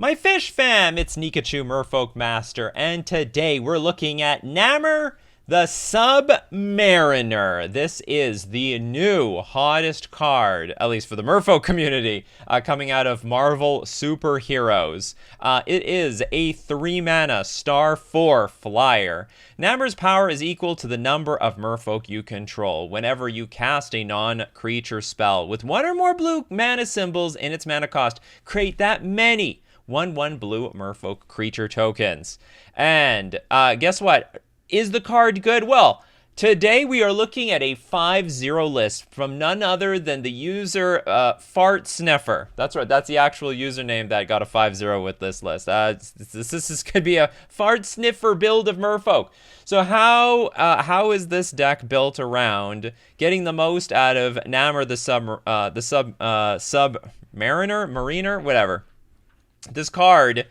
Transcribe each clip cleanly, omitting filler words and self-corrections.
My fish fam, it's Nikachu Merfolk Master, and today we're looking at Namor the Submariner. This is the new hottest card, at least for the Merfolk community, coming out of Marvel Superheroes. It is a 3-mana star 4 flyer. Namor's power is equal to the number of Merfolk you control whenever you cast a non-creature spell. With one or more blue mana symbols in its mana cost, create that many 1/1 blue Merfolk creature tokens. And guess what? Is the card good? Well, today we are looking at a 5-0 list from none other than the user Fart Sniffer. That's right, that's the actual username that got a 5-0 with this list. This could be a Fart Sniffer build of Merfolk. So how is this deck built around getting the most out of Namor the Submariner, whatever? This card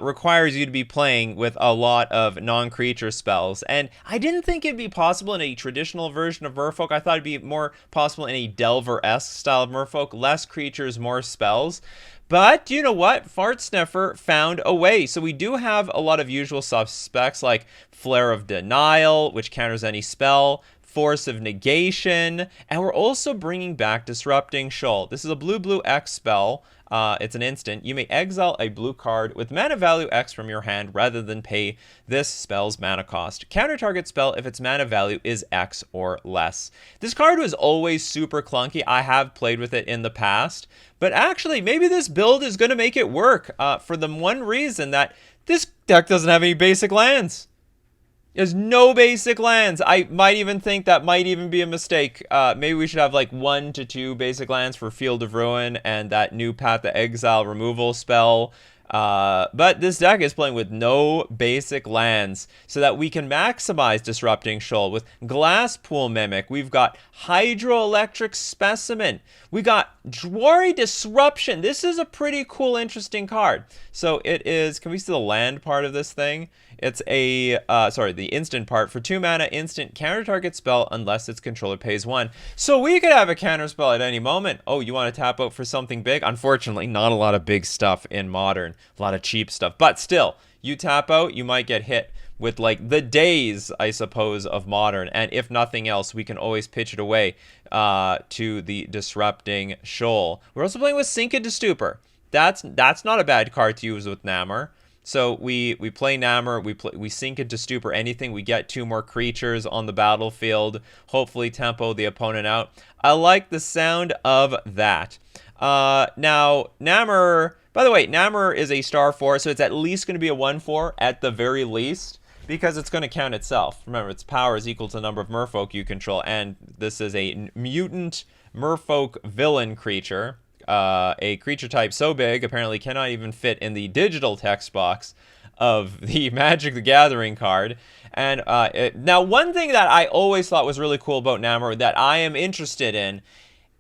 requires you to be playing with a lot of non-creature spells, and I didn't think it'd be possible in a traditional version of Merfolk. I thought it'd be more possible in a Delver-esque style of Merfolk, less creatures, more spells. But you know what? Fart Sniffer found a way. So we do have a lot of usual suspects like Flare of Denial, which counters any spell, Force of Negation, and we're also bringing back Disrupting Shoal. This is a blue X spell. It's an instant. You may exile a blue card with mana value X from your hand rather than pay this spell's mana cost. Counter target spell if its mana value is X or less. This card was always super clunky. I have played with it in the past, but actually maybe this build is going to make it work for the one reason that this deck doesn't have any basic lands. There's no basic lands. I might even think that might even be a mistake. Maybe we should have like 1 to 2 basic lands for Field of Ruin and that new Path to Exile removal spell. But this deck is playing with no basic lands so that we can maximize Disrupting Shoal with Glasspool Mimic. We've got Hydroelectric Specimen. We got Dwari Disruption. This is a pretty cool, interesting card. So it is, can we see the land part of this thing? It's a, the instant part. For 2 mana, instant counter target spell unless its controller pays 1. So we could have a counter spell at any moment. Oh, you want to tap out for something big? Unfortunately, not a lot of big stuff in Modern. A lot of cheap stuff. But still, you tap out, you might get hit with like the days, I suppose, of Modern. And if nothing else, we can always pitch it away to the Disrupting Shoal. We're also playing with Sink into Stupor. That's not a bad card to use with Namor. So we play Namor, we sink into Stupor anything, we get 2 more creatures on the battlefield, hopefully tempo the opponent out. I like the sound of that. Now, Namor, by the way, Namor is a star 4, so it's at least going to be a 1/4 at the very least, because it's going to count itself. Remember, its power is equal to the number of Merfolk you control, and this is a mutant Merfolk villain creature. A creature type so big, apparently cannot even fit in the digital text box of the Magic the Gathering card. And now, one thing that I always thought was really cool about Namor that I am interested in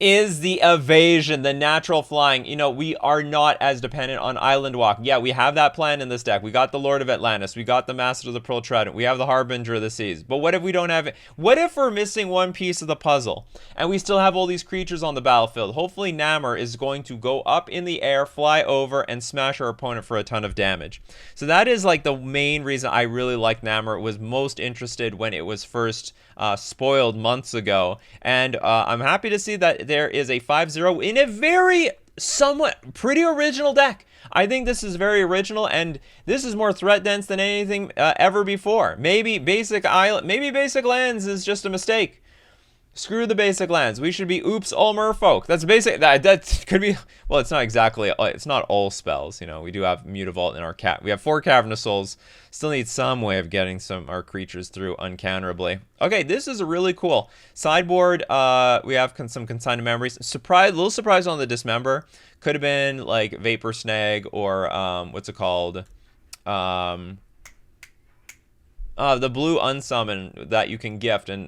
is the evasion, the natural flying. You know, we are not as dependent on Island Walk. Yeah, we have that plan in this deck. We got the Lord of Atlantis. We got the Master of the Pearl Trident. We have the Harbinger of the Seas. But what if we don't have it? What if we're missing one piece of the puzzle and we still have all these creatures on the battlefield? Hopefully Namor is going to go up in the air, fly over, and smash our opponent for a ton of damage. So that is like the main reason I really like Namor. Was most interested when it was first spoiled months ago. And I'm happy to see that there is a 5-0 in a very somewhat pretty original deck. I think this is very original, and this is more threat dense than anything ever before. Maybe basic lands is just a mistake. Screw the basic lands. We should be oops all Merfolk. That's basic. That could be. Well, it's not exactly. It's not all spells. You know, we do have Mutavault in our cat. We have 4 Cavernous Souls. Still need some way of getting our creatures through uncounterably. Okay, this is a really cool sideboard. We have some Consigned Memories. Little surprise on the Dismember. Could have been like Vapor Snag or what's it called? The blue unsummon that you can gift, and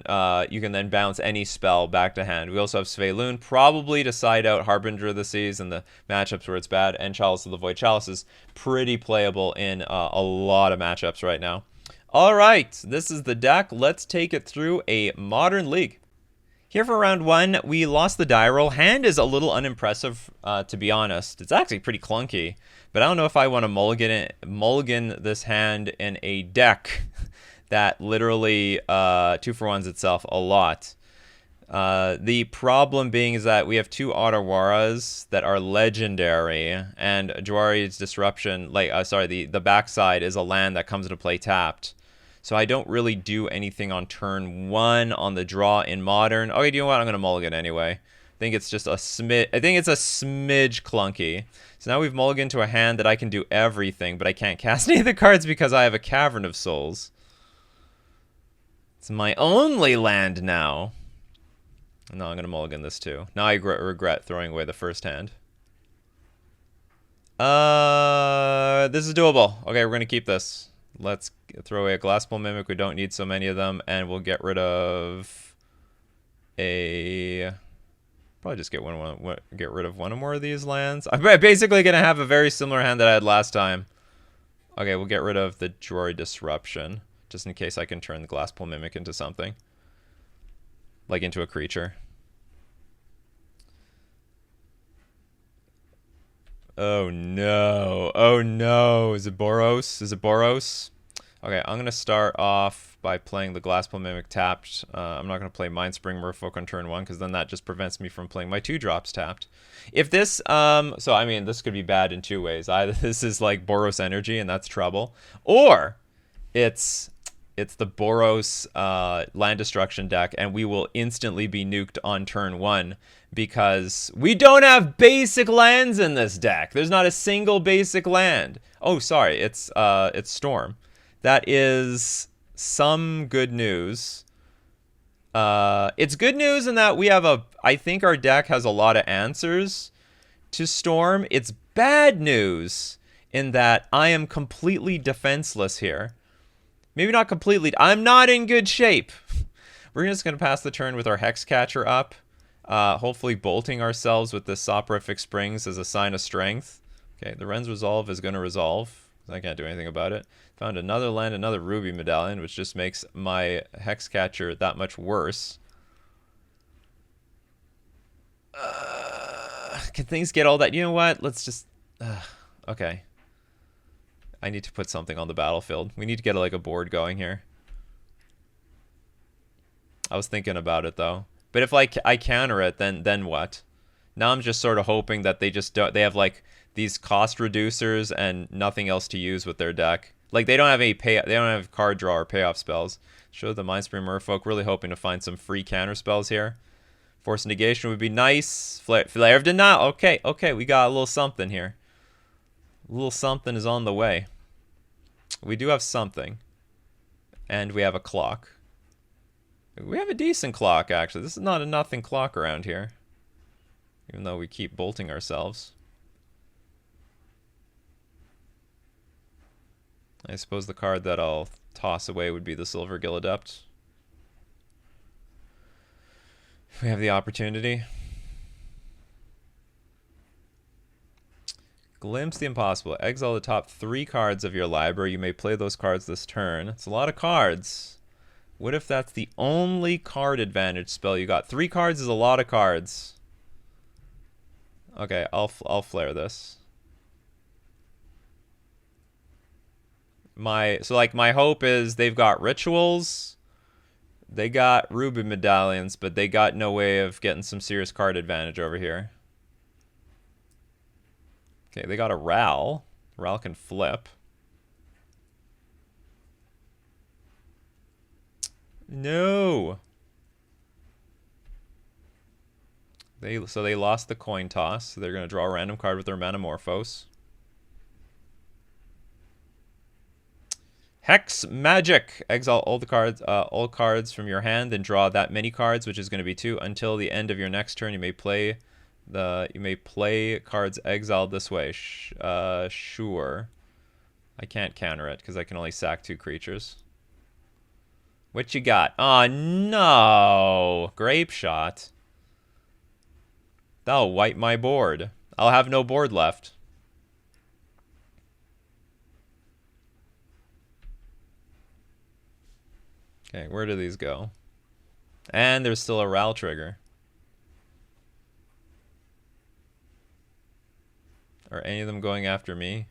you can then bounce any spell back to hand. We also have Sveilun, probably to side out Harbinger of the Seas in the matchups where it's bad, and Chalice of the Void. Chalice is pretty playable in a lot of matchups right now. All right, this is the deck. Let's take it through a Modern League. Here for round one, we lost the die roll. Hand is a little unimpressive, to be honest. It's actually pretty clunky, but I don't know if I want to mulligan this hand in a deck that literally 2-for-1s itself a lot. The problem being is that we have 2 Ottawaras that are legendary, and Jwari's Disruption, the backside is a land that comes into play tapped. So I don't really do anything on turn 1 on the draw in Modern. Okay, do you know what? I'm going to mulligan anyway. I think it's just a smidge. I think it's a smidge clunky. So now we've mulliganed to a hand that I can do everything, but I can't cast any of the cards because I have a Cavern of Souls. It's my only land now. No, I'm going to mulligan this too. Now I regret throwing away the first hand. This is doable. Okay, we're going to keep this. Let's throw away a Glasspool Mimic. We don't need so many of them. And we'll get rid of a... Probably just get rid of one or more of these lands. I'm basically going to have a very similar hand that I had last time. Okay, we'll get rid of the Jwari Disruption. Just in case I can turn the Glasspool Mimic into something. Like into a creature. Oh no. Oh no. Is it Boros? Is it Boros? Okay, I'm going to start off by playing the Glasspool Mimic tapped. I'm not going to play Mindspring Merfolk on turn 1 because then that just prevents me from playing my 2 drops tapped. If this, so I mean, this could be bad in 2 ways. Either this is like Boros energy and that's trouble, or it's the Boros land destruction deck, and we will instantly be nuked on turn 1 because we don't have basic lands in this deck. There's not a single basic land. Oh, sorry, it's Storm. That is some good news. It's good news in that we have I think our deck has a lot of answers to Storm. It's bad news in that I am completely defenseless here. Maybe not completely. I'm not in good shape. We're just going to pass the turn with our Hexcatcher up. Hopefully bolting ourselves with the Soporific Springs as a sign of strength. Okay, the Ren's Resolve is going to resolve. I can't do anything about it. Found another land, another Ruby Medallion, which just makes my Hexcatcher that much worse. Can things get all that? You know what? Let's just... okay. I need to put something on the battlefield. We need to get like a board going here. I was thinking about it though. But if like I counter it, then what? Now I'm just sort of hoping that they just don't. They have like these cost reducers and nothing else to use with their deck. Like they don't have any They don't have card draw or payoff spells. Show the Mindspring Merfolk. Really hoping to find some free counter spells here. Force Negation would be nice. Flare of Denial. Okay, we got a little something here. A little something is on the way. We do have something. And we have a clock. We have a decent clock, actually. This is not a nothing clock around here. Even though we keep bolting ourselves. I suppose the card that I'll toss away would be the Silver Gill Adept. If we have the opportunity. Glimpse the Impossible. Exile the top 3 cards of your library. You may play those cards this turn. It's a lot of cards. What if that's the only card advantage spell you got? 3 cards is a lot of cards. Okay, I'll flare this. My hope is they've got rituals. They got Ruby Medallions, but they got no way of getting some serious card advantage over here. Okay, they got a Ral. Ral can flip. No. So they lost the coin toss. So they're going to draw a random card with their Manamorphose. Hex Magic. Exile all cards from your hand, then draw that many cards, which is going to be 2. Until the end of your next turn, you may play cards exiled this way. Sure. I can't counter it because I can only sack 2 creatures. What you got? Oh no! Grape Shot. That'll wipe my board. I'll have no board left. Okay, where do these go? And there's still a Ral trigger. Are any of them going after me?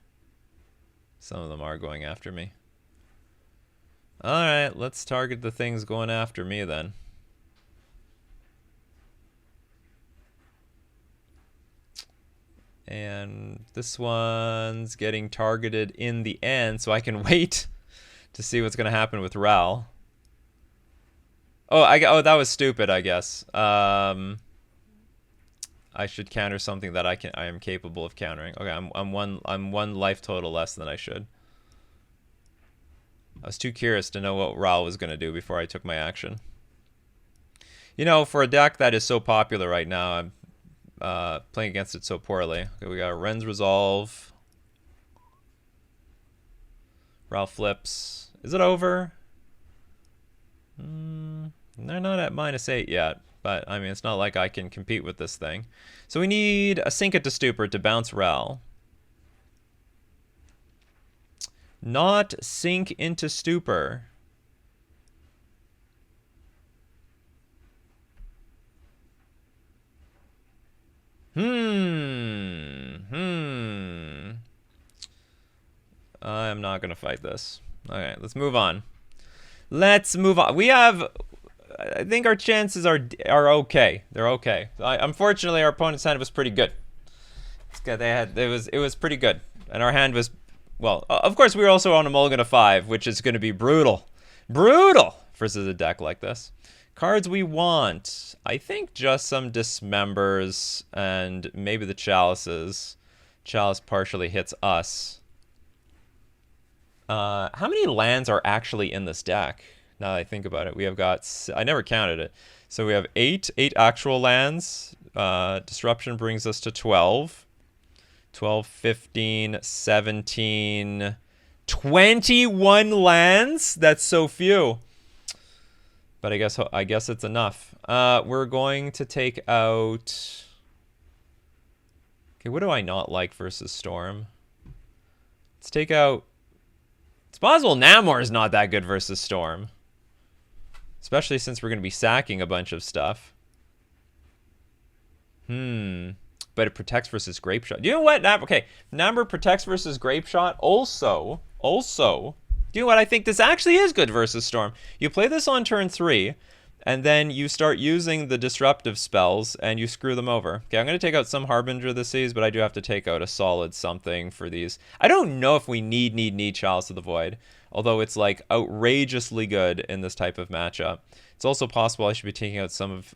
Some of them are going after me. Alright, let's target the things going after me then. And this one's getting targeted in the end, so I can wait to see what's going to happen with Ral. Oh, that was stupid, I guess. I should counter something that I am capable of countering. Okay, I'm one life total less than I should. I was too curious to know what Ral was going to do before I took my action. You know, for a deck that is so popular right now, I'm playing against it so poorly. Okay, we got Ren's Resolve. Ral flips. Is it over? They're not at -8 yet, but I mean, it's not like I can compete with this thing. So we need a Sink It to Stupor to bounce Ral. Not Sink into Stupor. I'm not gonna fight this. Okay, let's move on. Let's move on. We have, I think our chances are okay. They're okay. Unfortunately, our opponent's hand was pretty good. It was pretty good, and our hand was, well, of course we were also on a mulligan of 5, which is going to be brutal versus a deck like this. Cards we want, I think just some Dismembers and maybe the Chalices. Chalice partially hits us. How many lands are actually in this deck? Now that I think about it, we have got, I never counted it. So we have 8 actual lands. Disruption brings us to 12. 12, 15, 17, 21 lands? That's so few. But I guess it's enough. We're going to take out... Okay, what do I not like versus Storm? Let's take out... It's possible Namor is not that good versus Storm. Especially since we're going to be sacking a bunch of stuff. But it protects versus Grape Shot. You know what? Okay, Namor protects versus Grape Shot. Also, do you know what? I think this actually is good versus Storm. You play this on turn 3, and then you start using the disruptive spells, and you screw them over. Okay, I'm going to take out some Harbinger of the Seas, but I do have to take out a solid something for these. I don't know if we need Chalice of the Void, although it's like outrageously good in this type of matchup. It's also possible I should be taking out some of...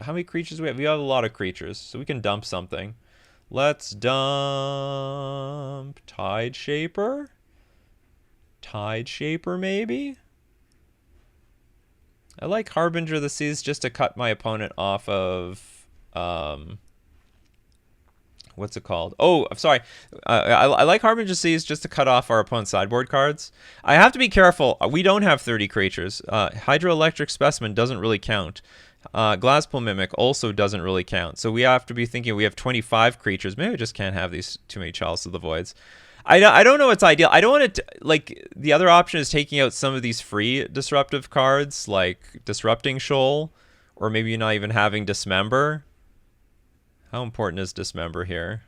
How many creatures do we have? We have a lot of creatures, so we can dump something. Let's dump Tide Shaper? Tide Shaper, maybe? I like Harbinger of the Seas just to cut my opponent off of... what's it called? Oh, I'm sorry. I like Harbinger of the Seas just to cut off our opponent's sideboard cards. I have to be careful. We don't have 30 creatures. Hydroelectric Specimen doesn't really count. Glasspool Mimic also doesn't really count. So we have to be thinking we have 25 creatures. Maybe we just can't have these too many Chalice of the Voids. I don't know what's ideal. I don't want it to, like, the other option is taking out some of these free disruptive cards, like Disrupting Shoal, or maybe not even having Dismember. How important is Dismember here?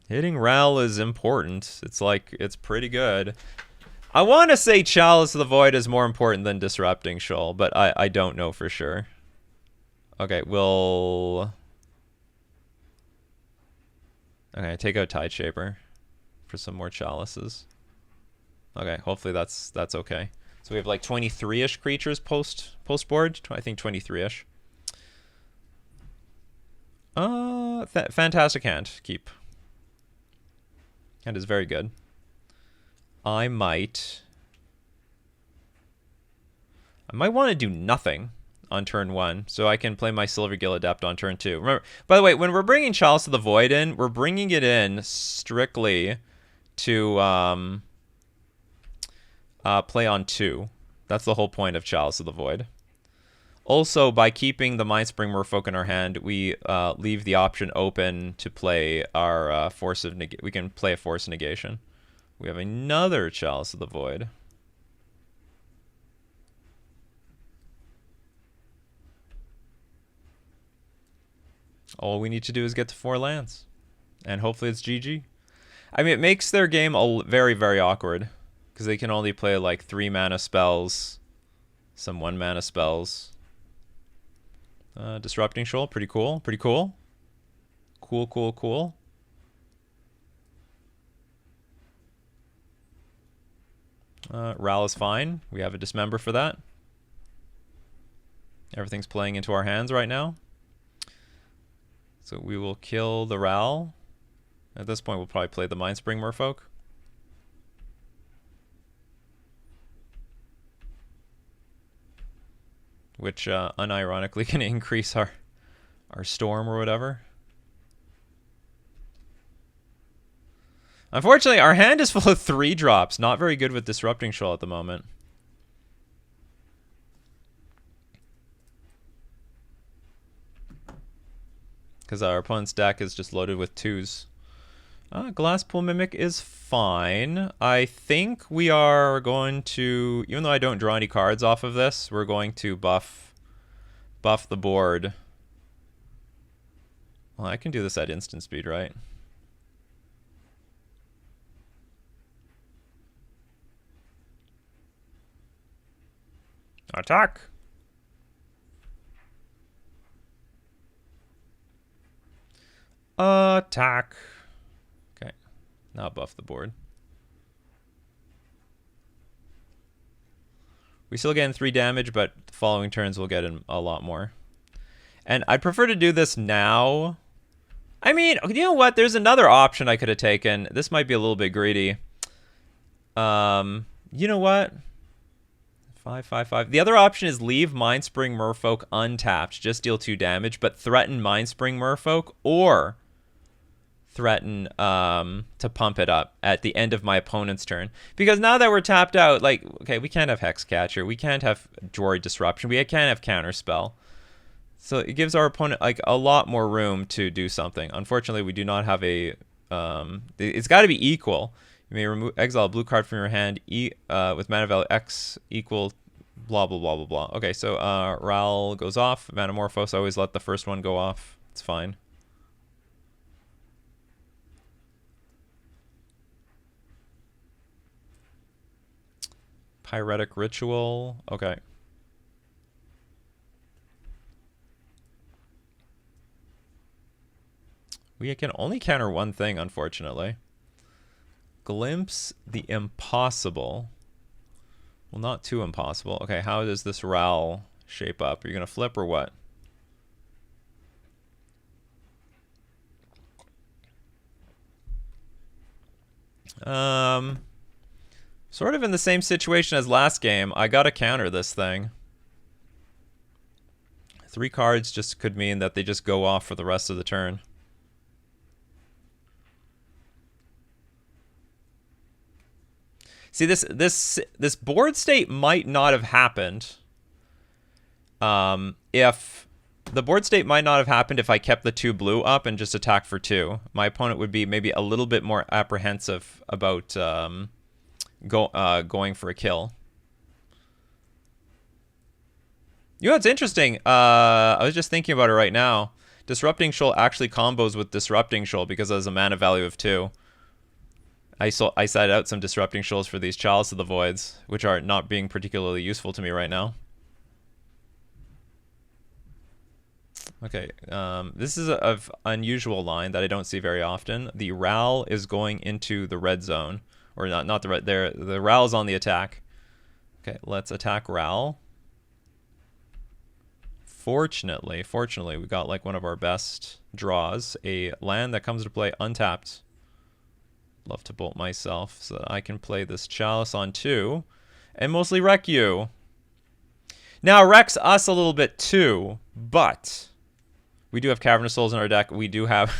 Hitting Ral is important. It's like, it's pretty good. I want to say Chalice of the Void is more important than Disrupting Shoal, but I don't know for sure. Okay, we'll... Okay, take out Tide Shaper for some more Chalices. Okay, hopefully that's okay. So we have like 23-ish creatures post board. I think 23-ish. Fantastic hand. Keep. Hand is very good. I might want to do nothing on turn 1, so I can play my Silvergill Adept on turn 2. Remember, by the way, when we're bringing Chalice of the Void in, we're bringing it in strictly to play on 2. That's the whole point of Chalice of the Void. Also, by keeping the Mindspring Merfolk in our hand, we leave the option open to play our Force of Negation. We can play a Force of Negation. We have another Chalice of the Void. All we need to do is get to 4 lands. And hopefully it's GG. I mean, it makes their game very, very awkward. Because they can only play like 3 mana spells. Some 1 mana spells. Disrupting Shoal, pretty cool. Pretty cool. Cool, cool, cool. Ral is fine. We have a Dismember for that. Everything's playing into our hands right now. So we will kill the Ral. At this point, we'll probably play the Mindspring Merfolk. Which, unironically, can increase our storm or whatever. Unfortunately, our hand is full of 3-drops. Not very good with Disrupting Shoal at the moment. Because our opponent's deck is just loaded with 2s. Glasspool Mimic is fine. I think we are going to, even though I don't draw any cards off of this, we're going to buff the board. Well, I can do this at instant speed, right? Attack! Attack! Okay, now buff the board. We still get 3 damage, but the following turns we'll get in a lot more. And I'd prefer to do this now. I mean, you know what? There's another option I could have taken. This might be a little bit greedy. You know what? 5/5/5. The other option is leave Mindspring Merfolk untapped. Just deal 2 damage, but threaten Mindspring Merfolk or threaten to pump it up at the end of my opponent's turn. Because now that we're tapped out, like, okay, we can't have Hexcatcher. We can't have Droid Disruption. We can't have Counterspell. So it gives our opponent like a lot more room to do something. Unfortunately, we do not have a... it's got to be equal. You may exile a blue card from your hand with mana value X equal blah, blah, blah, blah, blah. Okay, so Ral goes off. Manamorphose, always let the first one go off. It's fine. Pyretic Ritual. Okay. We can only counter one thing, unfortunately. Glimpse the Impossible. Well, not too impossible. Okay, how does this Ral shape up? Are you going to flip or what? Sort of in the same situation as last game. I got to counter this thing. 3 cards just could mean that they just go off for the rest of the turn. See, this board state might not have happened if the board state might not have happened if I kept the 2 blue up and just attacked for 2. My opponent would be maybe a little bit more apprehensive about going for a kill. You know what's interesting? I was just thinking about it right now. Disrupting Shoal actually combos with Disrupting Shoal because it has a mana value of 2. I set out some Disrupting Shoals for these Chalice of the Voids, which are not being particularly useful to me right now. Okay, this is an unusual line that I don't see very often. The Ral is going into the red zone. Or not the red, there. The Ral is on the attack. Okay, let's attack Ral. Fortunately, we got like one of our best draws. A land that comes to play untapped. Love to bolt myself so that I can play this Chalice on 2 and mostly wreck you. Now, wrecks us a little bit too, but we do have Cavernous Souls in our deck. We do have...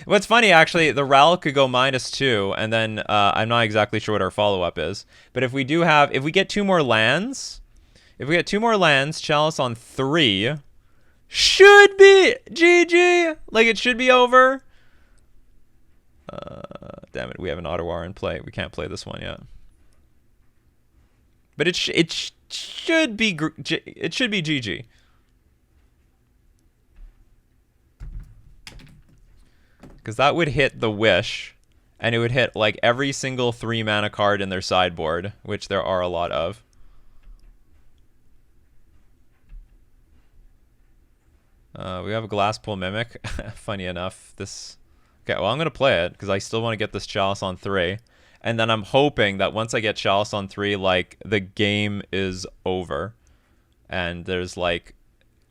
What's funny, actually, the Ral could go -2, and then I'm not exactly sure what our follow-up is. But if we do have... If we get 2 more lands... If we get 2 more lands, Chalice on 3... Should be GG! Like, it should be over. Damn it, we have an Ottawa in play. We can't play this one yet. But it should be GG. Because that would hit the Wish, and it would hit like every single 3 mana card in their sideboard, which there are a lot of. We have a Glasspool Mimic. Funny enough, this... Okay, well, I'm going to play it, because I still want to get this Chalice on 3. And then I'm hoping that once I get Chalice on 3, like, the game is over. And there's, like,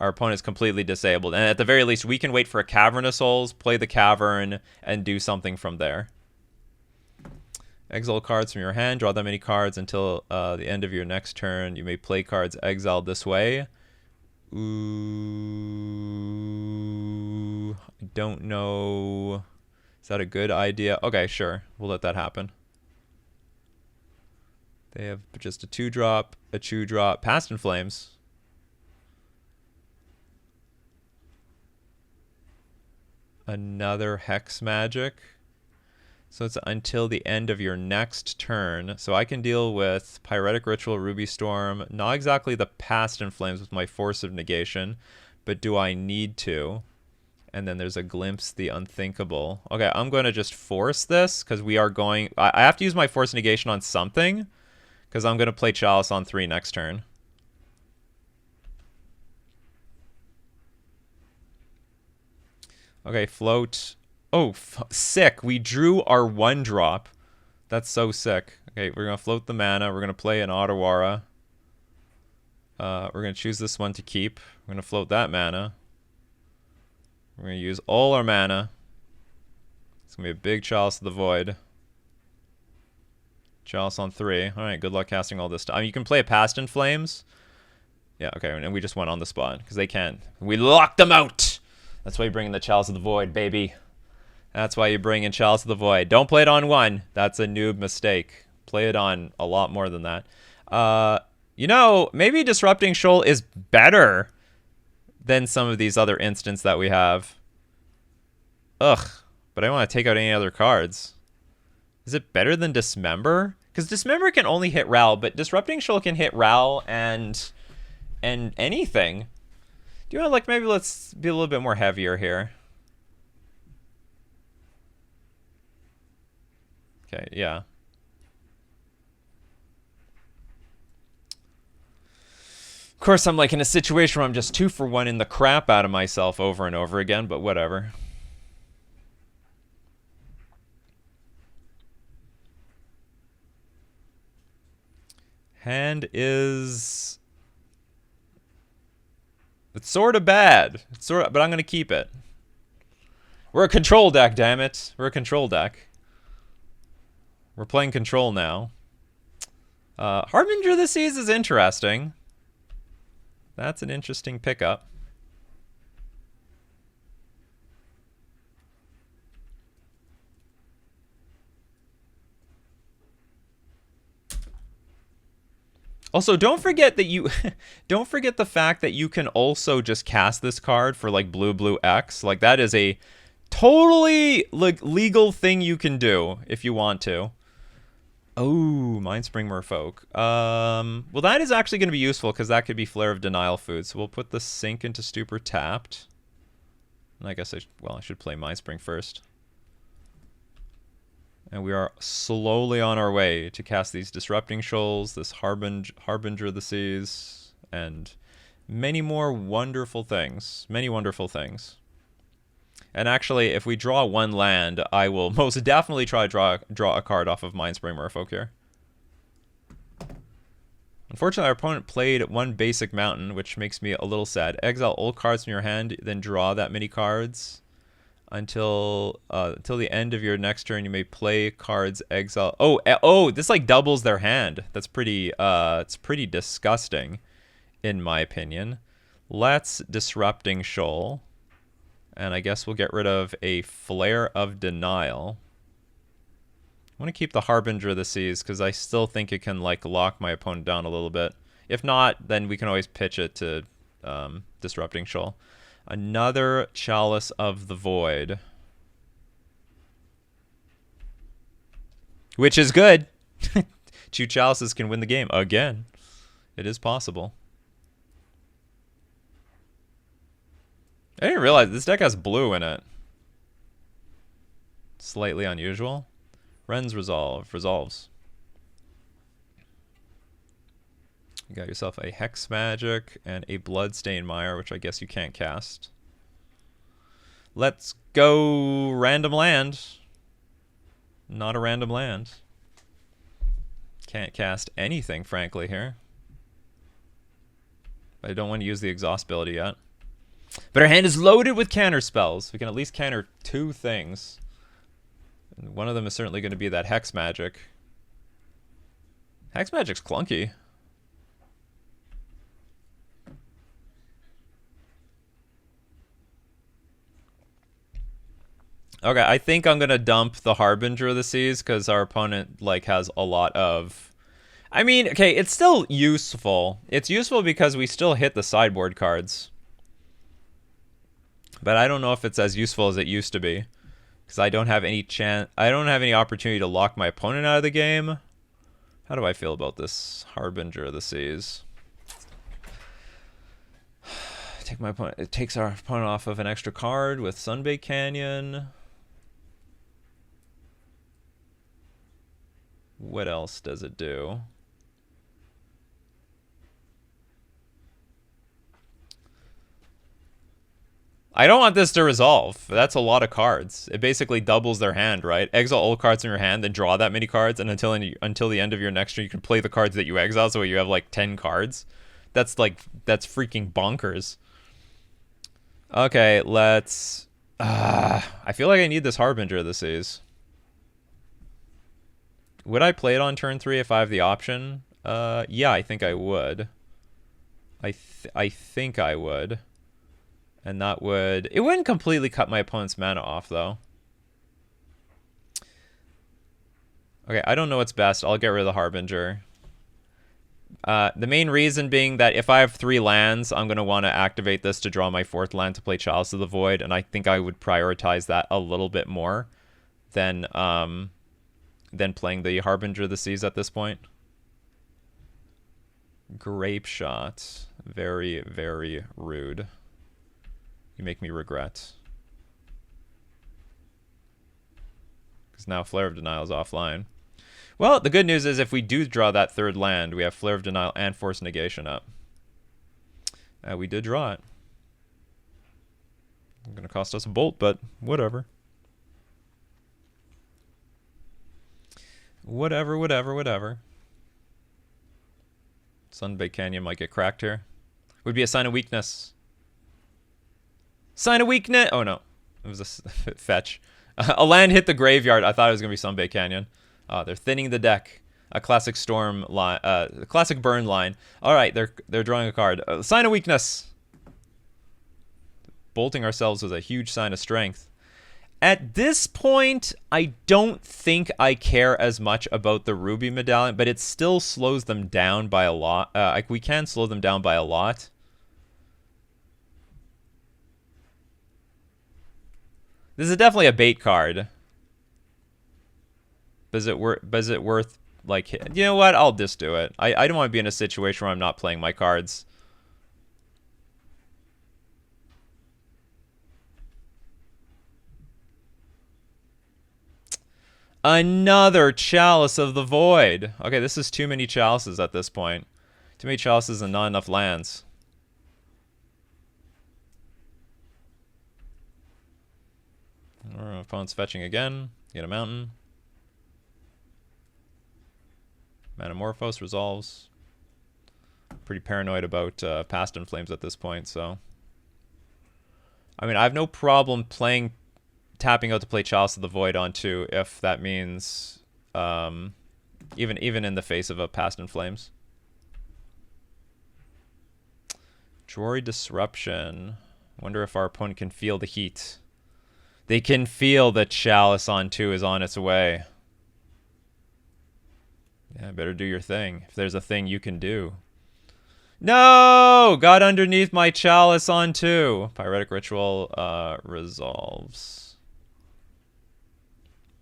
our opponent's completely disabled. And at the very least, we can wait for a Cavern of Souls, play the Cavern, and do something from there. Exile cards from your hand. Draw that many cards until the end of your next turn. You may play cards exiled this way. Ooh, I don't know. Is that a good idea? Okay, sure. We'll let that happen. They have just a 2-drop, a 2-drop, Past in Flames. Another Hex Magic. So it's until the end of your next turn. So I can deal with Pyretic Ritual, Ruby Storm. Not exactly the Past in Flames with my Force of Negation, but do I need to? And then there's a Glimpse the Unthinkable. Okay, I'm going to just force this because we are going... I have to use my Force of Negation on something because I'm going to play Chalice on 3 next turn. Okay, float... Oh, sick. We drew our 1-drop. That's so sick. Okay, we're going to float the mana. We're going to play an Otawara. We're going to choose this one to keep. We're going to float that mana. We're going to use all our mana. It's going to be a big Chalice of the Void. Chalice on 3. Alright, good luck casting all this stuff. I mean, you can play a Past in Flames. Yeah, okay, and we just went on the spot. Because they can't. We locked them out! That's why you bring in the Chalice of the Void, baby. That's why you bring in Chalice of the Void. Don't play it on 1. That's a noob mistake. Play it on a lot more than that. You know, maybe Disrupting Shoal is better than some of these other instants that we have. Ugh. But I don't want to take out any other cards. Is it better than Dismember? Because Dismember can only hit Ral, but Disrupting Shoal can hit Ral and anything. Do you want to, like, maybe let's be a little bit more heavier here. Okay, yeah. Of course, I'm like in a situation where I'm just 2 for 1 in the crap out of myself over and over again, but whatever. Hand is... It's sort of bad. It's sort of, but I'm going to keep it. We're a control deck, damn it. We're a control deck. We're playing control now. Harbinger of the Seas is interesting. That's an interesting pickup. Also, don't forget that you don't forget the fact that you can also just cast this card for like blue X. Like that is a totally like legal thing you can do if you want to. Oh, Mindspring Merfolk. Well, that is actually going to be useful because that could be Flare of Denial food. So we'll put the Sink into Stupor tapped. And I guess I should play Mindspring first. And we are slowly on our way to cast these Disrupting Shoals, this Harbinger of the Seas, and many more wonderful things. Many wonderful things. And actually, if we draw 1 land, I will most definitely try to draw a card off of Mindspring Merfolk here. Unfortunately, our opponent played 1 basic mountain, which makes me a little sad. Exile all cards from your hand, then draw that many cards. Until the end of your next turn, you may play cards exile. Oh, this like doubles their hand. That's pretty, it's pretty disgusting, in my opinion. Let's Disrupting Shoal. And I guess we'll get rid of a Flare of Denial. I want to keep the Harbinger of the Seas because I still think it can like lock my opponent down a little bit. If not, then we can always pitch it to Disrupting Shoal. Another Chalice of the Void. Which is good. 2 Chalices can win the game. Again. It is possible. I didn't realize this deck has blue in it. Slightly unusual. Ren's Resolve. Resolves. You got yourself a Hex Magic and a Bloodstained Mire, which I guess you can't cast. Let's go random land. Not a random land. Can't cast anything, frankly, here. I don't want to use the exhaust ability yet. But our hand is loaded with counter spells. We can at least counter 2 things. And one of them is certainly going to be that Hex Magic. Hex Magic's clunky. Okay, I think I'm going to dump the Harbinger of the Seas because our opponent like has a lot of... I mean, okay, it's still useful. It's useful because we still hit the sideboard cards. But I don't know if it's as useful as it used to be. Because I don't have any opportunity to lock my opponent out of the game. How do I feel about this Harbinger of the Seas? Take my opponent. It takes our opponent off of an extra card with Sunbaked Canyon. What else does it do? I don't want this to resolve. That's a lot of cards. It basically doubles their hand, right? Exile all cards in your hand, then draw that many cards, and until the end of your next turn, you can play the cards that you exile, so you have like 10 cards. That's freaking bonkers. Okay, let's... I feel like I need this Harbinger of the Seas. Would I play it on turn 3 if I have the option? Yeah, I think I would. I think I would. And that would... It wouldn't completely cut my opponent's mana off, though. Okay, I don't know what's best. I'll get rid of the Harbinger. The main reason being that if I have 3 lands, I'm going to want to activate this to draw my 4th land to play Chalice of the Void, and I think I would prioritize that a little bit more than playing the Harbinger of the Seas at this point. Grape Shot. Very, very rude. You make me regret. Because now Flare of Denial is offline. Well, the good news is if we do draw that 3rd land, we have Flare of Denial and Force Negation up. We did draw it. It's going to cost us a bolt, but whatever. Whatever. Sunbaked Canyon might get cracked here. Would be a sign of weakness. Sign of weakness! Oh no. It was a fetch. A land hit the graveyard. I thought it was going to be Sunbaked Canyon. They're thinning the deck. A classic storm line. A classic burn line. Alright, they're drawing a card. Sign of weakness! Bolting ourselves was a huge sign of strength. At this point, I don't think I care as much about the Ruby Medallion, but it still slows them down by a lot. We can slow them down by a lot. This is definitely a bait card. But is it worth, like... You know what? I'll just do it. I don't want to be in a situation where I'm not playing my cards. Another Chalice of the Void. Okay, this is too many chalices at this point. Too many chalices and not enough lands. Our opponent's fetching again. Get a mountain. Manamorphose resolves. Pretty paranoid about Past in Flames at this point, so... I mean, I have no problem tapping out to play Chalice of the Void on 2 if that means... even in the face of a Past in Flames. Drory Disruption. Wonder if our opponent can feel the heat. They can feel that Chalice on 2 is on its way. Yeah, better do your thing. If there's a thing you can do. No! Got underneath my Chalice on 2. Pyretic Ritual resolves.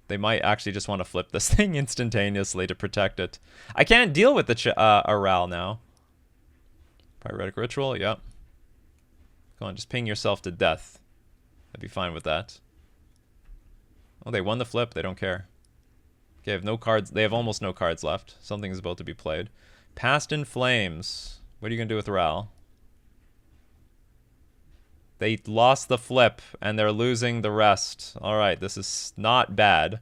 They might actually just want to flip this thing instantaneously to protect it. I can't deal with the Aral now. Pyretic Ritual, yep. Go on, just ping yourself to death. I'd be fine with that. Oh, they won the flip. They don't care. Okay, they have no cards. They have almost no cards left. Something is about to be played. Past in Flames. What are you going to do with Ral? They lost the flip, and they're losing the rest. All right, this is not bad.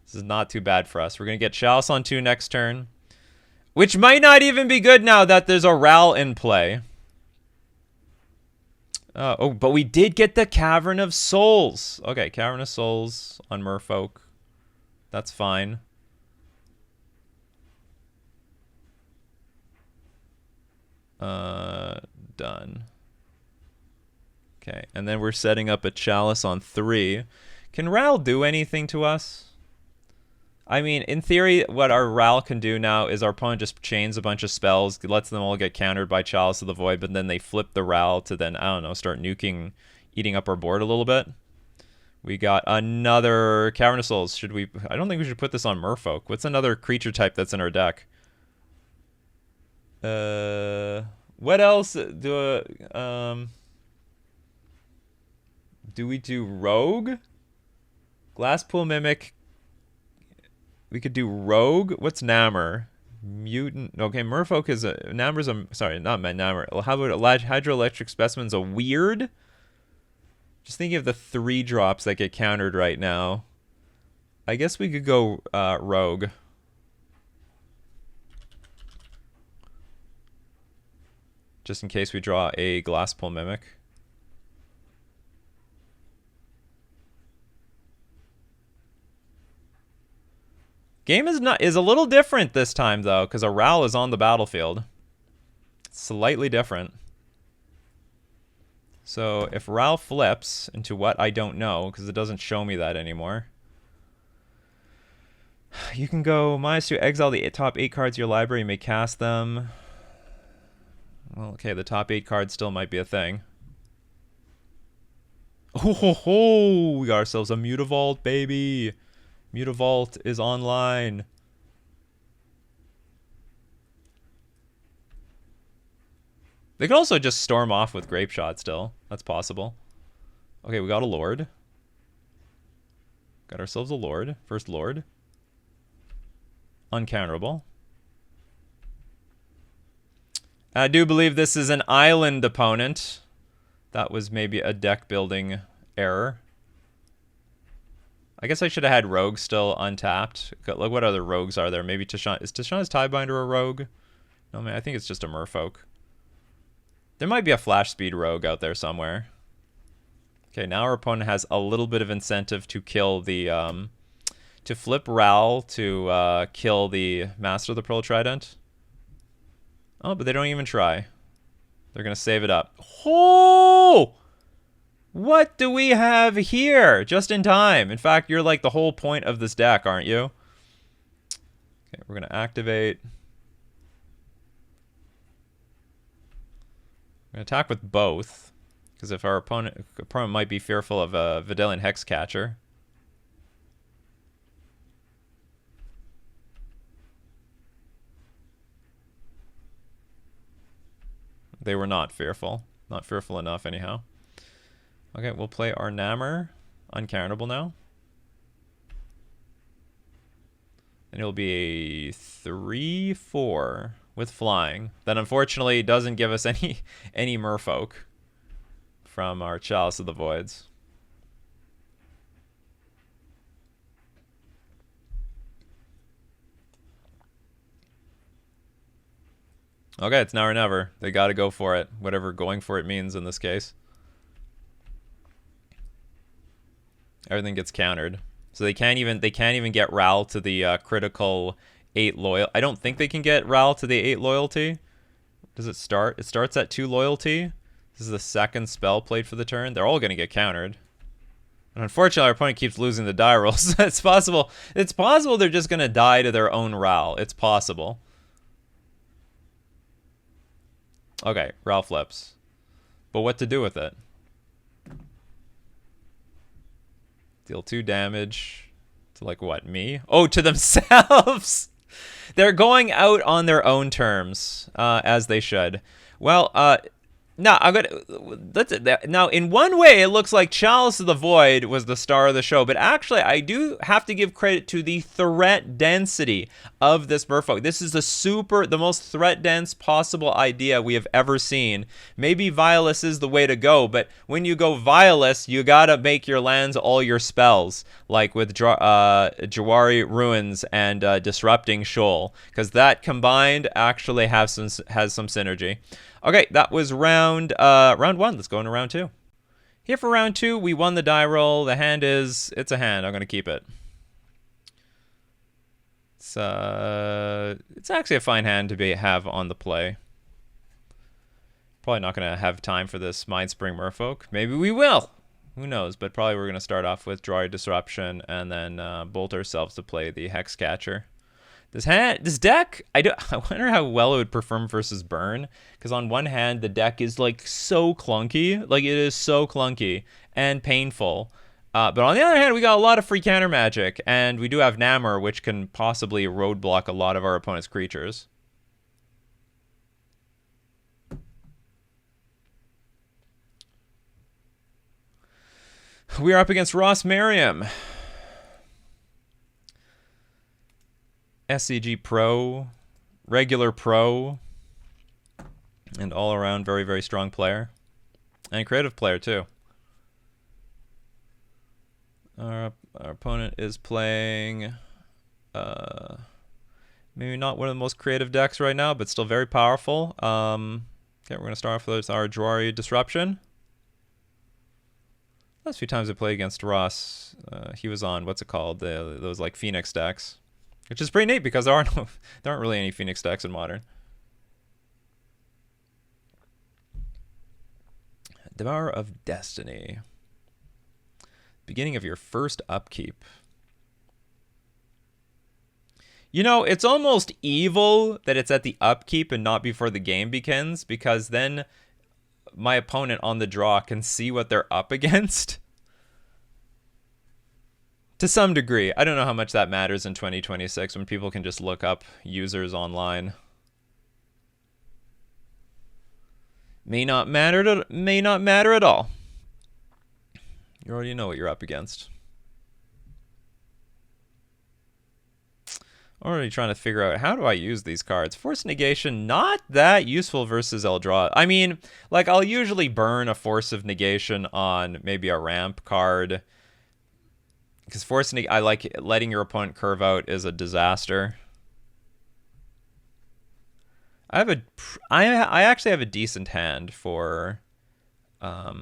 This is not too bad for us. We're going to get Chalice on 2 next turn, which might not even be good now that there's a Ral in play. Oh, but we did get the Cavern of Souls. Okay, Cavern of Souls on Merfolk. That's fine. Done. Okay, and then we're setting up a Chalice on 3. Can Ral do anything to us? I mean, in theory, what our Ral can do now is our opponent just chains a bunch of spells, lets them all get countered by Chalice of the Void, but then they flip the Ral to then, I don't know, start nuking, eating up our board a little bit. We got another Cavern of Souls. Should we... I don't think we should put this on Merfolk. What's another creature type that's in our deck? What else do we do? Rogue? Glasspool Mimic. We could do Rogue. What's Namor? Mutant. Okay, Merfolk is a... Namor's a... Sorry, not Namor. How about Hydroelectric Specimen's a weird? Just thinking of the 3 drops that get countered right now. I guess we could go Rogue. Just in case we draw a Glasspool Mimic. Game is a little different this time though, because a Ral is on the battlefield. Slightly different. So if Ral flips into what I don't know, because it doesn't show me that anymore. You can go -2, exile the top 8 cards of your library, you may cast them. Well, okay, the top 8 cards still might be a thing. Oh ho ho! We got ourselves a Mutavault, baby! Mutavault is online. They could also just storm off with Grape Shot still. That's possible. Okay, we got a Lord. Got ourselves a Lord. First Lord. Uncounterable. I do believe this is an island opponent. That was maybe a deck building error. I guess I should have had Rogue still untapped. Look, what other Rogues are there? Maybe Tashawn. Is Tashawn's Tiebinder a Rogue? No, man, I think it's just a Merfolk. There might be a Flash Speed Rogue out there somewhere. Okay, now our opponent has a little bit of incentive to kill the... to flip Ral to kill the Master of the Pearl Trident. Oh, but they don't even try. They're going to save it up. Oh! What do we have here? Just in time. In fact, you're like the whole point of this deck, aren't you? Okay, we're going to activate. We're going to attack with both. Because if our opponent might be fearful of a Vidalian Hexcatcher. They were not fearful. Not fearful enough, anyhow. Okay, we'll play our Namor. Uncountable now. And it'll be a 3/4 with flying. That unfortunately doesn't give us any Merfolk from our Chalice of the Voids. Okay, it's now or never. They gotta go for it. Whatever going for it means in this case. Everything gets countered. So they can't even get Ral to the critical 8 loyal. I don't think they can get Ral to the 8 loyalty. Does it start? It starts at 2 loyalty. This is the second spell played for the turn. They're all gonna get countered. And unfortunately our opponent keeps losing the die rolls. It's possible they're just gonna die to their own Ral. It's possible. Okay, Ral flips. But what to do with it? Deal 2 damage to, like, what, me? Oh, to themselves! They're going out on their own terms, as they should. Well, Now I'm gonna. That's it. Now, in one way, it looks like Chalice of the Void was the star of the show, but actually, I do have to give credit to the threat density of this Merfolk. This is the most threat dense possible idea we have ever seen. Maybe Violus is the way to go, but when you go Violus, you gotta make your lands all your spells, like with Jawari Ruins and Disrupting Shoal, because that combined actually has some synergy. Okay, that was round one. Let's go into round two. Here for round two, we won the die roll. The hand it's a hand. I'm gonna keep it. It's actually a fine hand to have on the play. Probably not gonna have time for this Mindspring Merfolk. Maybe we will. Who knows? But probably we're gonna start off with Draw Disruption and then bolt ourselves to play the Hexcatcher. This deck, I wonder how well it would perform versus Burn, because on one hand the deck is like so clunky, like it is so clunky and painful, but on the other hand we got a lot of free counter magic, and we do have Namor, which can possibly roadblock a lot of our opponent's creatures. We are up against Ross Merriam. SCG Pro, regular Pro, and all around very, very strong player. And creative player, too. Our opponent is playing maybe not one of the most creative decks right now, but still very powerful. Okay, we're going to start off with our Jawari Disruption. Last few times I played against Ross, he was on, what's it called? Those like Phoenix decks. Which is pretty neat because there aren't really any Phoenix decks in Modern. Devourer of Destiny. Beginning of your first upkeep. You know, it's almost evil that it's at the upkeep and not before the game begins, because then my opponent on the draw can see what they're up against. To some degree. I don't know how much that matters in 2026 when people can just look up users online. May not matter at all. You already know what you're up against. Already trying to figure out, how do I use these cards? Force Negation, not that useful versus Eldrazi. I mean, like, I'll usually burn a Force of Negation on maybe a ramp card, because I like letting your opponent curve out is a disaster. I actually have a decent hand for a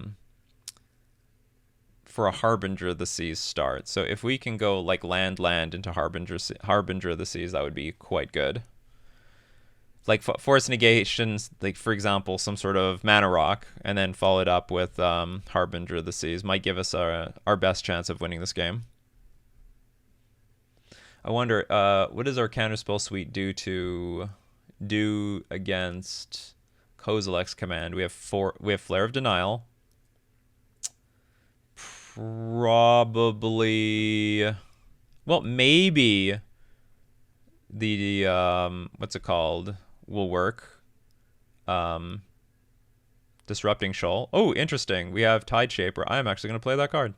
Harbinger of the Seas start. So if we can go like land into Harbinger of the Seas, that would be quite good. Like Force Negations, like for example, some sort of Mana Rock, and then follow it up with Harbinger of the Seas might give us our best chance of winning this game. I wonder, what does our Counterspell Suite do against Kozilek's Command? We have Flare of Denial. Probably, well, maybe the what's it called will work. Disrupting Shoal. Oh, interesting. We have Tide Shaper. I am actually going to play that card.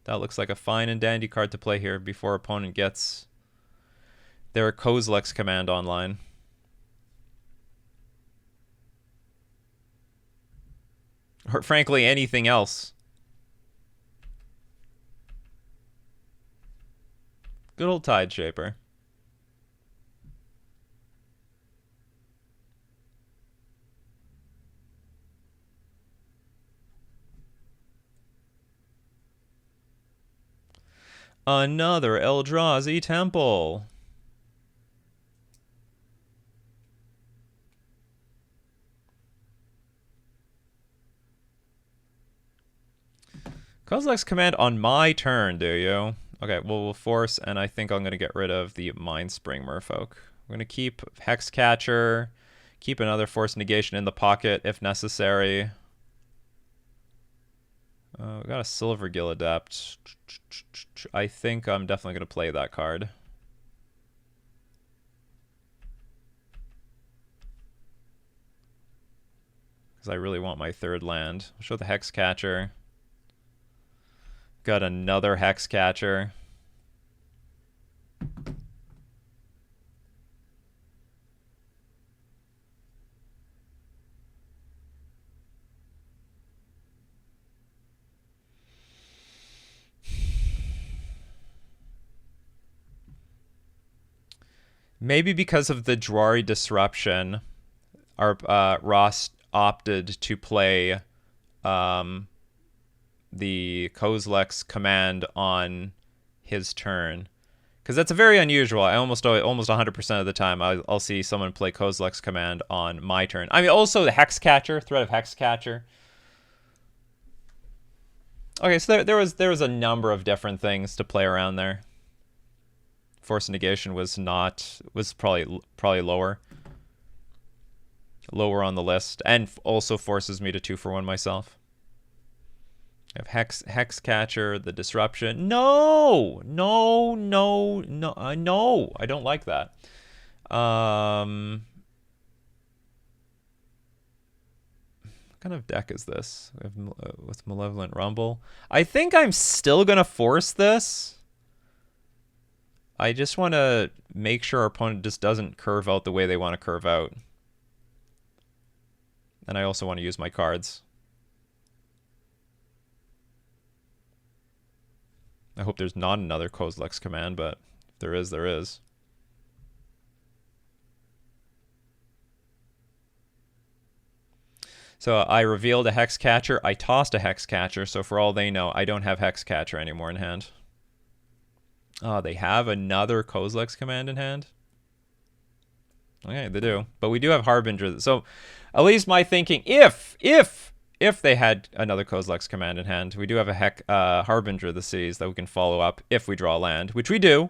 That looks like a fine and dandy card to play here before opponent gets their Kozilek's Command online. Or frankly, anything else. Good old Tide Shaper. Another Eldrazi Temple. Kozilek's Command on my turn, do you? Okay, well, we'll force, and I think I'm going to get rid of the Mindspring Merfolk. We're going to keep Hexcatcher, keep another Force Negation in the pocket if necessary. We got a Silvergill Adept. I think I'm definitely going to play that card. because I really want my third land. I'll show the Hexcatcher. Got another Hexcatcher. Maybe because of the Drawry Disruption, our Ross opted to play the Kozilek's command on his turn. Because that's very unusual. I almost 100% of the time I'll see someone play Kozilek's command on my turn. I mean, also the Hexcatcher, threat of Hexcatcher. Okay, so there was a number of different things to play around there. Force of Negation was probably lower on the list, and also forces me to 2-for-1 myself. I have Hexcatcher, the Disruption. No, I don't like that. What kind of deck is this? We have with Malevolent Rumble. I think I'm still gonna force this. I just want to make sure our opponent just doesn't curve out the way they want to curve out. And I also want to use my cards. I hope there's not another Kozilek's command, but if there is, there is. So I revealed a Hexcatcher. I tossed a Hexcatcher, so for all they know, I don't have Hexcatcher anymore in hand. Oh, they have another Kozilek's command in hand? Okay, they do. But we do have Harbinger. So at least my thinking, if they had another Kozilek's command in hand, we do have a Harbinger of the Seas that we can follow up if we draw land, which we do.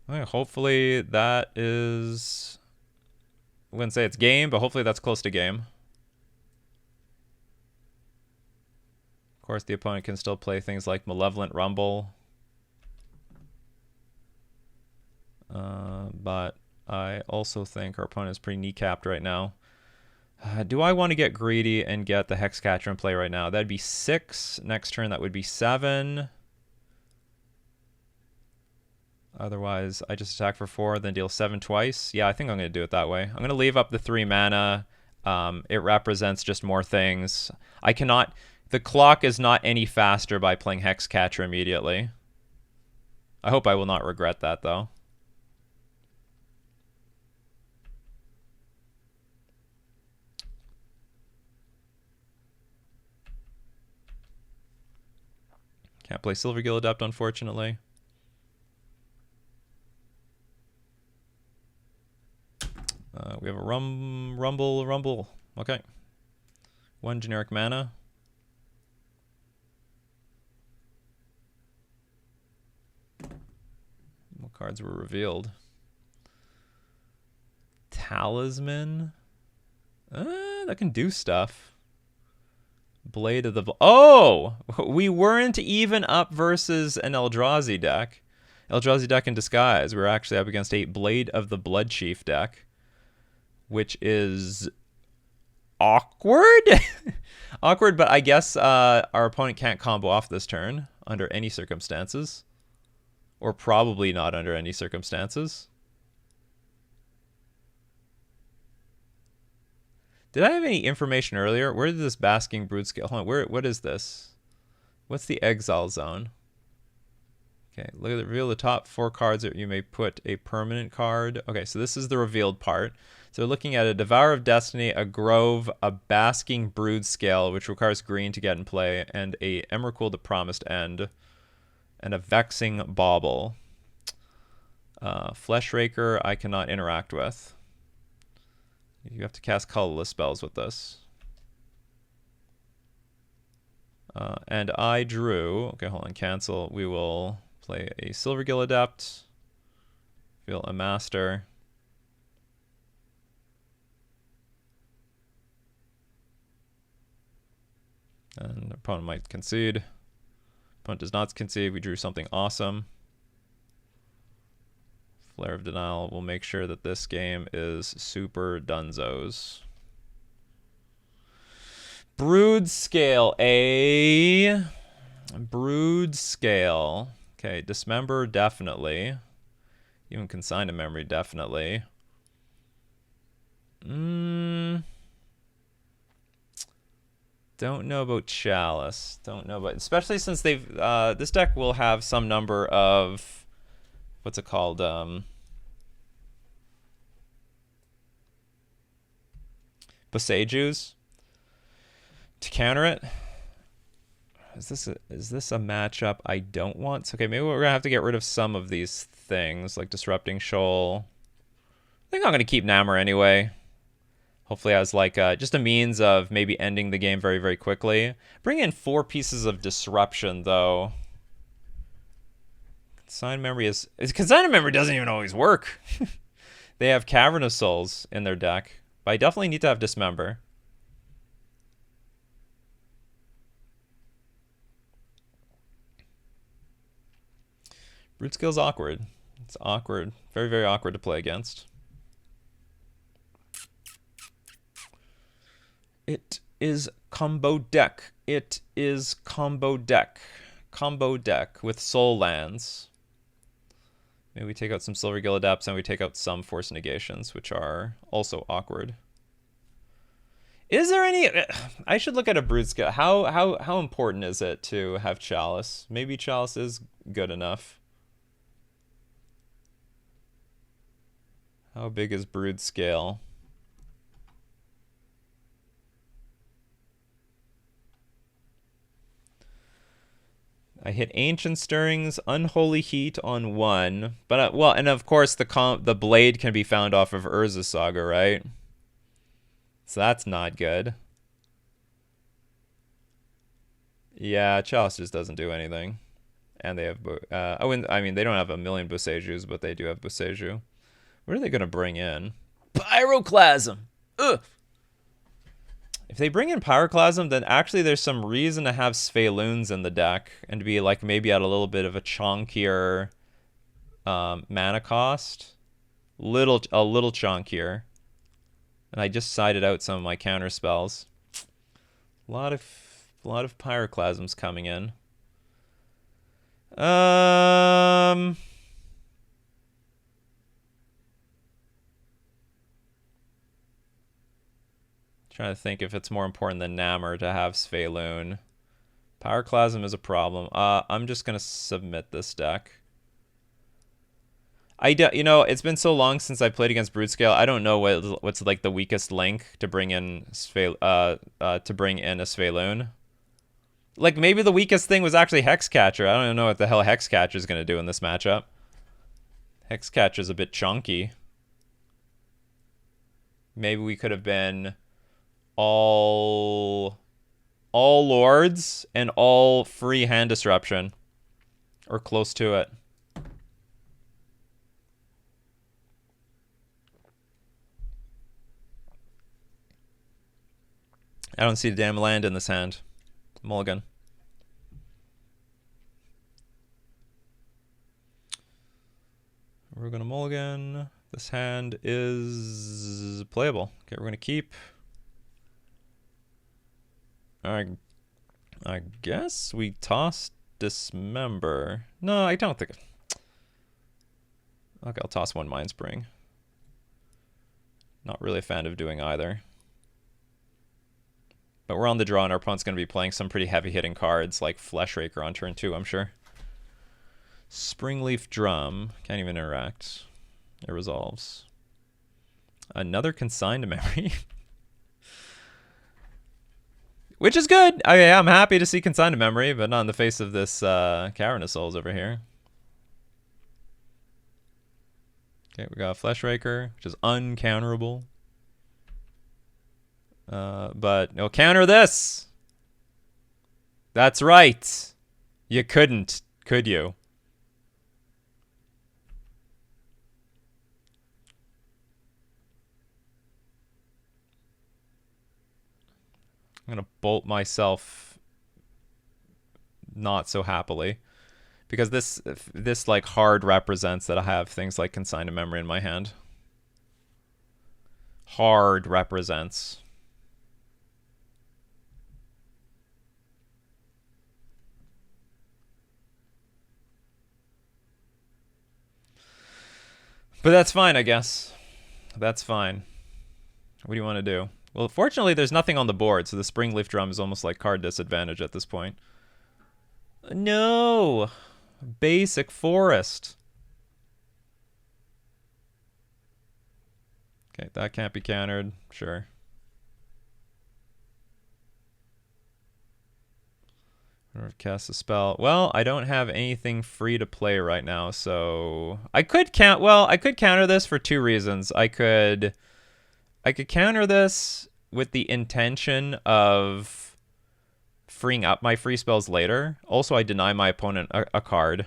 Okay, hopefully that is... I wouldn't say it's game, but hopefully that's close to game. Of course, the opponent can still play things like Malevolent Rumble. But I also think our opponent is pretty kneecapped right now. Do I want to get greedy and get the Hexcatcher in play right now? That'd be 6. Next turn, that would be 7. Otherwise, I just attack for 4, then deal 7 twice. Yeah, I think I'm going to do it that way. I'm going to leave up the 3 mana. It represents just more things. I cannot... The clock is not any faster by playing Hexcatcher immediately. I hope I will not regret that, though. Can't play Silvergill Adept, unfortunately. We have a Rumble. Okay. 1 generic mana. What cards were revealed? Talisman. That can do stuff. Blade of the... Oh! We weren't even up versus an Eldrazi deck. Eldrazi deck in disguise. We were actually up against a Blade of the Bloodchief deck, which is awkward. Awkward, but I guess our opponent can't combo off this turn under any circumstances. Or probably not under any circumstances. Did I have any information earlier? Where did this Basking Brood scale? Hold on, what is this? What's the exile zone? Okay, look at the reveal the top 4 cards that you may put a permanent card. Okay, so this is the revealed part. So we're looking at a Devourer of Destiny, a Grove, a Basking Brood scale, which requires green to get in play, and a Emrakul the Promised End, and a Vexing Bauble. Fleshraker I cannot interact with. You have to cast colorless spells with this. And I drew... Okay, hold on, cancel. We will play a Silvergill Adept. Feel a Master. And the opponent might concede. Opponent does not concede. We drew something awesome. Flare of Denial will make sure that this game is super dunzos. Brood Scale, a Brood Scale. Okay, Dismember, definitely. Even Consign to Memory, definitely. Don't know about Chalice. Don't know about, especially since they've this deck will have some number of, what's it called? Boseijus to counter it. Is this a matchup I don't want? Okay, maybe we're gonna have to get rid of some of these things like Disrupting Shoal. I think I'm gonna keep Namor anyway. Hopefully as like just a means of maybe ending the game very, very quickly. Bring in 4 pieces of disruption though. Consign Memory Consign Memory doesn't even always work. They have Cavern of Souls in their deck, but I definitely need to have Dismember. Root Skill's awkward. It's awkward. Very, very awkward to play against. It is combo deck. It is combo deck. Combo deck with soul lands. Maybe we take out some Silvergill Adepts and we take out some Force Negations, which are also awkward. Is there any... I should look at a Brood Scale. How important is it to have Chalice? Maybe Chalice is good enough. How big is Brood Scale? I hit Ancient Stirrings, Unholy Heat on 1, but well, and of course the blade can be found off of Urza Saga, right? So that's not good. Yeah, Chalice just doesn't do anything, and they have I mean they don't have a million Boseijus, but they do have Boseiju. What are they gonna bring in? Pyroclasm. Ugh. If they bring in Pyroclasm, then actually there's some reason to have Sphaloons in the deck and to be like maybe at a little bit of a chunkier mana cost. A little chunkier. And I just sided out some of my counter spells. A lot of Pyroclasms coming in. Trying to think if it's more important than Namor to have Sphaloon. Pyroclasm is a problem. I'm just gonna submit this deck. You know, it's been so long since I played against Brood Scale. I don't know what's like the weakest link to bring in a Sphaloon. Like maybe the weakest thing was actually Hexcatcher. I don't even know what the hell Hexcatcher is gonna do in this matchup. Hexcatcher is a bit chunky. Maybe we could have been all lords and all free hand disruption, or close to it. I don't see the damn land in this hand. Mulligan. We're gonna mulligan. This hand is playable. Okay, we're gonna keep. I guess we toss Dismember. No, I don't think. Okay, I'll toss one Mind Spring. Not really a fan of doing either. But we're on the draw, and our opponent's going to be playing some pretty heavy-hitting cards, like Fleshraker on turn 2, I'm sure. Springleaf Drum. Can't even interact. It resolves. Another Consigned Memory. Which is good. I'm happy to see Consigned Memory, but not in the face of this Cavern of Souls over here. Okay, we got Fleshraker, which is uncounterable. But no, counter this. That's right. You couldn't, could you? I'm gonna bolt myself not so happily. Because this like hard represents that I have things like Consign to Memory in my hand. Hard represents. But that's fine, I guess. That's fine. What do you want to do? Well, fortunately, there's nothing on the board, so the Springleaf Drum is almost like card disadvantage at this point. No! Basic Forest. Okay, that can't be countered. Sure. Cast a spell. Well, I don't have anything free to play right now, so I could counter this for two reasons. I could counter this with the intention of freeing up my free spells later. Also, I deny my opponent a card.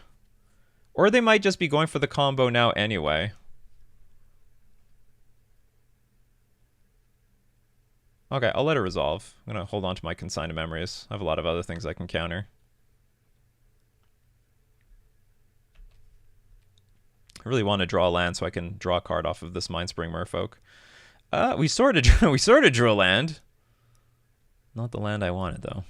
Or they might just be going for the combo now anyway. Okay, I'll let it resolve. I'm going to hold on to my Consign to Memories. I have a lot of other things I can counter. I really want to draw a land so I can draw a card off of this Mindspring Merfolk. We sort of drew a land. Not the land I wanted, though.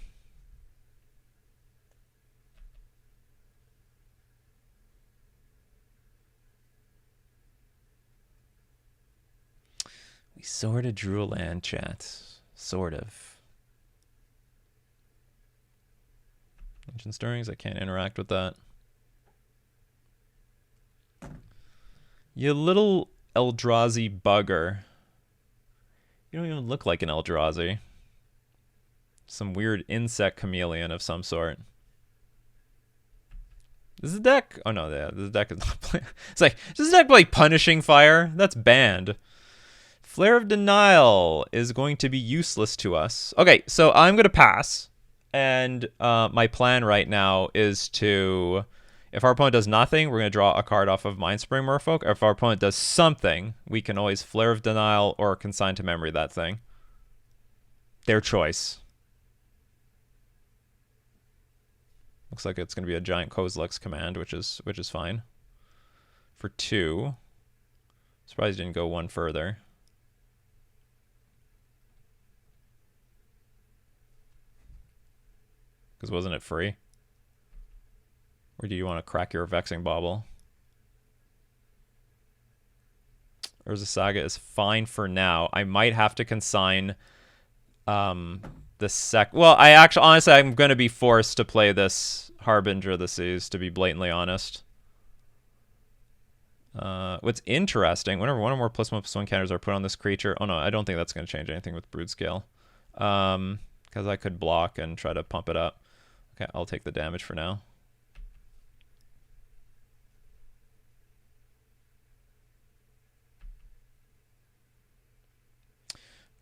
We sort of drew a land, chat. Sort of. Ancient Stirrings, I can't interact with that. You little Eldrazi bugger. You don't even look like an Eldrazi. Some weird insect chameleon of some sort. This is a deck. Oh no, yeah, this deck is not playing. It's like, does this deck play Punishing Fire? That's banned. Flare of Denial is going to be useless to us. Okay, so I'm going to pass. And my plan right now is to, if our opponent does nothing, we're going to draw a card off of Mindspring Merfolk. Or if our opponent does something, we can always Flare of Denial or Consign to Memory that thing. Their choice. Looks like it's going to be a giant Kozilek's command, which is fine. For 2. Surprised it didn't go one further. Because wasn't it free? Or do you want to crack your Vexing Bauble? Urza Saga is fine for now. I might have to consign the sec... Well, honestly, I'm going to be forced to play this Harbinger of the Seas, to be blatantly honest. What's interesting, whenever one or more +1/+1 counters are put on this creature... Oh no, I don't think that's going to change anything with Brood Scale. Because I could block and try to pump it up. Okay, I'll take the damage for now.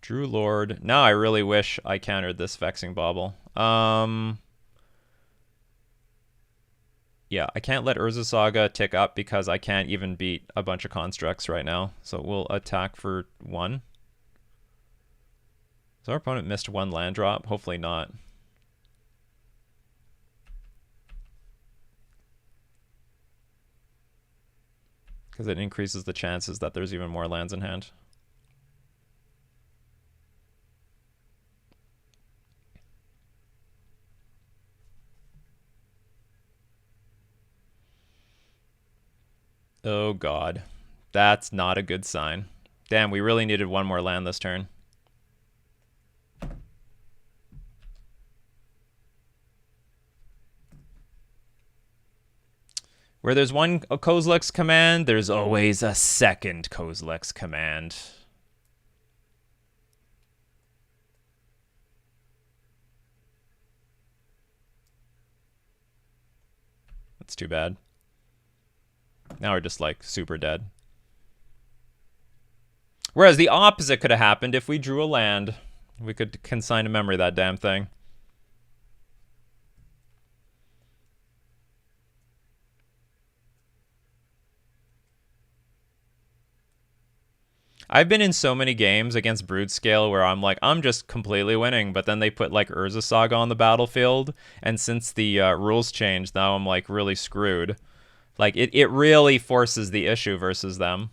Drew Lord. Now I really wish I countered this Vexing Bauble. Yeah, I can't let Urza Saga tick up because I can't even beat a bunch of constructs right now. So we'll attack for 1. So our opponent missed 1 land drop. Hopefully not. Because it increases the chances that there's even more lands in hand. Oh god. That's not a good sign. Damn, we really needed 1 more land this turn. Where there's one Kozilek's command, there's always a second Kozilek's command. That's too bad. Now we're just like super dead. Whereas the opposite could have happened if we drew a land. We could consign to memory that damn thing. I've been in so many games against Brood Scale where I'm like, I'm just completely winning, but then they put like Urza Saga on the battlefield, and since the rules changed, now I'm like really screwed. Like it really forces the issue versus them.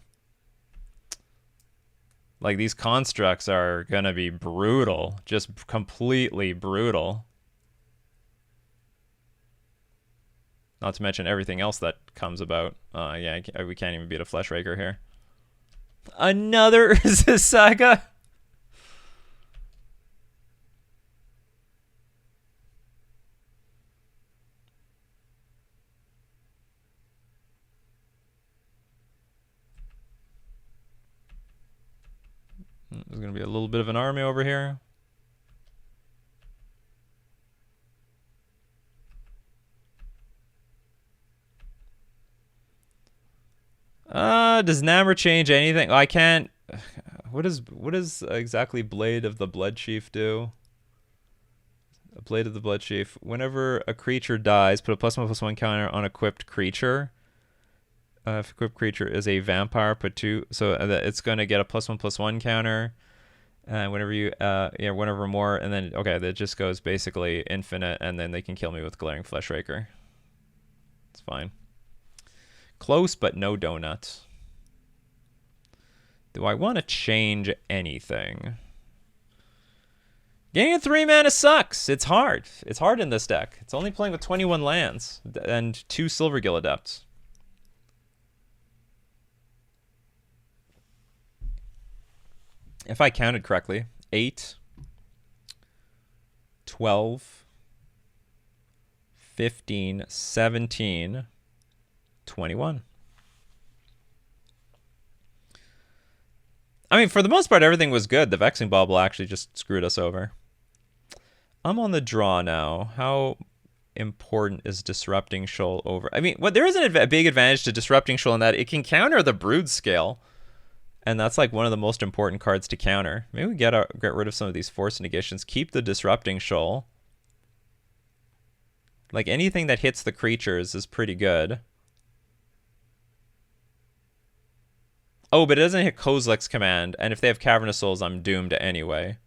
Like these constructs are gonna be brutal, just completely brutal. Not to mention everything else that comes about. Yeah, we can't even beat a Flesh Raker here. Another Urza Saga? There's going to be a little bit of an army over here. Does Namor change anything? I can't. What does exactly Blade of the Blood Chief do? A Blade of the Blood Chief. Whenever a creature dies, put a +1/+1 counter on equipped creature. If equipped creature is a vampire, put 2. So it's going to get a +1/+1 counter. Whenever you, whenever more, and then okay, that just goes basically infinite, and then they can kill me with Glaring Flesh Raker. It's fine. Close, but no donuts. Do I want to change anything? Getting a 3 mana sucks. It's hard. It's hard in this deck. It's only playing with 21 lands and 2 Silvergill Adepts. If I counted correctly, 8, 12, 15, 17, 21. I mean, for the most part, everything was good. The Vexing Bauble actually just screwed us over. I'm on the draw now. How important is Disrupting Shoal over? I mean, there is a big advantage to Disrupting Shoal in that it can counter the Brood Scale. And that's like one of the most important cards to counter. Maybe we get rid of some of these force negations. Keep the Disrupting Shoal. Like anything that hits the creatures is pretty good. Oh, but it doesn't hit Kozilek's command. And if they have Cavernous Souls, I'm doomed anyway.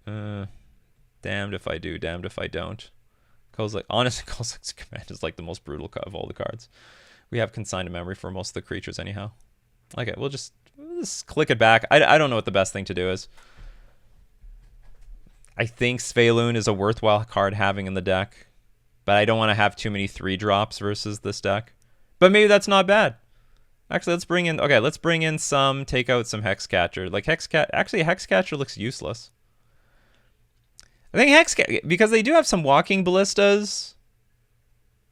Damned if I do, damned if I don't. Kozilek, honestly, Kozilek's command is like the most brutal of all the cards. We have consigned to memory for most of the creatures anyhow. Okay, we'll just click it back. I don't know what the best thing to do is. I think Svelune is a worthwhile card having in the deck, but I don't want to have too many 3-drops versus this deck. But maybe that's not bad. Actually, let's bring in some, take out some Hexcatcher. Like Hexcatcher looks useless. I think Hexcatcher, because they do have some walking ballistas.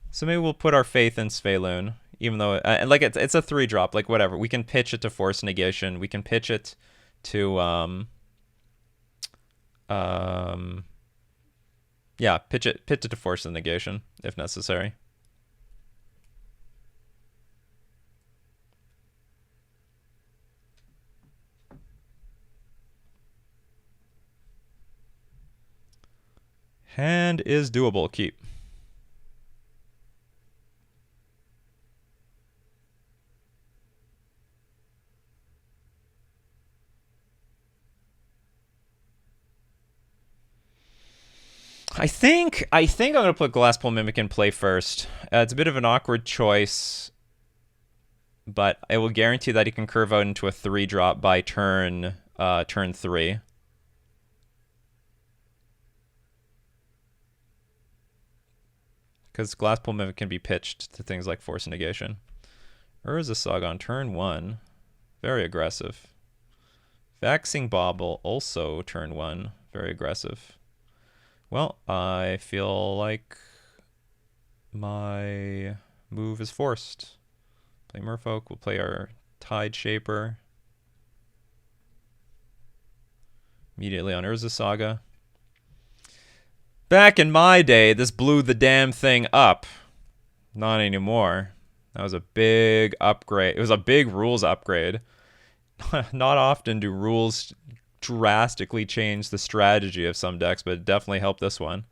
So maybe we'll put our faith in Svelune. Even though, like it's a 3-drop, like whatever. We can pitch it to Force Negation. We can pitch it to, yeah, pitch it to Force Negation if necessary. Hand is doable. Keep. I think I'm gonna put Glasspool Mimic in play first. It's a bit of an awkward choice, but I will guarantee that he can curve out into a 3-drop by turn 3. Because Glasspool Mimic can be pitched to things like Force Negation. Urza Saga on turn 1, very aggressive. Vexing Bauble also turn 1, very aggressive. Well, I feel like my move is forced. Play Merfolk, we'll play our Tide Shaper. Immediately on Urza Saga. Back in my day, this blew the damn thing up. Not anymore. That was a big upgrade. It was a big rules upgrade. Not often do rules drastically change the strategy of some decks, but it definitely helped this one.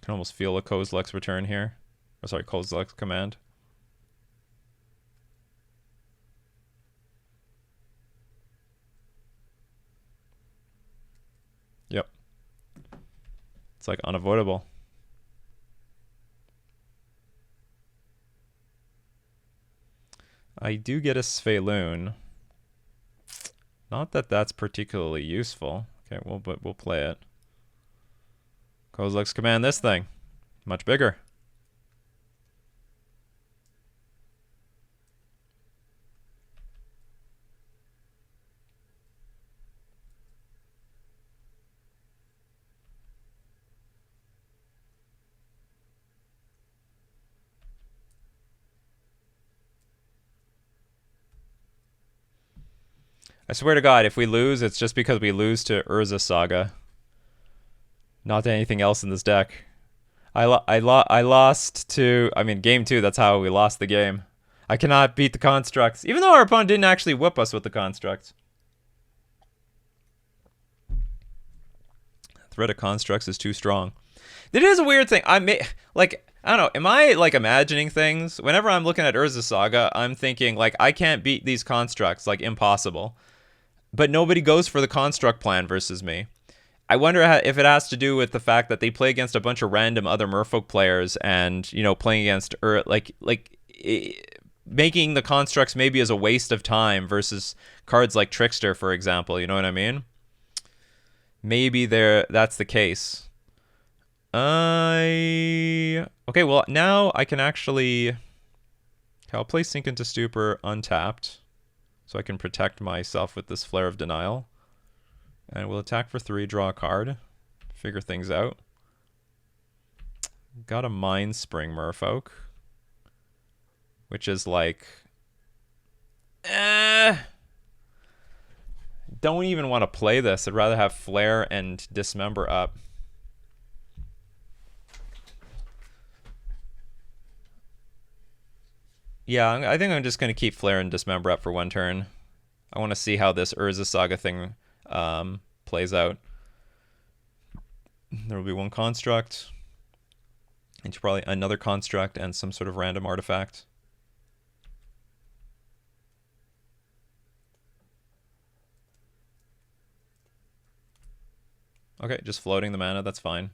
Can almost feel a Kozilek's return here. Or sorry, Kozilek's command. Yep. It's like unavoidable. I do get a Svelune. Not that that's particularly useful. Okay, but we'll play it. Kozilek's command this thing. Much bigger. I swear to God, if we lose, it's just because we lose to Urza Saga. Not to anything else in this deck. I lost to... I mean, game 2, that's how we lost the game. I cannot beat the constructs. Even though our opponent didn't actually whip us with the constructs. Threat of constructs is too strong. It is a weird thing. I don't know. Am I, like, imagining things? Whenever I'm looking at Urza Saga, I'm thinking, like, I can't beat these constructs. Like, impossible. But nobody goes for the construct plan versus me. I wonder if it has to do with the fact that they play against a bunch of random other Merfolk players and, you know, playing against, making the constructs maybe as a waste of time versus cards like Trickster, for example. You know what I mean? Maybe that's the case. Okay, well, now I can actually... Okay, I'll play Sink into Stupor untapped, so I can protect myself with this Flare of Denial. And we'll attack for 3, draw a card, figure things out. Got a Mind Spring Merfolk, which is like... Don't even want to play this. I'd rather have Flare and Dismember up. Yeah, I think I'm just going to keep Flare and Dismember up for 1 turn. I want to see how this Urza Saga thing plays out. There will be 1 construct. And probably another construct and some sort of random artifact. Okay, just floating the mana, that's fine.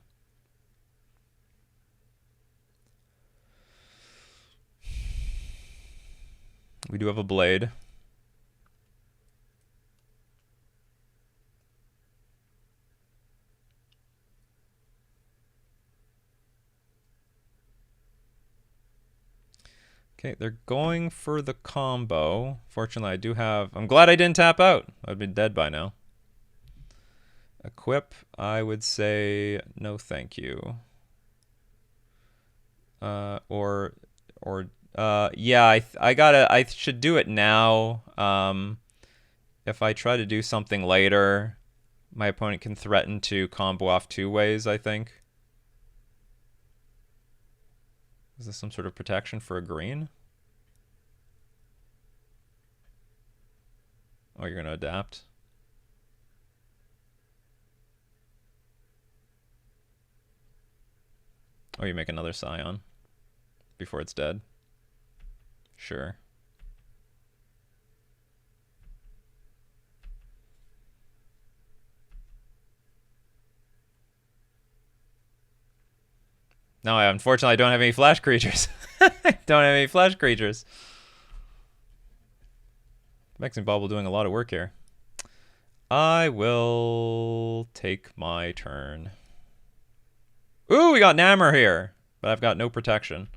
We do have a Blade. Okay, they're going for the combo. Fortunately, I do have... I'm glad I didn't tap out. I'd be dead by now. Equip, I would say no thank you. Yeah, I should do it now. If I try to do something later, my opponent can threaten to combo off 2 ways, I think. Is this some sort of protection for a green? Oh, you're gonna adapt? Oh, you make another Scion before it's dead? Sure. No, unfortunately, I don't have any flash creatures. I don't have any flash creatures. Vexing Bauble doing a lot of work here. I will take my turn. Ooh, we got Namor here, but I've got no protection.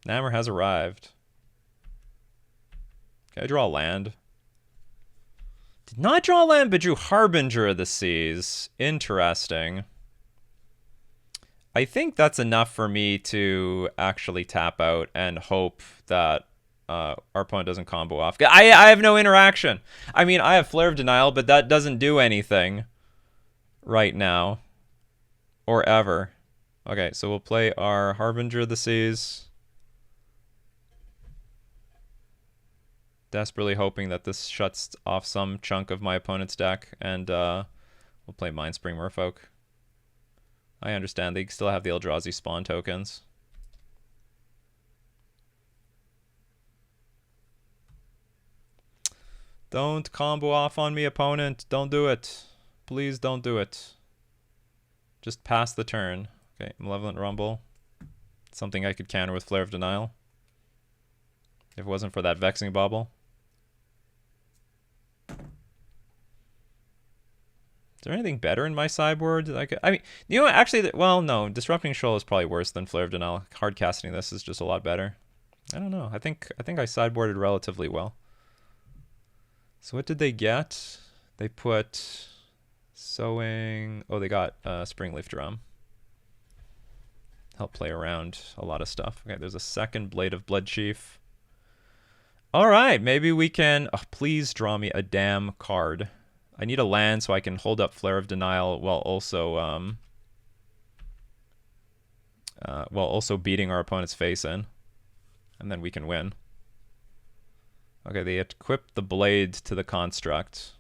Namor has arrived. Can I draw land? Did not draw land, but drew Harbinger of the Seas. Interesting. I think that's enough for me to actually tap out and hope that our opponent doesn't combo off. I have no interaction. I mean, I have Flare of Denial, but that doesn't do anything right now. Or ever. Okay, so we'll play our Harbinger of the Seas. Desperately hoping that this shuts off some chunk of my opponent's deck, and we'll play Mindspring Merfolk. I understand. They still have the Eldrazi spawn tokens. Don't combo off on me, opponent. Don't do it. Please don't do it. Just pass the turn. Okay, Malevolent Rumble. Something I could counter with Flare of Denial. If it wasn't for that Vexing Bauble. Is there anything better in my sideboard? I mean, you know what? Actually, well, no. Disrupting Shoal is probably worse than Flare of Denial. Hard casting this is just a lot better. I don't know. I think I sideboarded relatively well. So what did they get? They put Sowing. Oh, they got Springleaf Drum. Help play around a lot of stuff. Okay, there's a second Blade of Bloodchief. All right, maybe we can. Oh, please draw me a damn card. I need a land so I can hold up Flare of Denial while also beating our opponent's face in, and then we can win. Okay, they equip the blade to the construct,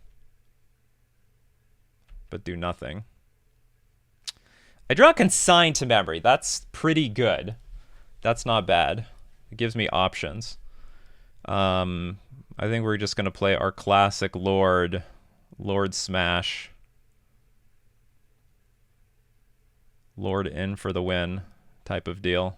but do nothing. I draw Consign to Memory. That's pretty good. That's not bad. It gives me options. I think we're just gonna play our classic Lord Smash. Lord in for the win type of deal.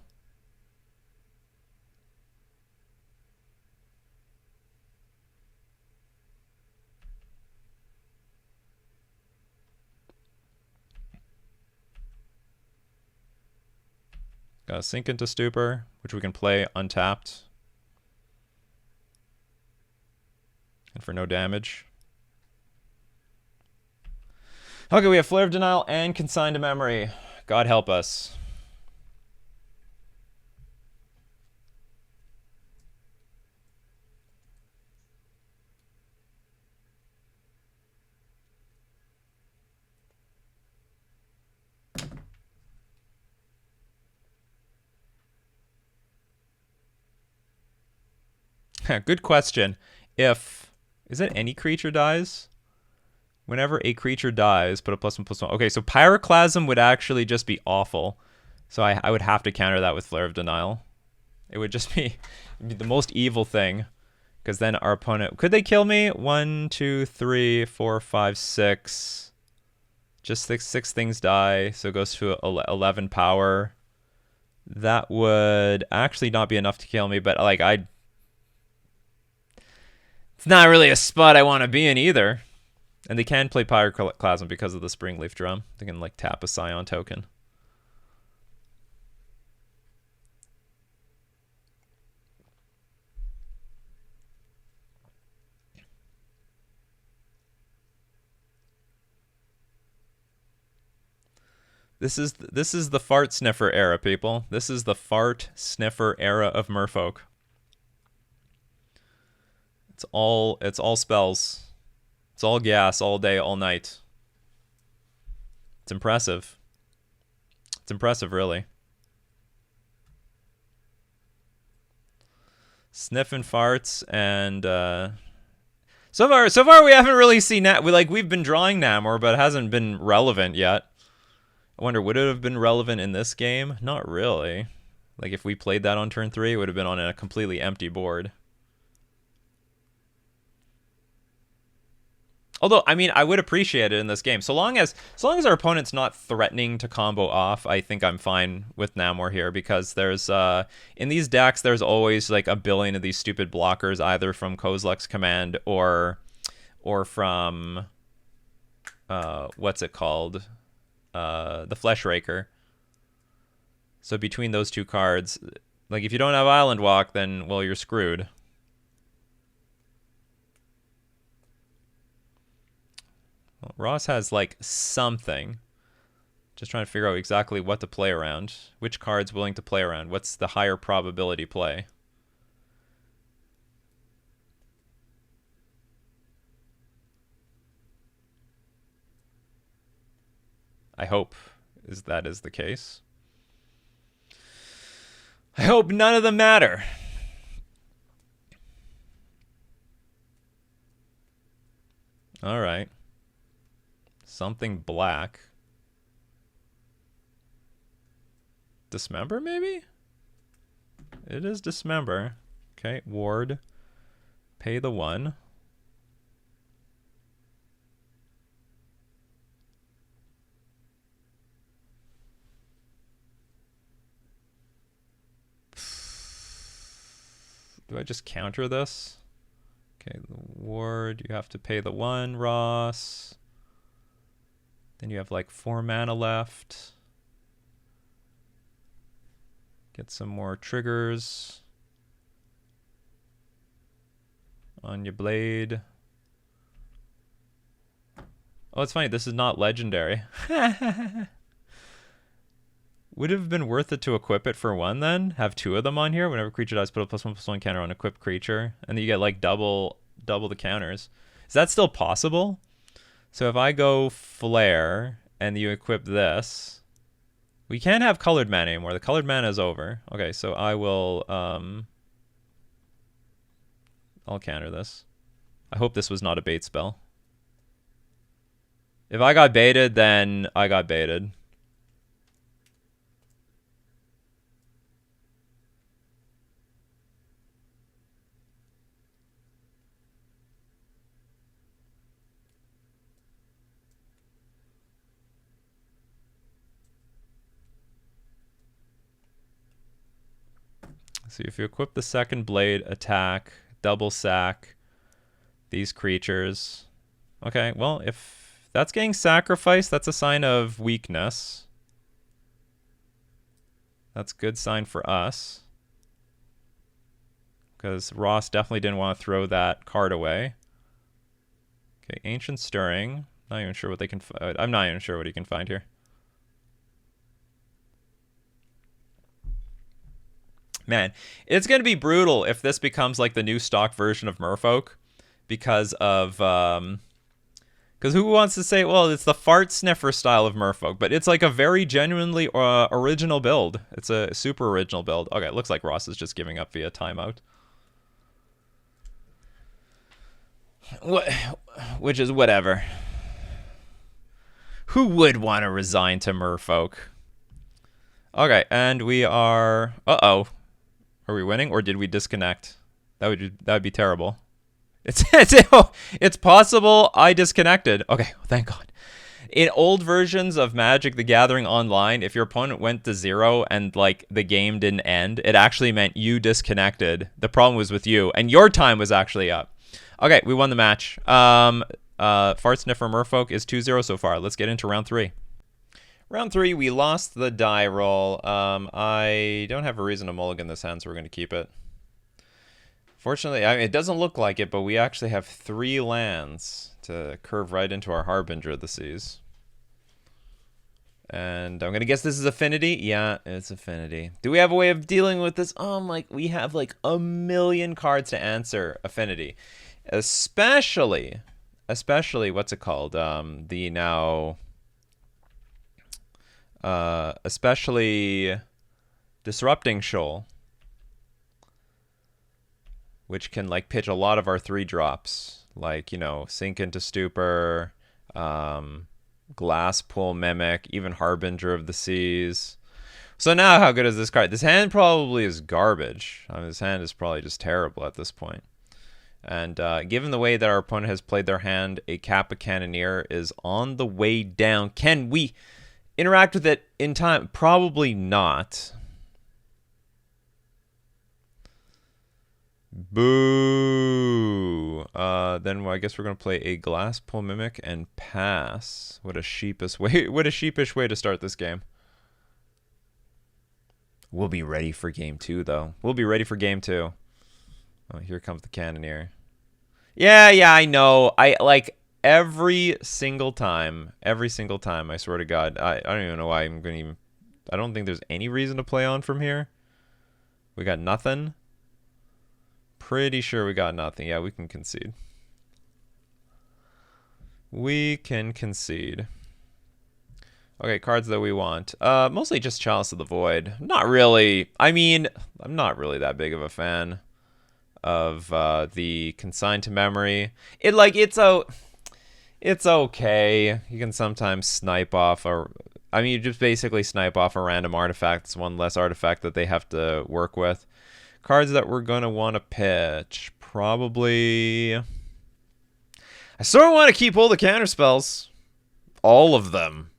Got a Sink into Stupor, which we can play untapped. And for no damage. Okay, we have Flare of Denial and Consign to Memory. God help us. Good question. Is it any creature dies? Whenever a creature dies, put a +1/+1. Okay, so Pyroclasm would actually just be awful. So I would have to counter that with Flare of Denial. It would just be, the most evil thing. Because then our opponent... Could they kill me? 1, 2, 3, 4, 5, 6. Just six things die, so it goes to 11 power. That would actually not be enough to kill me, but like it's not really a spot I want to be in either. And they can play Pyroclasm because of the Springleaf Drum. They can like tap a Scion token. This is the fart sniffer era, people. This is the fart sniffer era of Merfolk. It's all spells. It's all gas all day, all night. It's impressive. It's impressive, really. Sniffing farts and so far we haven't really seen that. We've been drawing Namor, but it hasn't been relevant yet. I wonder, would it have been relevant in this game? Not really. Like, if we played that on turn 3, it would have been on a completely empty board. Although, I mean, I would appreciate it in this game. So long as our opponent's not threatening to combo off, I think I'm fine with Namor here, because there's in these decks there's always like a billion of these stupid blockers, either from Kozilek's command or from what's it called? The Flesh Raker. So between those two cards, like if you don't have Island Walk, then well, you're screwed. Well, Ross has like something. Just trying to figure out exactly what to play around. Which card's willing to play around? What's the higher probability play? I hope that is the case. I hope none of them matter. All right. Something black. Dismember, maybe? It is Dismember. Okay, ward. Pay the 1. Do I just counter this? Okay, the ward, you have to pay the 1, Ross. Then you have like 4 mana left. Get some more triggers on your blade. Oh, it's funny, this is not legendary. Would it have been worth it to equip it for 1 then? Have 2 of them on here? Whenever creature dies, put a +1/+1 counter on equipped creature. And then you get like double the counters. Is that still possible? So if I go Flare and you equip this, we can't have colored mana anymore. The colored mana is over. Okay, so I will I'll counter this. I hope this was not a bait spell. If I got baited, then I got baited. So if you equip the second blade, attack, double sack these creatures. Okay, well, if that's getting sacrificed, that's a sign of weakness. That's a good sign for us. Because Ross definitely didn't want to throw that card away. Okay, Ancient Stirring. Not even sure what they can I'm not even sure what he can find here. Man, it's going to be brutal if this becomes like the new stock version of Merfolk because of because who wants to say, well, it's the fart sniffer style of Merfolk, but it's like a very genuinely original build. It's a super original build. Okay, it looks like Ross is just giving up via timeout. Which is whatever. Who would want to resign to Merfolk? Okay, and we are... Uh-oh. Are we winning, or did we disconnect? That would be terrible. It's possible I disconnected. Okay, thank God. In old versions of Magic the Gathering Online, if your opponent went to 0 and like the game didn't end, it actually meant you disconnected. The problem was with you, and your time was actually up. Okay, we won the match. Fart Sniffer Merfolk is 2-0 so far. Let's get into round 3. Round 3, we lost the die roll. I don't have a reason to mulligan this hand, so we're going to keep it. Fortunately, I mean, it doesn't look like it, but we actually have 3 lands to curve right into our Harbinger of the Seas. And I'm going to guess this is Affinity. Yeah, it's Affinity. Do we have a way of dealing with this? We have like a million cards to answer Affinity. Especially, what's it called? Especially Disrupting Shoal, which can like pitch a lot of our 3-drops, like, you know, Sink into Stupor, Glass Pool Mimic, even Harbinger of the Seas. So now how good is this card? This hand probably is garbage. I mean, this hand is probably just terrible at this point. And given the way that our opponent has played their hand, a Kappa Cannoneer is on the way down. Can we interact with it in time? Probably not. Boo. Then I guess we're gonna play a Glass Pool Mimic and pass. What a sheepish way! What a sheepish way to start this game. We'll be ready for game 2, though. We'll be ready for game 2. Oh, here comes the Cannoneer. Yeah, I know. I like every single time, I swear to God. I don't even know why I'm going to even... I don't think there's any reason to play on from here. We got nothing. Pretty sure we got nothing. Yeah, we can concede. We can concede. Okay, cards that we want. Mostly just Chalice of the Void. Not really. I mean, I'm not really that big of a fan of the Consigned to Memory. It's okay. You can sometimes snipe off I mean, you just basically snipe off a random artifact. It's one less artifact that they have to work with. Cards that we're going to want to pitch. Probably... I sort of want to keep all the counterspells. All of them.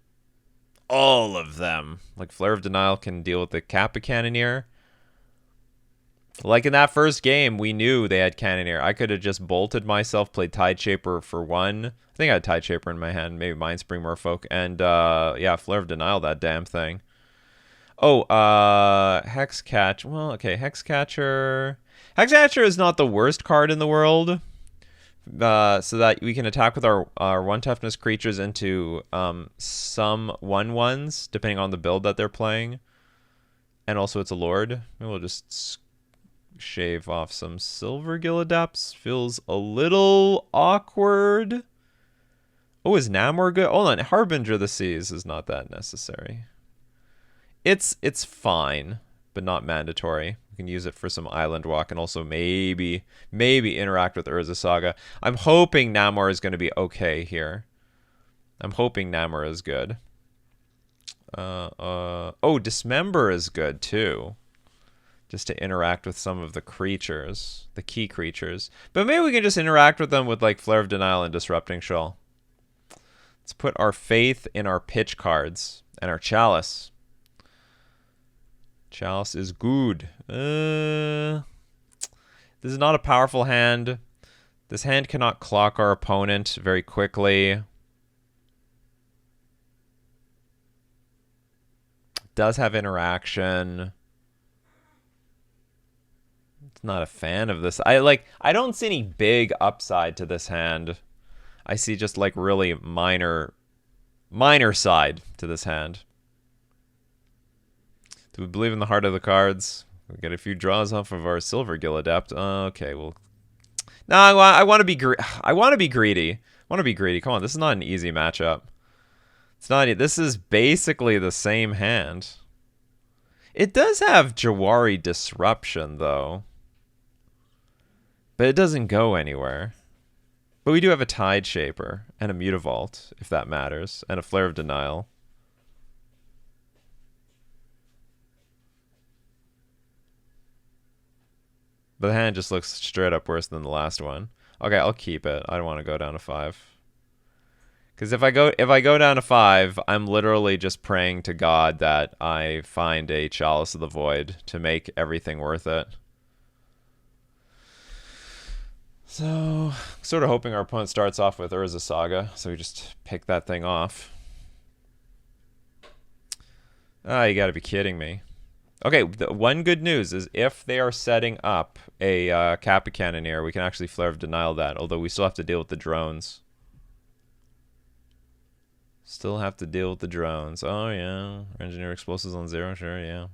All of them. Like, Flare of Denial can deal with the Kappa Cannoneer. Like in that first game, we knew they had Cannoneer. I could have just bolted myself, played Tide Shaper for one. I think I had Tide Shaper in my hand, maybe Mindspring Merfolk. And, yeah, Flare of Denial, that damn thing. Oh, Hexcatch. Well, okay, Hexcatcher. Hexcatcher is not the worst card in the world. So that we can attack with our 1 toughness creatures into some 1/1s, depending on the build that they're playing. And also it's a Lord. Maybe we'll just shave off some Silver Gilladapts. Feels a little awkward. Oh, is Namor good? Hold on, Harbinger of the Seas is not that necessary. It's fine, but not mandatory. We can use it for some island walk and also maybe interact with Urza Saga. I'm hoping Namor is going to be okay here. I'm hoping Namor is good. Oh, Dismember is good too. Just to interact with some of the creatures, the key creatures. But maybe we can just interact with them with like Flare of Denial and Disrupting Shawl. Let's put our faith in our pitch cards and our Chalice. Chalice is good. This is not a powerful hand. This hand cannot clock our opponent very quickly. Does have interaction. It's not a fan of this. I don't see any big upside to this hand. I see just like really minor side to this hand. Do we believe in the heart of the cards? We get a few draws off of our Silver Gilladept. Okay, well, no, I want to be I want to be greedy. I want to be greedy. Come on, this is not an easy matchup. It's not. This is basically the same hand. It does have Jawari Disruption though, but it doesn't go anywhere. But we do have a Tide Shaper and a Mutavault, if that matters, and a Flare of Denial. But the hand just looks straight up worse than the last one. Okay, I'll keep it. I don't want to go down to 5. Because if I go down to 5, I'm literally just praying to God that I find a Chalice of the Void to make everything worth it. So, sort of hoping our opponent starts off with Urza Saga, so we just pick that thing off. Ah, you gotta be kidding me. Okay, the one good news is if they are setting up a Kappa Cannoneer, we can actually Flare of Denial that, although we still have to deal with the drones. Still have to deal with the drones. Oh, yeah. Engineer explosives on 0, sure, yeah.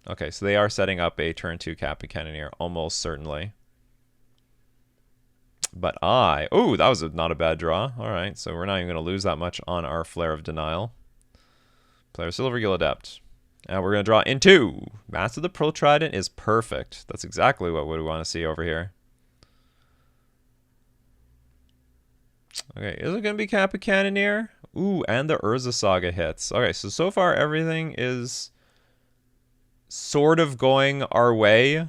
Okay, so they are setting up a turn 2 Kappa Cannoneer, almost certainly. But oh, that was not a bad draw. All right, so we're not even going to lose that much on our Flare of Denial. Player Silver Gilladept. And we're going to draw into Master of the Pearl Trident is perfect. That's exactly what we want to see over here. Okay, is it going to be Kappa Cannoneer? Ooh, and the Urza Saga hits. Okay, so far everything is sort of going our way.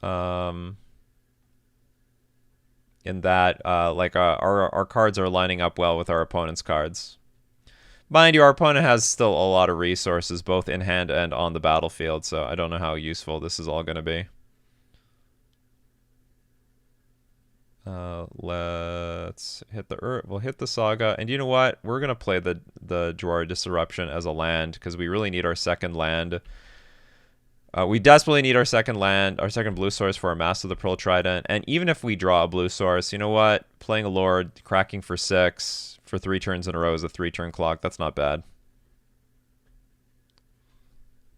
In that, like, our cards are lining up well with our opponent's cards. Mind you, our opponent has still a lot of resources, both in hand and on the battlefield, so I don't know how useful this is all going to be. Let's hit we'll hit the Saga, and you know what? We're going to play the Jawari Disruption as a land, because we really need our second land. We desperately need our second land, our second blue source for our Master of the Pearl Trident, and even if we draw a blue source, you know what? Playing a Lord, cracking for 6... for 3 turns in a row is a 3-turn clock. That's not bad.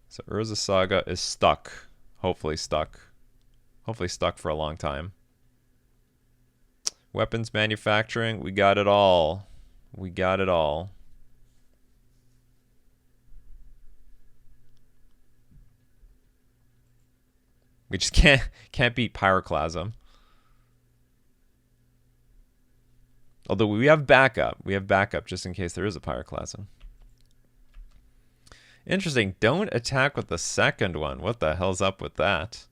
So Urza Saga is stuck. Hopefully stuck. Hopefully stuck for a long time. Weapons manufacturing. We got it all. We got it all. We just can't beat Pyroclasm. Although we have backup. We have backup just in case there is a Pyroclasm. Interesting. Don't attack with the second one. What the hell's up with that?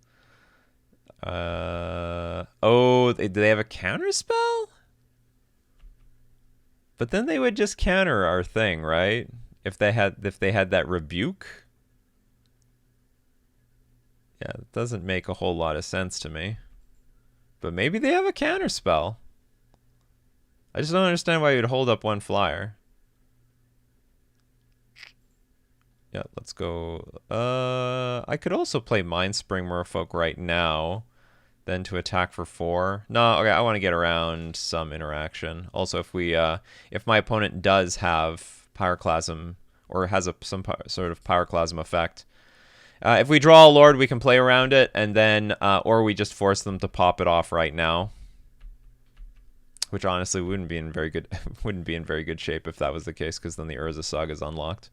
Oh, do they have a counter spell? But then they would just counter our thing, right? If they had that rebuke. Yeah, it doesn't make a whole lot of sense to me. But maybe they have a counter spell. I just don't understand why you'd hold up one flyer. Yeah, let's go. I could also play Mindspring Merfolk right now, then to attack for 4. No, okay, I want to get around some interaction. Also, if my opponent does have Pyroclasm or has some sort of Pyroclasm effect, if we draw a Lord, we can play around it, and then or we just force them to pop it off right now. Which honestly wouldn't be in very good shape if that was the case, because then the Urza Saga is unlocked.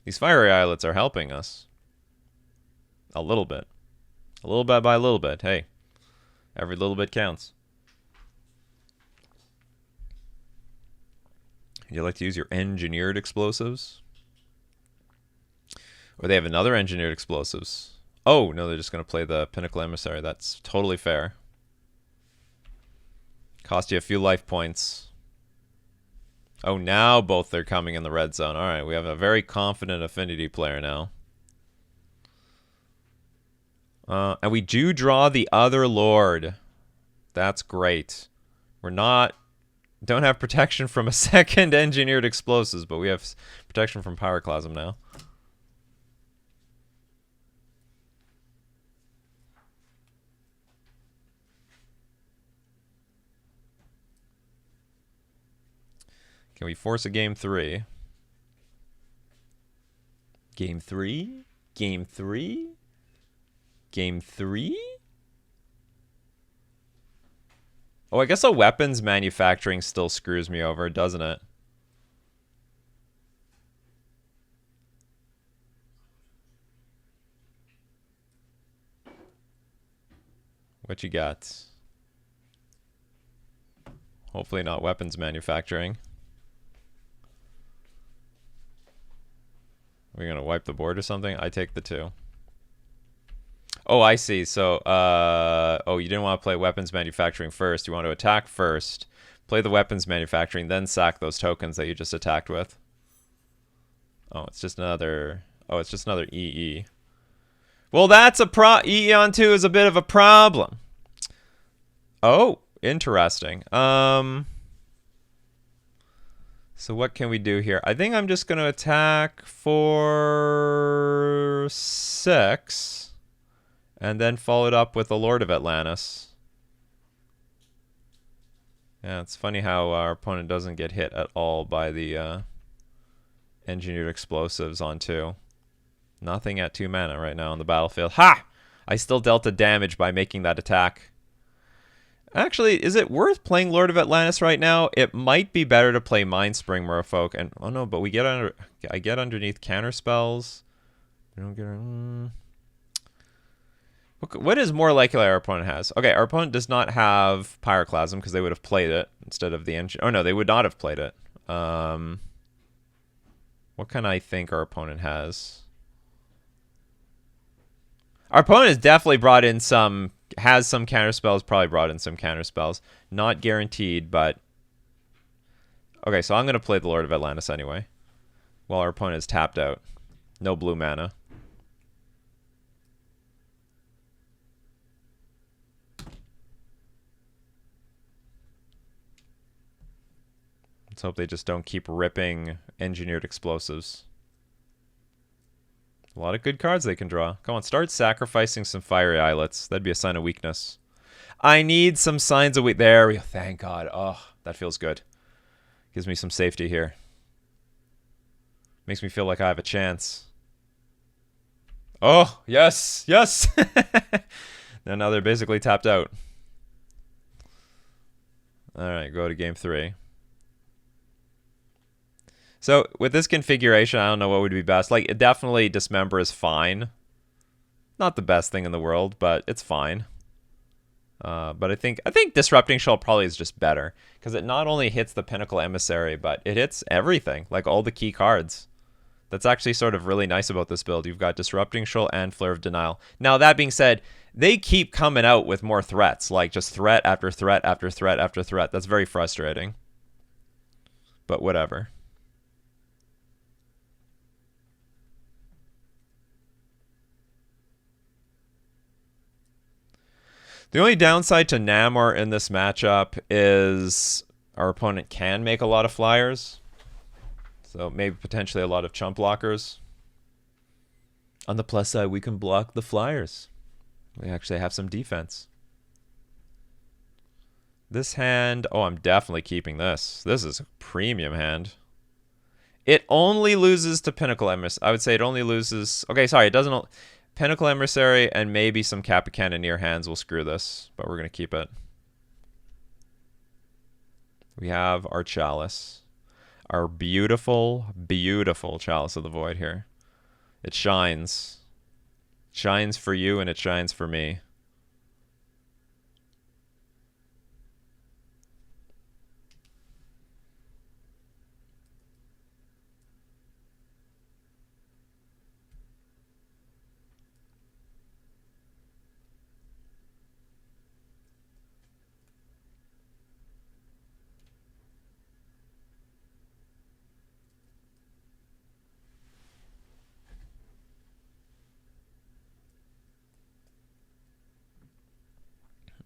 These fiery islets are helping us. A little bit. A little bit by a little bit. Hey, every little bit counts. Would you like to use your engineered explosives? Or they have another engineered explosives. Oh, no, they're just going to play the Pinnacle Emissary. That's totally fair. Cost you a few life points. Oh, now both are coming in the red zone. All right, we have a very confident Affinity player now. And we do draw the other Lord. That's great. Don't have protection from a second engineered explosives, but we have protection from Pyroclasm now. Can we force a game 3? Game 3? Game 3? Game 3? Oh, I guess a weapons manufacturing still screws me over, doesn't it? What you got? Hopefully not weapons manufacturing. We're gonna wipe the board or something? I take the 2. Oh, I see. So, oh, you didn't want to play weapons manufacturing first. You want to attack first, play the weapons manufacturing, then sack those tokens that you just attacked with. Oh, it's just another. Oh, it's just another EE. Well, that's a EE on 2 is a bit of a problem. Oh, interesting. So what can we do here? I think I'm just going to attack for 6. And then follow it up with the Lord of Atlantis. Yeah, it's funny how our opponent doesn't get hit at all by the engineered explosives on 2. Nothing at 2 mana right now on the battlefield. Ha! I still dealt the damage by making that attack. Actually, is it worth playing Lord of Atlantis right now? It might be better to play Mindspring Merfolk. And oh no, but we get under. I get underneath counter spells. We don't get. What is more likely our opponent has? Okay, our opponent does not have Pyroclasm because they would have played it instead of the engine. Oh no, they would not have played it. What can I think our opponent has? Our opponent has definitely brought in has some counter spells, probably brought in some counter spells. Not guaranteed, but... Okay, so I'm going to play the Lord of Atlantis anyway. While our opponent is tapped out. No blue mana. Let's hope they just don't keep ripping engineered explosives. A lot of good cards they can draw. Come on, start sacrificing some fiery islets. That'd be a sign of weakness. I need some signs of weakness. There we go. Thank God. Oh, that feels good. Gives me some safety here. Makes me feel like I have a chance. Oh, yes. Yes. Now they're basically tapped out. All right, go to game 3. So with this configuration, I don't know what would be best. Like, definitely Dismember is fine. Not the best thing in the world, but it's fine. But I think Disrupting Shell probably is just better because it not only hits the Pinnacle Emissary, but it hits everything, like all the key cards. That's actually sort of really nice about this build. You've got Disrupting Shoal and Flare of Denial. Now, that being said, they keep coming out with more threats, like just threat after threat after threat after threat. That's very frustrating. But whatever. The only downside to Namor in this matchup is our opponent can make a lot of flyers. So maybe potentially a lot of chump blockers. On the plus side, we can block the flyers. We actually have some defense. This hand, oh, I'm definitely keeping this. This is a premium hand. It only loses to Pinnacle Emissary. I would say it only loses... Okay, sorry, it doesn't... Pinnacle Emissary and maybe some Kappa Cannoneer hands will screw this, but we're going to keep it. We have our Chalice. Our beautiful, beautiful Chalice of the Void here. It shines. It shines for you and it shines for me.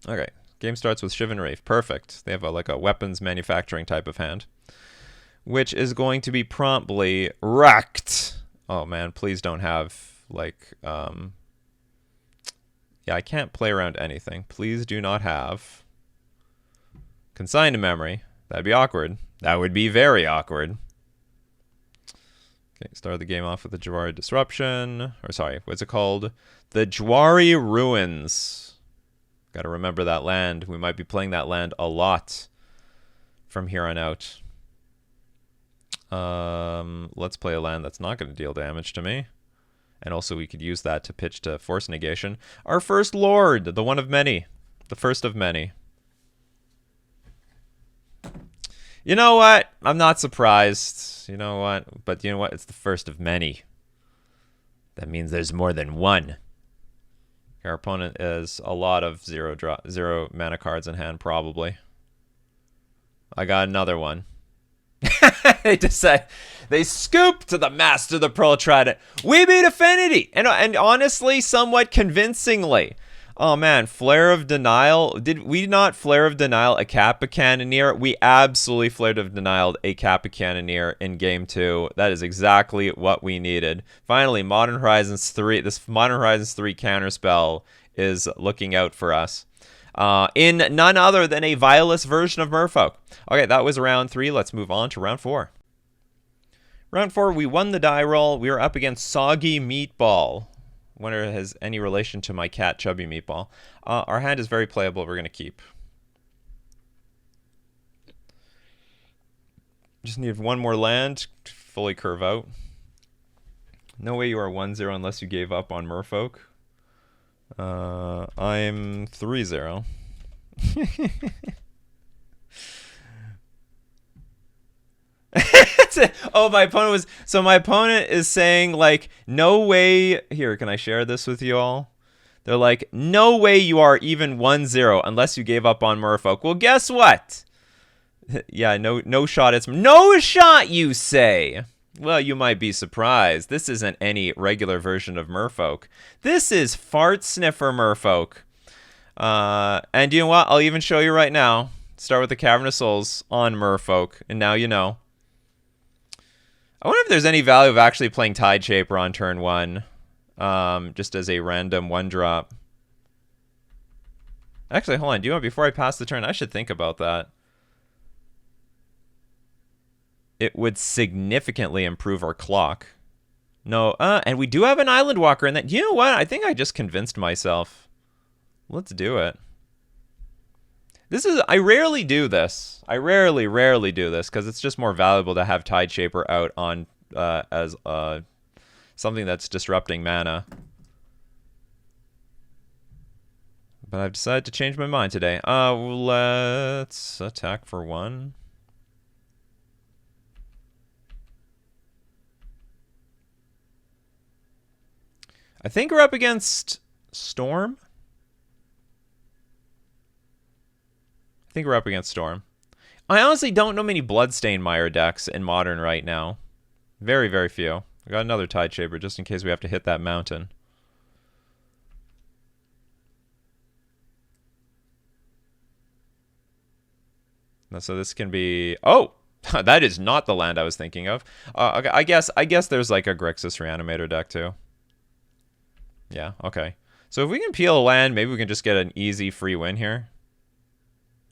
Okay, game starts with Shivan Reef. Perfect. They have like a weapons manufacturing type of hand, which is going to be promptly wrecked. Oh man, please don't have like yeah, I can't play around anything. Please do not have consigned memory. That'd be awkward. That would be very awkward. Okay, start the game off with the Jwari Disruption. Or sorry, what's it called? The Jwari Ruins. Got to remember that land. We might be playing that land a lot from here on out. Let's play a land that's not going to deal damage to me. And also we could use that to pitch to Force Negation. Our first Lord, the one of many. The first of many. You know what? I'm not surprised. You know what? But you know what? It's the first of many. That means there's more than one. Our opponent is a lot of zero mana cards in hand, probably. I got another one. They decide they scoop to the Master the Pearl Trident. We beat Affinity, and honestly, somewhat convincingly. Oh man, Flare of Denial. Did we not Flare of Denial a Kappa Cannoneer? We absolutely Flare of Denial a Kappa Cannoneer in game 2. That is exactly what we needed. Finally, Modern Horizons 3. This Modern Horizons 3 counterspell is looking out for us. In none other than a Violus version of Merfolk. Okay, that was round 3. Let's move on to round 4. Round 4, we won the die roll. We were up against Soggy Meatball. Wonder if it has any relation to my cat, Chubby Meatball. Our hand is very playable. We're going to keep. Just need one more land to fully curve out. No way you are 1-0 unless you gave up on Merfolk. I'm 3-0. Oh, my opponent was... So my opponent is saying, like, no way... Here, can I share this with you all? They're like, no way you are even 1-0 unless you gave up on Merfolk. Well, guess what? Yeah, no shot. It's no shot, you say. Well, you might be surprised. This isn't any regular version of Merfolk. This is Fart Sniffer Merfolk. And you know what? I'll even show you right now. Start with the Cavern of Souls on Merfolk, and now you know. I wonder if there's any value of actually playing Tide Shaper on turn 1. Just as a random 1-drop. Actually, hold on. Do you know what? Before I pass the turn, I should think about that. It would significantly improve our clock. No, and we do have an Island Walker in that. You know what? I think I just convinced myself. Let's do it. This is, I rarely do this. I rarely do this because it's just more valuable to have Tide Shaper out on as something that's disrupting mana. But I've decided to change my mind today. Let's attack for 1. I think we're up against Storm. I think we're up against Storm. I honestly don't know many Bloodstained Mire decks in Modern right now. Very, very few. I got another Tide Shaper just in case we have to hit that mountain. So this can be... Oh! That is not the land I was thinking of. Okay, I guess there's like a Grixis Reanimator deck too. Yeah, okay. So if we can peel a land, maybe we can just get an easy free win here.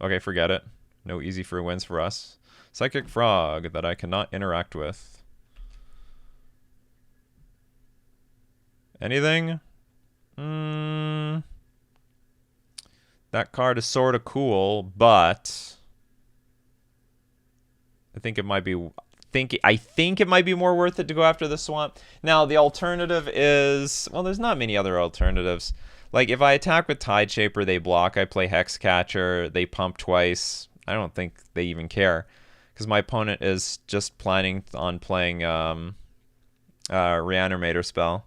Okay, forget it. No easy free wins for us. Psychic Frog that I cannot interact with. Anything? That card is sort of cool, but I think it might be I think it might be more worth it to go after the swamp. Now, the alternative is, well, there's not many other alternatives. Like, if I attack with Tide Shaper, they block, I play Hexcatcher, they pump twice. I don't think they even care. Because my opponent is just planning on playing Reanimator spell.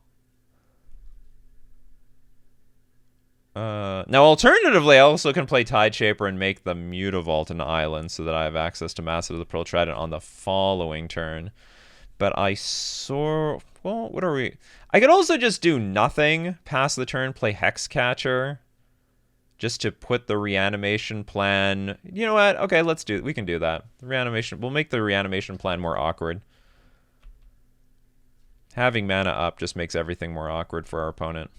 Now, alternatively, I also can play Tide Shaper and make the Mutavault an island so that I have access to Master of the Pearl Trident on the following turn. But well, what are we? I could also just do nothing past the turn, play Hexcatcher, just to put the reanimation plan. You know what? Okay, we can do that. We'll make the reanimation plan more awkward. Having mana up just makes everything more awkward for our opponent.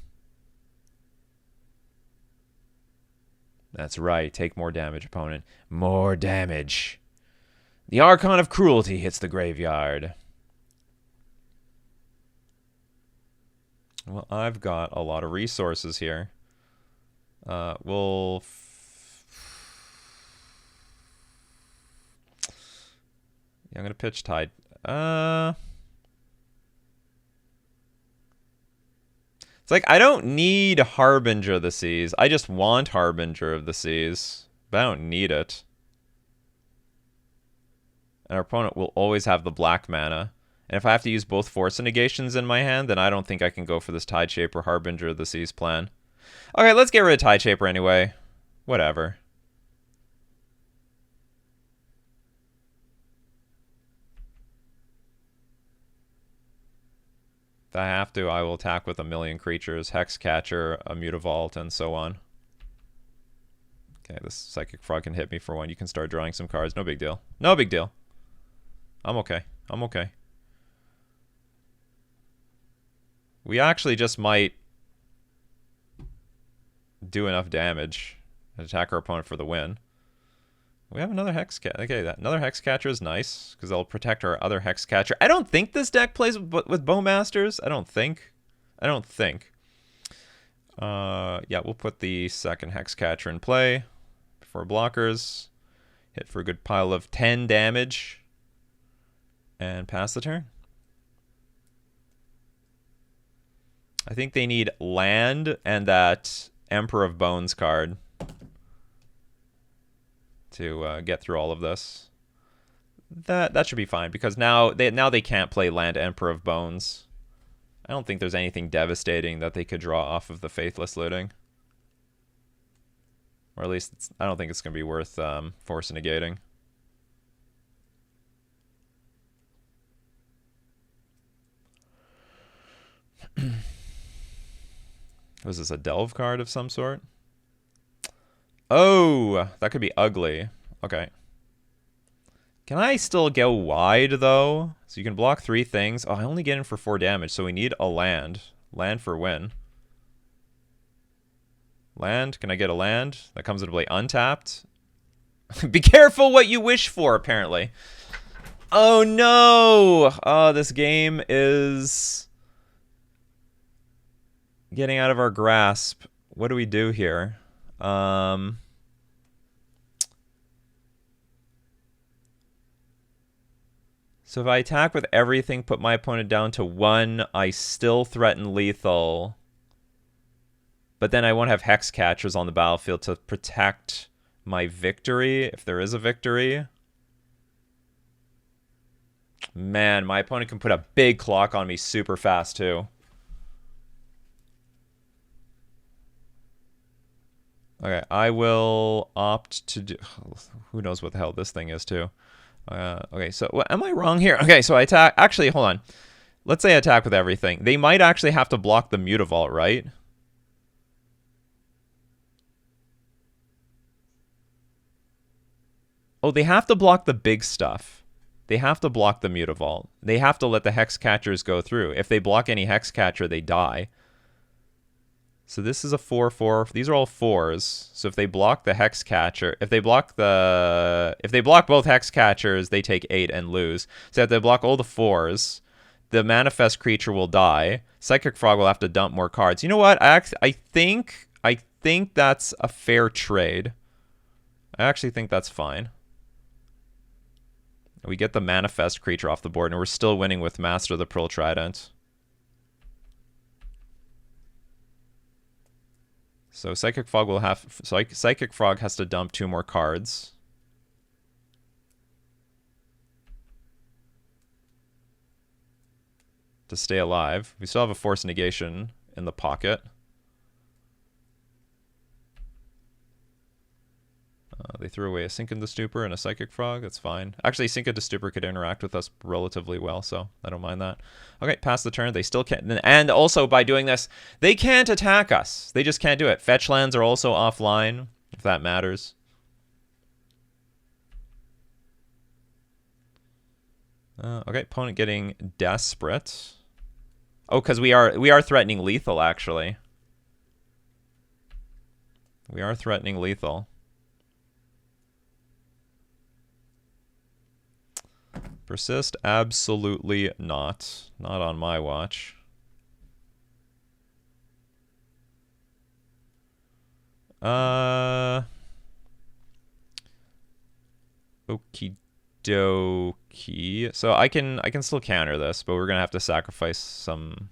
That's right. Take more damage, opponent. More damage. The Archon of Cruelty hits the graveyard. Well, I've got a lot of resources here. I'm going to pitch Tide. It's like, I don't need Harbinger of the Seas. I just want Harbinger of the Seas. But I don't need it. And our opponent will always have the black mana. And if I have to use both Force Negations in my hand, then I don't think I can go for this Tide Shaper Harbinger of the Seas plan. Okay, let's get rid of Tide Shaper anyway. Whatever. If I have to, I will attack with a million creatures, Hexcatcher, a Mutavault, and so on. Okay, this Psychic Frog can hit me for 1. You can start drawing some cards. No big deal. No big deal. I'm okay. I'm okay. We actually just might do enough damage and attack our opponent for the win. We have another Hexcatcher. Okay, another Hexcatcher is nice, because they'll protect our other Hexcatcher. I don't think this deck plays with Bowmasters. I don't think. Yeah, we'll put the second Hexcatcher in play before blockers. Hit for a good pile of 10 damage. And pass the turn. I think they need land and that Emperor of Bones card to get through all of this. That should be fine, because now they can't play land Emperor of Bones. I don't think there's anything devastating that they could draw off of the Faithless Looting. Or at least I don't think it's going to be worth force negating. Was this a Delve card of some sort? Oh, that could be ugly. Okay. Can I still go wide, though? So you can block 3 things. Oh, I only get in for 4 damage, so we need a land. Land for win. Land? Can I get a land? That comes into play untapped. Be careful what you wish for, apparently. Oh, no! Oh, this game is getting out of our grasp. What do we do here? So if I attack with everything, put my opponent down to 1, I still threaten lethal. But then I won't have Hex Catchers on the battlefield to protect my victory, if there is a victory. Man, my opponent can put a big clock on me super fast, too. Okay, I will opt to do... Who knows what the hell this thing is, too. Okay, so am I wrong here? Okay, so I attack... Actually, hold on. Let's say I attack with everything. They might actually have to block the Mutavault, right? Oh, they have to block the big stuff. They have to block the Mutavault. They have to let the Hex Catchers go through. If they block any Hex Catcher, they die. So this is a 4/4. These are all 4s. So if they block the Hex Catcher, if they block both Hex Catchers, they take 8 and lose. So if they block all the 4s, the Manifest creature will die. Psychic Frog will have to dump more cards. You know what? I think that's a fair trade. I actually think that's fine. We get the Manifest creature off the board, and we're still winning with Master of the Pearl Trident. So Psychic Frog will have... Psychic Frog has to dump 2 more cards. To stay alive. We still have a Force Negation in the pocket. They threw away a Sink into Stupor and a Psychic Frog. That's fine. Actually, Sink into Stupor could interact with us relatively well, so I don't mind that. Okay, pass the turn. They still can't... And also, by doing this, they can't attack us. They just can't do it. Fetch lands are also offline, if that matters. Okay, opponent getting desperate. Oh, because we are threatening lethal, actually. We are threatening lethal. Persist? Absolutely not. Not on my watch. Okie dokie. So I can still counter this, but we're gonna have to sacrifice some.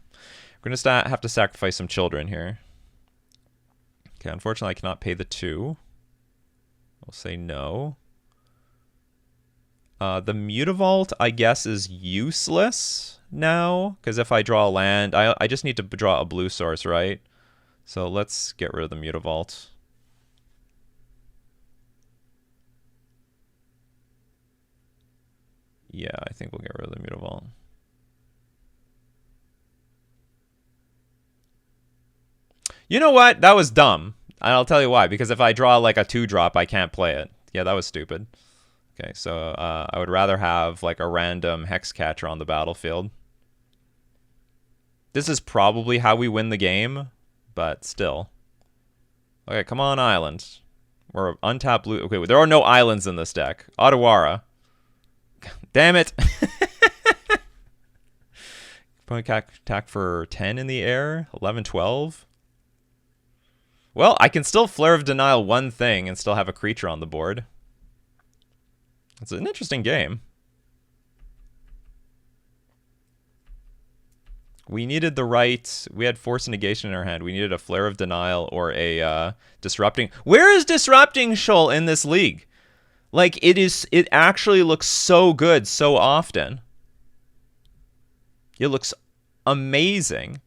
We're gonna have to sacrifice some children here. Okay, unfortunately, I cannot pay the 2. I'll say no. The Mutavault, I guess, is useless now, because if I draw a land, I just need to draw a blue source, right? So let's get rid of the Mutavault. Yeah, I think we'll get rid of the Mutavault. You know what? That was dumb. And I'll tell you why. Because if I draw like a 2-drop, I can't play it. Yeah, that was stupid. Okay, so I would rather have like a random Hex Catcher on the battlefield. This is probably how we win the game, but still. Okay, come on, islands. We're untapped blue. Okay, there are no islands in this deck. Otawara. Damn it. Opponent attack for 10 in the air. 11, 12. Well, I can still Flare of Denial one thing and still have a creature on the board. It's an interesting game. We needed the right... We had Force Negation in our hand. We needed a Flare of Denial or a Disrupting... Where is Disrupting Shoal in this league? Like, it actually looks so good so often. It looks amazing.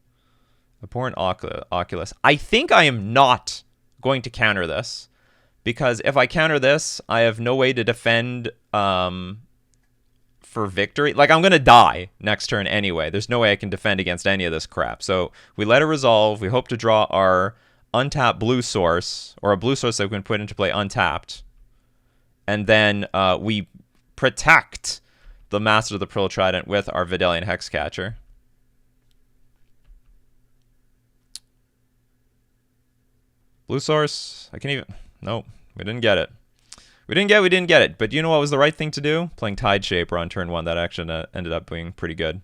Abhorrent Oculus. I think I am not going to counter this. Because if I counter this, I have no way to defend for victory. Like, I'm going to die next turn anyway. There's no way I can defend against any of this crap. So we let it resolve. We hope to draw our untapped blue source, or a blue source that we can put into play untapped. And then we protect the Master of the Pearl Trident with our Vidalian Hexcatcher. Blue source. I can even... Nope, we didn't get it. We didn't get it. But you know what was the right thing to do? Playing Tide Shaper on turn 1. That actually ended up being pretty good.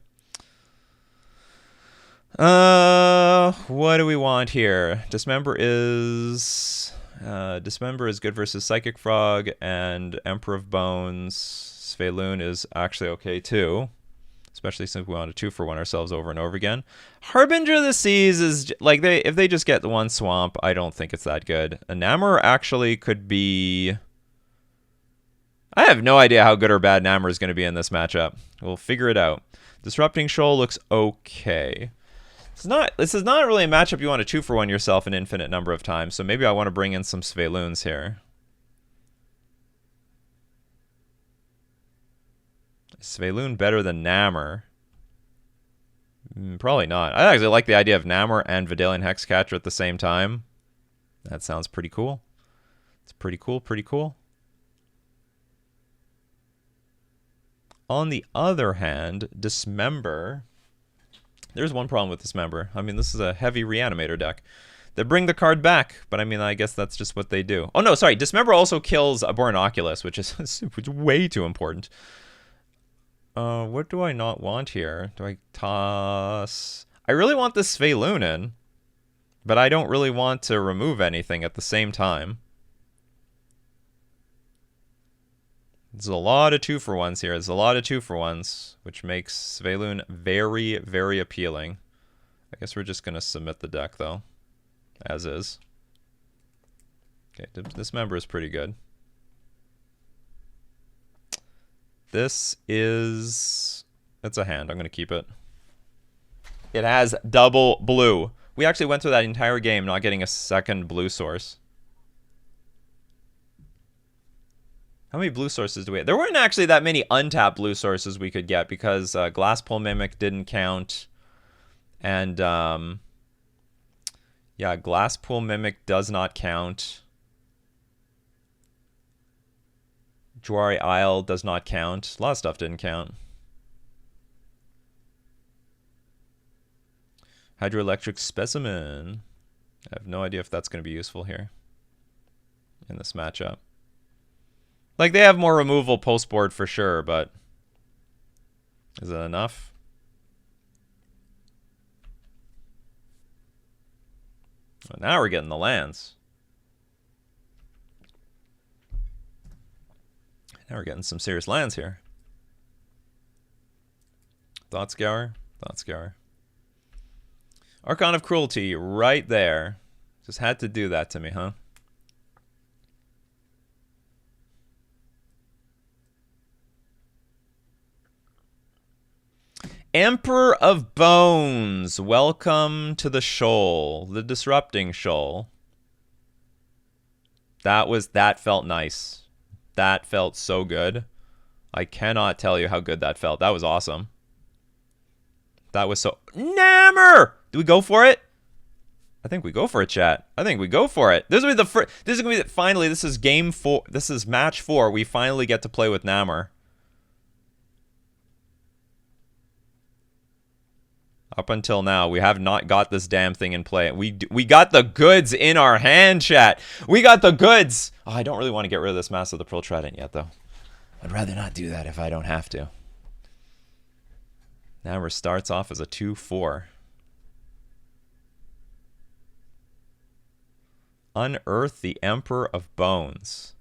What do we want here? Dismember is good versus Psychic Frog and Emperor of Bones. Svelun is actually okay too. Especially since we want to 2-for-1 ourselves over and over again. Harbinger of the Seas is like if they just get the one swamp, I don't think it's that good. A Namor actually could be. I have no idea how good or bad Namor is going to be in this matchup. We'll figure it out. Disrupting Shoal looks okay. This is not really a matchup you want to 2-for-1 yourself an infinite number of times. So maybe I want to bring in some Sveluns here. Svelun better than Namor? Probably not. I actually like the idea of Namor and Vidalian Hexcatcher at the same time. That sounds pretty cool. It's pretty cool, pretty cool. On the other hand, Dismember. There's one problem with Dismember. I mean, this is a heavy Reanimator deck. They bring the card back, but I mean, I guess that's just what they do. Oh no, sorry. Dismember also kills a Bornoculus, which is way too important. What do I not want here? Do I toss? I really want this Svelun in, but I don't really want to remove anything at the same time. There's a lot of 2-for-1s here. There's a lot of 2-for-1s, which makes Svelun very, very appealing. I guess we're just going to submit the deck, though, as is. Okay, this member is pretty good. This is... It's a hand. I'm going to keep it. It has double blue. We actually went through that entire game not getting a second blue source. How many blue sources do we have? There weren't actually that many untapped blue sources we could get because Glasspool Mimic didn't count. And, yeah, Glasspool Mimic does not count. Jwari Isle does not count. A lot of stuff didn't count. Hydroelectric Specimen. I have no idea if that's going to be useful here in this matchup. Like, they have more removal post-board for sure, but is it enough? Well, now we're getting the lands. Now we're getting some serious lands here. Thoughtscour. Thoughtscour. Archon of Cruelty right there. Just had to do that to me, huh? Emperor of Bones. Welcome to the Shoal. The Disrupting Shoal. That felt nice. That felt so good. I cannot tell you how good that felt. That was awesome. That was so... Namor! Do we go for it? I think we go for it, chat. I think we go for it. This will be the first... This is going to be... Finally, this is game 4. This is match 4. We finally get to play with Namor. Up until now, we have not got this damn thing in play. We got the goods in our hand, chat. We got the goods. Oh, I don't really want to get rid of this Mass of the Pearl Trident yet, though. I'd rather not do that if I don't have to. Namor starts off as a 2/4. Unearth the Emperor of Bones.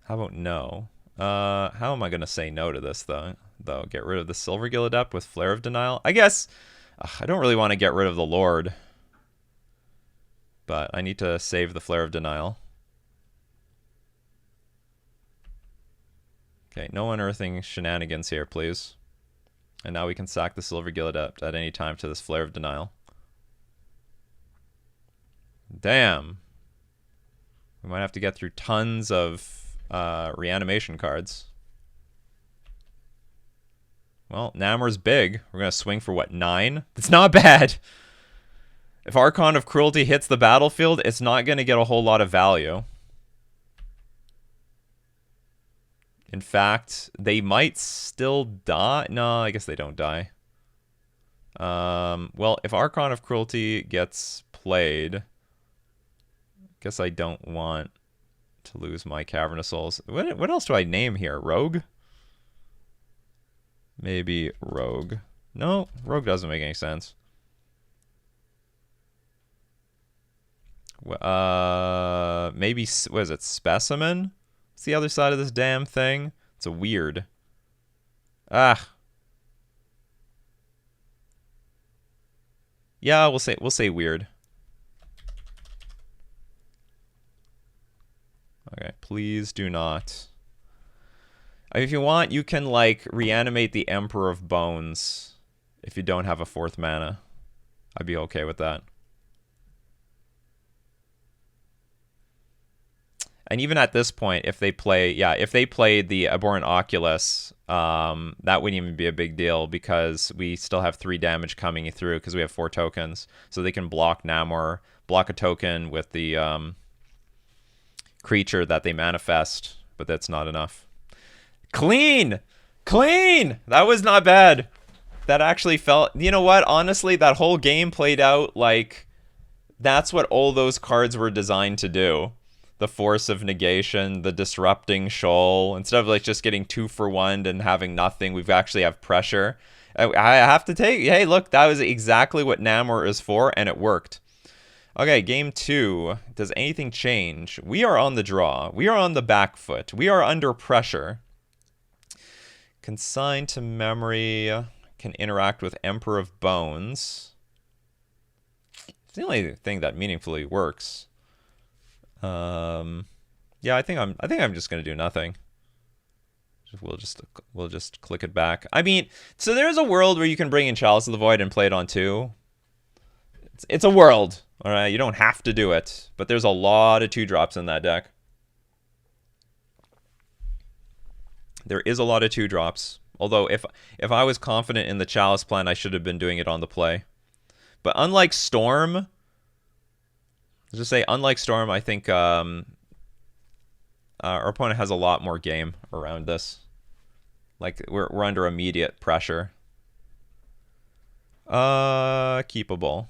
How about no? How am I going to say no to this, though? Get rid of the Silvergill Adept with Flare of Denial. I guess I don't really want to get rid of the Lord, but I need to save the Flare of Denial. Okay, no unearthing shenanigans here, please. And now we can sack the Silvergill Adept at any time to this Flare of Denial. Damn. We might have to get through tons of reanimation cards. Well, Namor's big. We're going to swing for, what, 9? That's not bad. If Archon of Cruelty hits the battlefield, it's not going to get a whole lot of value. In fact, they might still die. No, I guess they don't die. Well, if Archon of Cruelty gets played, I guess I don't want to lose my Cavern of Souls. What else do I name here? Rogue? Maybe Rogue. No, Rogue doesn't make any sense. Maybe, what is it, Specimen? It's the other side of this damn thing. It's a weird. Ah. Yeah, we'll say weird. Okay, please do not. If you want, you can like reanimate the Emperor of Bones if you don't have a 4th mana. I'd be okay with that. And even at this point, if they played the Abhorrent Oculus, that wouldn't even be a big deal because we still have 3 damage coming through because we have 4 tokens. So they can block Namor, block a token with the creature that they manifest, but that's not enough. Clean! Clean! That was not bad. That actually felt... You know what? Honestly, that whole game played out like... That's what all those cards were designed to do. The Force of Negation, the Disrupting Shoal. Instead of like just getting 2 for 1 and having nothing, we actually have pressure. I have to take... Hey, look, that was exactly what Namor is for, and it worked. Okay, game 2. Does anything change? We are on the draw. We are on the back foot. We are under pressure. Consign to memory. Can interact with Emperor of Bones. It's the only thing that meaningfully works. Yeah, I think I'm just gonna do nothing. We'll just click it back. I mean, so there's a world where you can bring in Chalice of the Void and play it on 2. It's a world, all right. You don't have to do it, but there's a lot of 2-drops in that deck. There is a lot of 2-drops. Although if I was confident in the Chalice plan, I should have been doing it on the play. But unlike Storm, let's just say unlike Storm, I think our opponent has a lot more game around this. Like we're under immediate pressure. Keepable.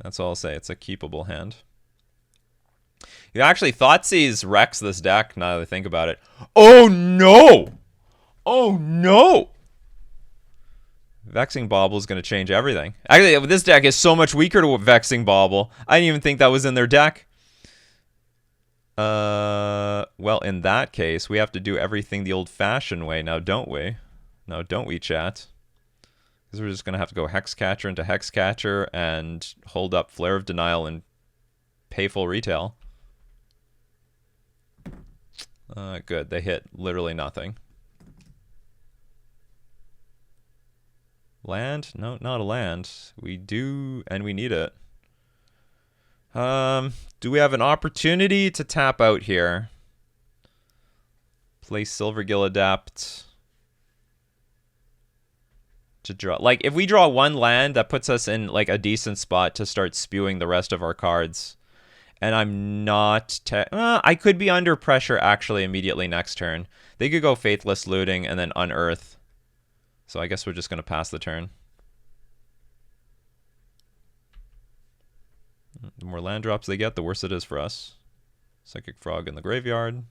That's all I'll say. It's a keepable hand. You actually Thoughtseize wrecks this deck now that I think about it. Oh no! Oh no! Vexing Bauble is going to change everything. Actually, this deck is so much weaker to Vexing Bauble. I didn't even think that was in their deck. Well, in that case, we have to do everything the old-fashioned way now, don't we? No, don't we, chat? Because we're just going to have to go Hexcatcher into Hexcatcher and hold up Flare of Denial and pay full retail. Good. They hit literally nothing. Land? No, not a land. We do, and we need it. Do we have an opportunity to tap out here? Play Silvergill Adept. To draw. Like, if we draw 1 land, that puts us in, like, a decent spot to start spewing the rest of our cards. And I'm not... I could be under pressure, actually, immediately next turn. They could go Faithless Looting and then Unearth. So I guess we're just going to pass the turn. The more land drops they get, the worse it is for us. Psychic Frog in the graveyard.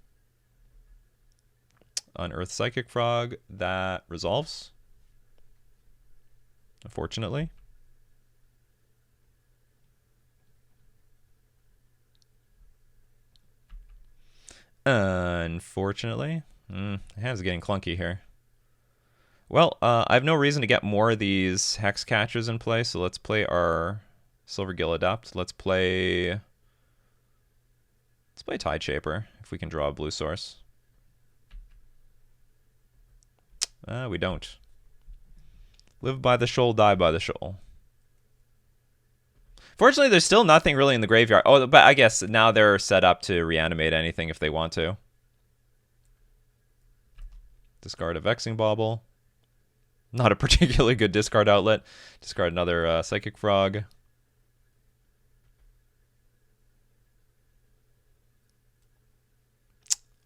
Unearth Psychic Frog. That resolves. Unfortunately. Unfortunately. Hand's getting clunky here. Well, I have no reason to get more of these Hex Catchers in play, so let's play our Silvergill Adept. Let's play Tide Shaper, if we can draw a blue source. We don't. Live by the shoal, die by the shoal. Fortunately, there's still nothing really in the graveyard. Oh, but I guess now they're set up to reanimate anything if they want to. Discard a Vexing Bauble. Not a particularly good discard outlet. Discard another Psychic Frog.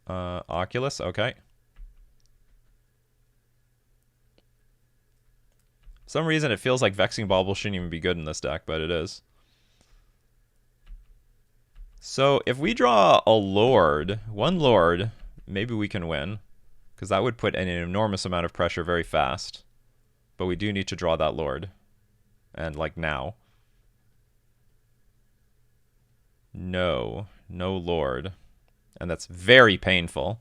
Oculus, okay. For some reason it feels like Vexing Bauble shouldn't even be good in this deck, but it is. So if we draw a Lord, 1 Lord, maybe we can win. Because that would put an enormous amount of pressure very fast. But we do need to draw that Lord. And like now. No. No Lord. And that's very painful.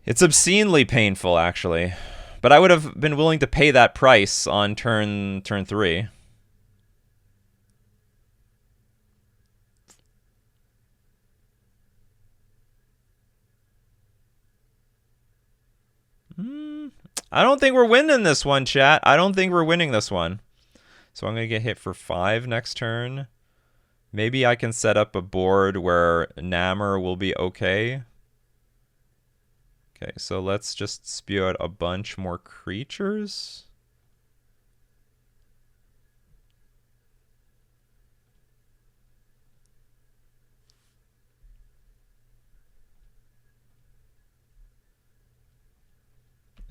It's obscenely painful, actually. But I would have been willing to pay that price on turn 3. I don't think we're winning this one, chat. I don't think we're winning this one. So I'm going to get hit for 5 next turn. Maybe I can set up a board where Namor will be okay. Okay, so let's just spew out a bunch more creatures.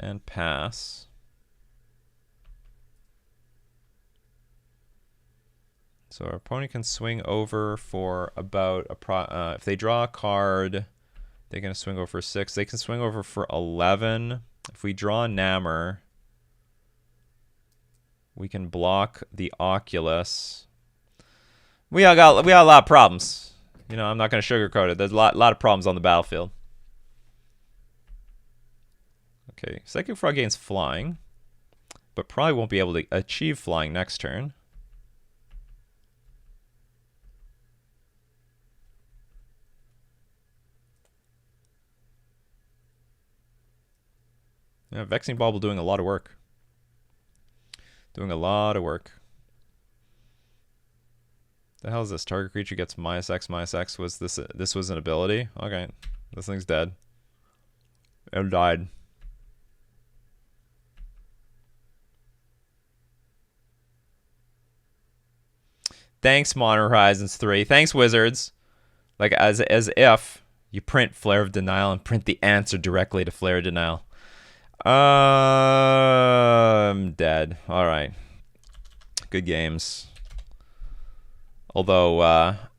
And pass. So our opponent can swing over for about if they draw a card, they're going to swing over for 6. They can swing over for 11. If we draw Namor, we can block the Oculus. We got a lot of problems. You know, I'm not going to sugarcoat it. There's a lot of problems on the battlefield. Okay, Psychic Frog gains flying, but probably won't be able to achieve flying next turn. Yeah, Vexing Bauble doing a lot of work. Doing a lot of work. The hell is this? Target creature gets -X/-X. Was this was an ability? Okay, this thing's dead. It died. Thanks, Modern Horizons 3. Thanks, Wizards. Like as if you print Flare of Denial and print the answer directly to Flare of Denial. I'm dead. All right. Good games. Although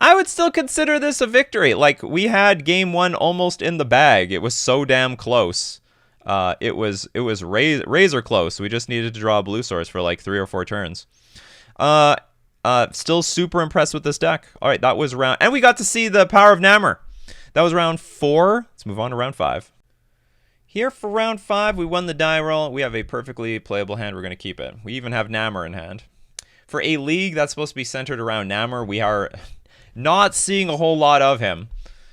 I would still consider this a victory. Like, we had game 1 almost in the bag. It was so damn close. It was razor close. We just needed to draw a blue source for like 3 or 4 turns. Still super impressed with this deck. All right, that was round, and we got to see the power of Namor. That was round 4. Let's move on to round 5. Here for round 5, we won the die roll. We have a perfectly playable hand. We're going to keep it. We even have Namor in hand. For a league that's supposed to be centered around Namor, we are not seeing a whole lot of him.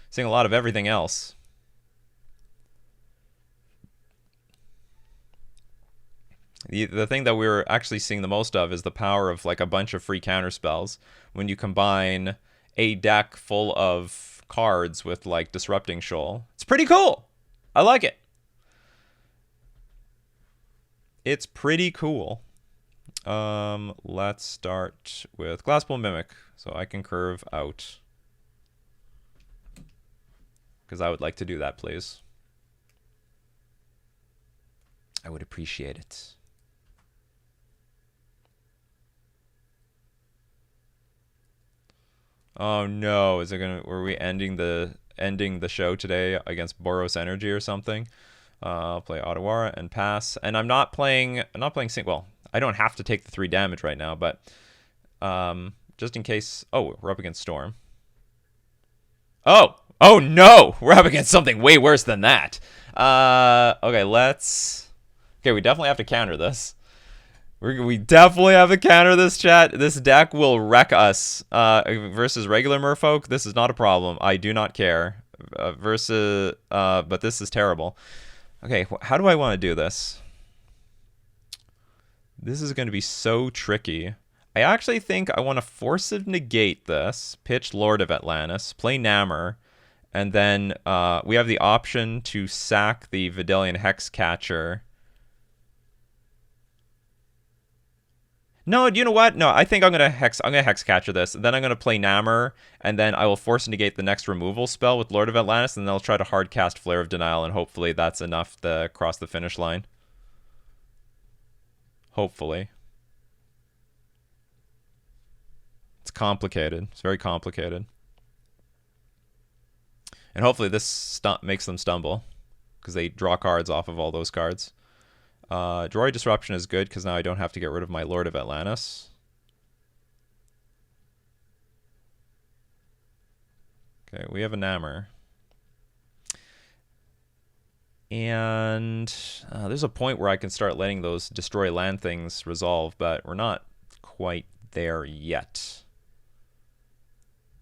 Seeing a lot of everything else. The thing that we're actually seeing the most of is the power of like a bunch of free counter spells. When you combine a deck full of cards with like Disrupting Shoal. It's pretty cool. I like it. It's pretty cool. Let's start with Glasspool Mimic, so I can curve out. Because I would like to do that, please. I would appreciate it. Oh no, is it gonna? Were we ending the show today against Boros Energy or something? I'll play Otawara and pass. And I'm not playing sync. Well, I don't have to take the 3 damage right now, but just in case. Oh, we're up against Storm. Oh no, we're up against something way worse than that. Okay, let's. Okay, we definitely have to counter this. We definitely have to counter this, chat. This deck will wreck us. Versus regular Merfolk, this is not a problem. I do not care. But this is terrible. Okay, how do I want to do this? This is going to be so tricky. I actually think I want to Force of Negate this, pitch Lord of Atlantis, play Namor, and then we have the option to sack the Vidalian Hexcatcher. No, you know what? No, I think I'm gonna Hexcatcher this. Then I'm gonna play Namor, and then I will Force Negate the next removal spell with Lord of Atlantis, and then I'll try to hard cast Flare of Denial, and hopefully that's enough to cross the finish line. Hopefully. It's complicated. It's very complicated. And hopefully this makes them stumble, because they draw cards off of all those cards. Droid Disruption is good because now I don't have to get rid of my Lord of Atlantis. Okay, we have a Namor. And there's a point where I can start letting those destroy land things resolve, but we're not quite there yet.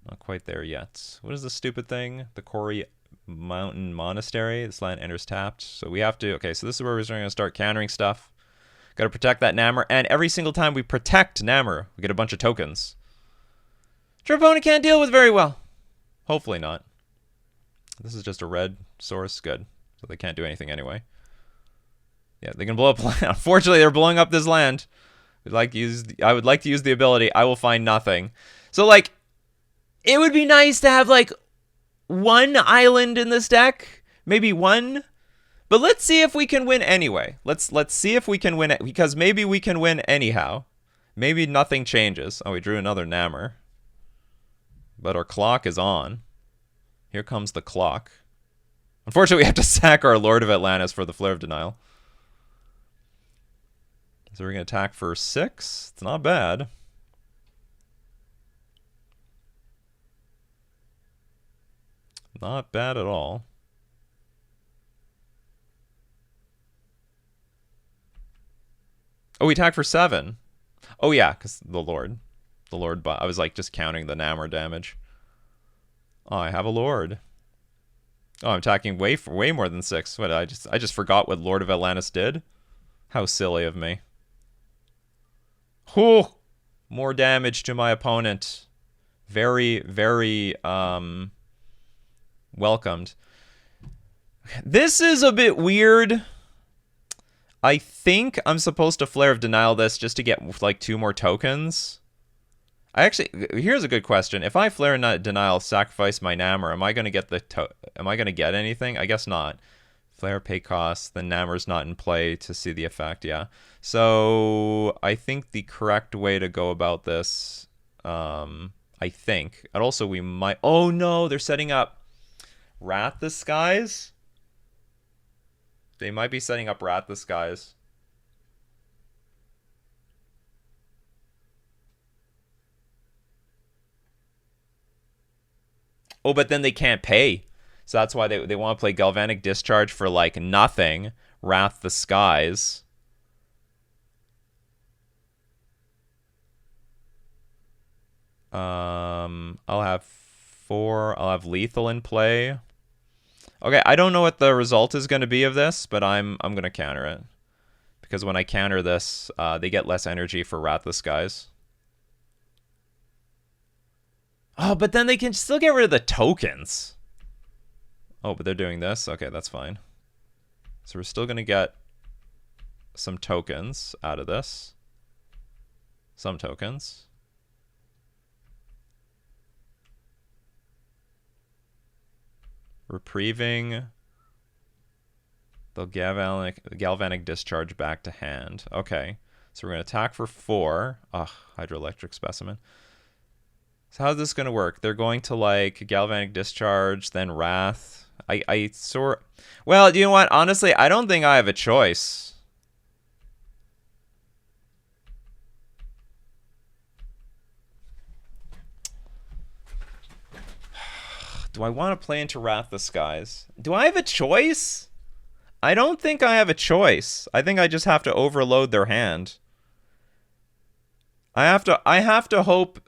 Not quite there yet. What is this stupid thing? The Quarry Mountain Monastery. This land enters tapped. So we have to... Okay, so this is where we're going to start countering stuff. Got to protect that Namor. And every single time we protect Namor, we get a bunch of tokens. Which our opponent can't deal with very well. Hopefully not. This is just a red source. Good. So they can't do anything anyway. Yeah, they can blow up land. Unfortunately, they're blowing up this land. I would like to use the ability. I will find nothing. So, like, it would be nice to have, like, one island in this deck. Maybe one. But let's see if we can win anyway. Let's see if we can win it. Because maybe we can win anyhow. Maybe nothing changes. Oh, we drew another Namor. But our clock is on. Here comes the clock. Unfortunately, we have to sack our Lord of Atlantis for the Flare of Denial. So we're going to attack for 6. It's not bad. Not bad at all. Oh, we attack for 7. Oh, yeah, because the Lord. The Lord, I was like just counting the Namor damage. Oh, I have a Lord. Oh, I'm attacking way more than 6. What, I just forgot what Lord of Atlantis did? How silly of me. Whew! More damage to my opponent. Very, very, welcomed. This is a bit weird. I think I'm supposed to Flare of Denial this just to get, like, 2 more tokens. Here's a good question. If I Flare Denial, sacrifice my Namor, am I going to get anything? I guess not. Flare, pay costs, then Namor's not in play to see the effect, yeah. So, I think the correct way to go about this, I think, and also we might... Oh no, they're setting up Wrath the Skies? They might be setting up Wrath the Skies. Oh, but then they can't pay. So that's why they want to play Galvanic Discharge for, like, nothing. Wrath the Skies. I'll have 4. I'll have Lethal in play. Okay, I don't know what the result is going to be of this, but I'm going to counter it. Because when I counter this, they get less energy for Wrath the Skies. Oh, but then they can still get rid of the tokens. Oh, but they're doing this? Okay, that's fine. So we're still going to get some tokens out of this. Some tokens. Reprieving the galvanic discharge back to hand. Okay, so we're going to attack for 4. Ugh, Hydroelectric Specimen. So how's this going to work? They're going to, like, Galvanic Discharge, then Wrath. Well, you know what? Honestly, I don't think I have a choice. Do I want to play into Wrath the Skies? Do I have a choice? I don't think I have a choice. I think I just have to overload their hand. I have to hope...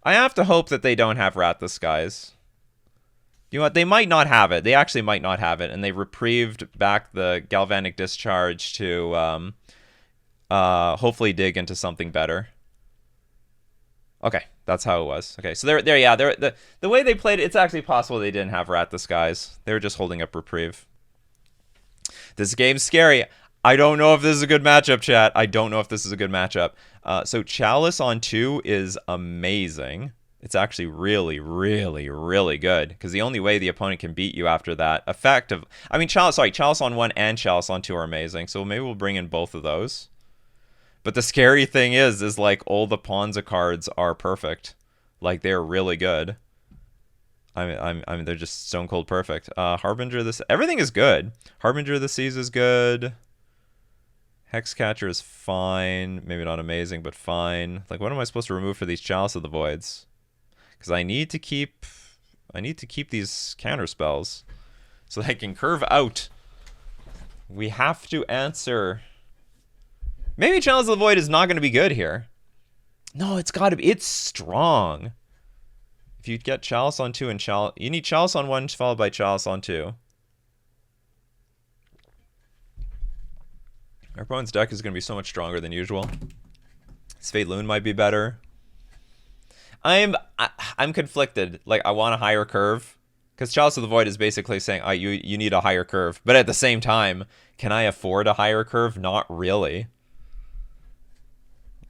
I have to hope that they don't have Wrath the Skies. You know what? They might not have it. They actually might not have it. And they reprieved back the Galvanic Discharge to hopefully dig into something better. Okay, that's how it was. Okay, so the way they played it, it's actually possible they didn't have Wrath the Skies. They were just holding up reprieve. This game's scary. I don't know if this is a good matchup, chat. I don't know if this is a good matchup. So Chalice on 2 is amazing. It's actually really, really, really good. Because the only way the opponent can beat you after that effect of... I mean, Chalice on 1 and Chalice on 2 are amazing. So maybe we'll bring in both of those. But the scary thing is like, all the Ponza cards are perfect. Like, they're really good. I mean, they're just stone cold perfect. Harbinger of the... Everything is good. Harbinger of the Seas is good. Hexcatcher is fine. Maybe not amazing, but fine. Like, what am I supposed to remove for these Chalice of the Voids? Because I need to keep these counter spells so that I can curve out. We have to answer. Maybe Chalice of the Void is not going to be good here. No, it's got to be. It's strong. If you get Chalice on 2 and Chalice, you need Chalice on 1 followed by Chalice on 2. Our opponent's deck is going to be so much stronger than usual. Spade Loon might be better. I'm conflicted. Like, I want a higher curve. Because Chalice of the Void is basically saying, you need a higher curve. But at the same time, can I afford a higher curve? Not really.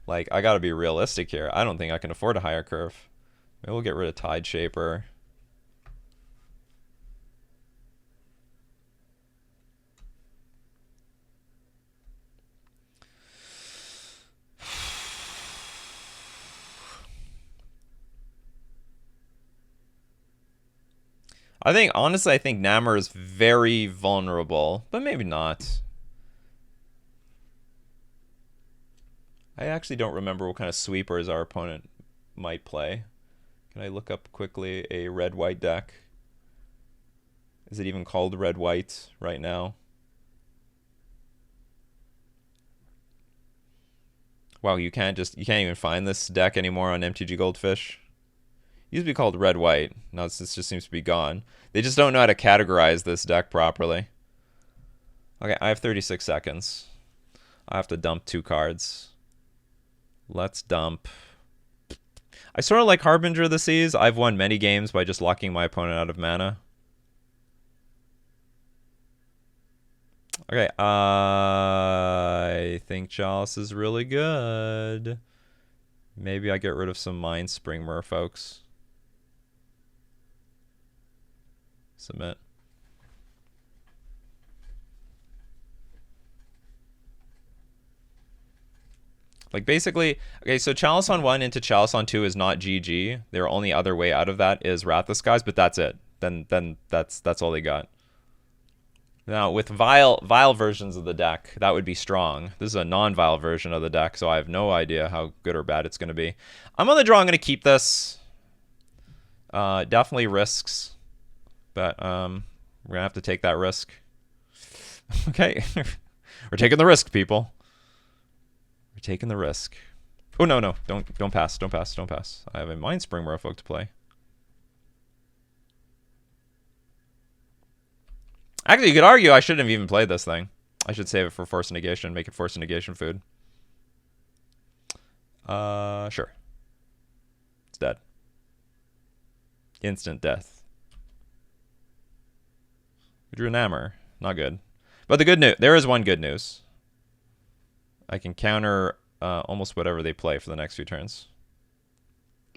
Like, I gotta be realistic here. I don't think I can afford a higher curve. Maybe we'll get rid of Tide Shaper. Honestly, I think Namor is very vulnerable, but maybe not. I actually don't remember what kind of sweepers our opponent might play. Can I look up quickly a red-white deck? Is it even called red-white right now? Wow, you can't even find this deck anymore on MTG Goldfish. It used to be called red-white. Now this just seems to be gone. They just don't know how to categorize this deck properly. Okay, I have 36 seconds. I have to dump 2 cards. Let's dump. I sort of like Harbinger of the Seas. I've won many games by just locking my opponent out of mana. Okay, I think Chalice is really good. Maybe I get rid of some Mind Spring Merfolks. Submit. Like, basically, okay, so Chalice on 1 into Chalice on 2 is not GG. Their only other way out of that is Wrath the Skies, but that's it. Then that's all they got. Now, with vile versions of the deck, that would be strong. This is a non-vile version of the deck, so I have no idea how good or bad it's going to be. I'm on the draw. I'm going to keep this. Definitely risks, but we're going to have to take that risk. Okay. We're taking the risk, people. We're taking the risk. Oh, no. Don't pass. Don't pass. I have a Mind Spring Merfolk to play. Actually, you could argue I shouldn't have even played this thing. I should save it for Force Negation, make it Force Negation food. Sure. It's dead. Instant death. We drew an Namor. Not good. But the good news, there is one good news. I can counter almost whatever they play for the next few turns.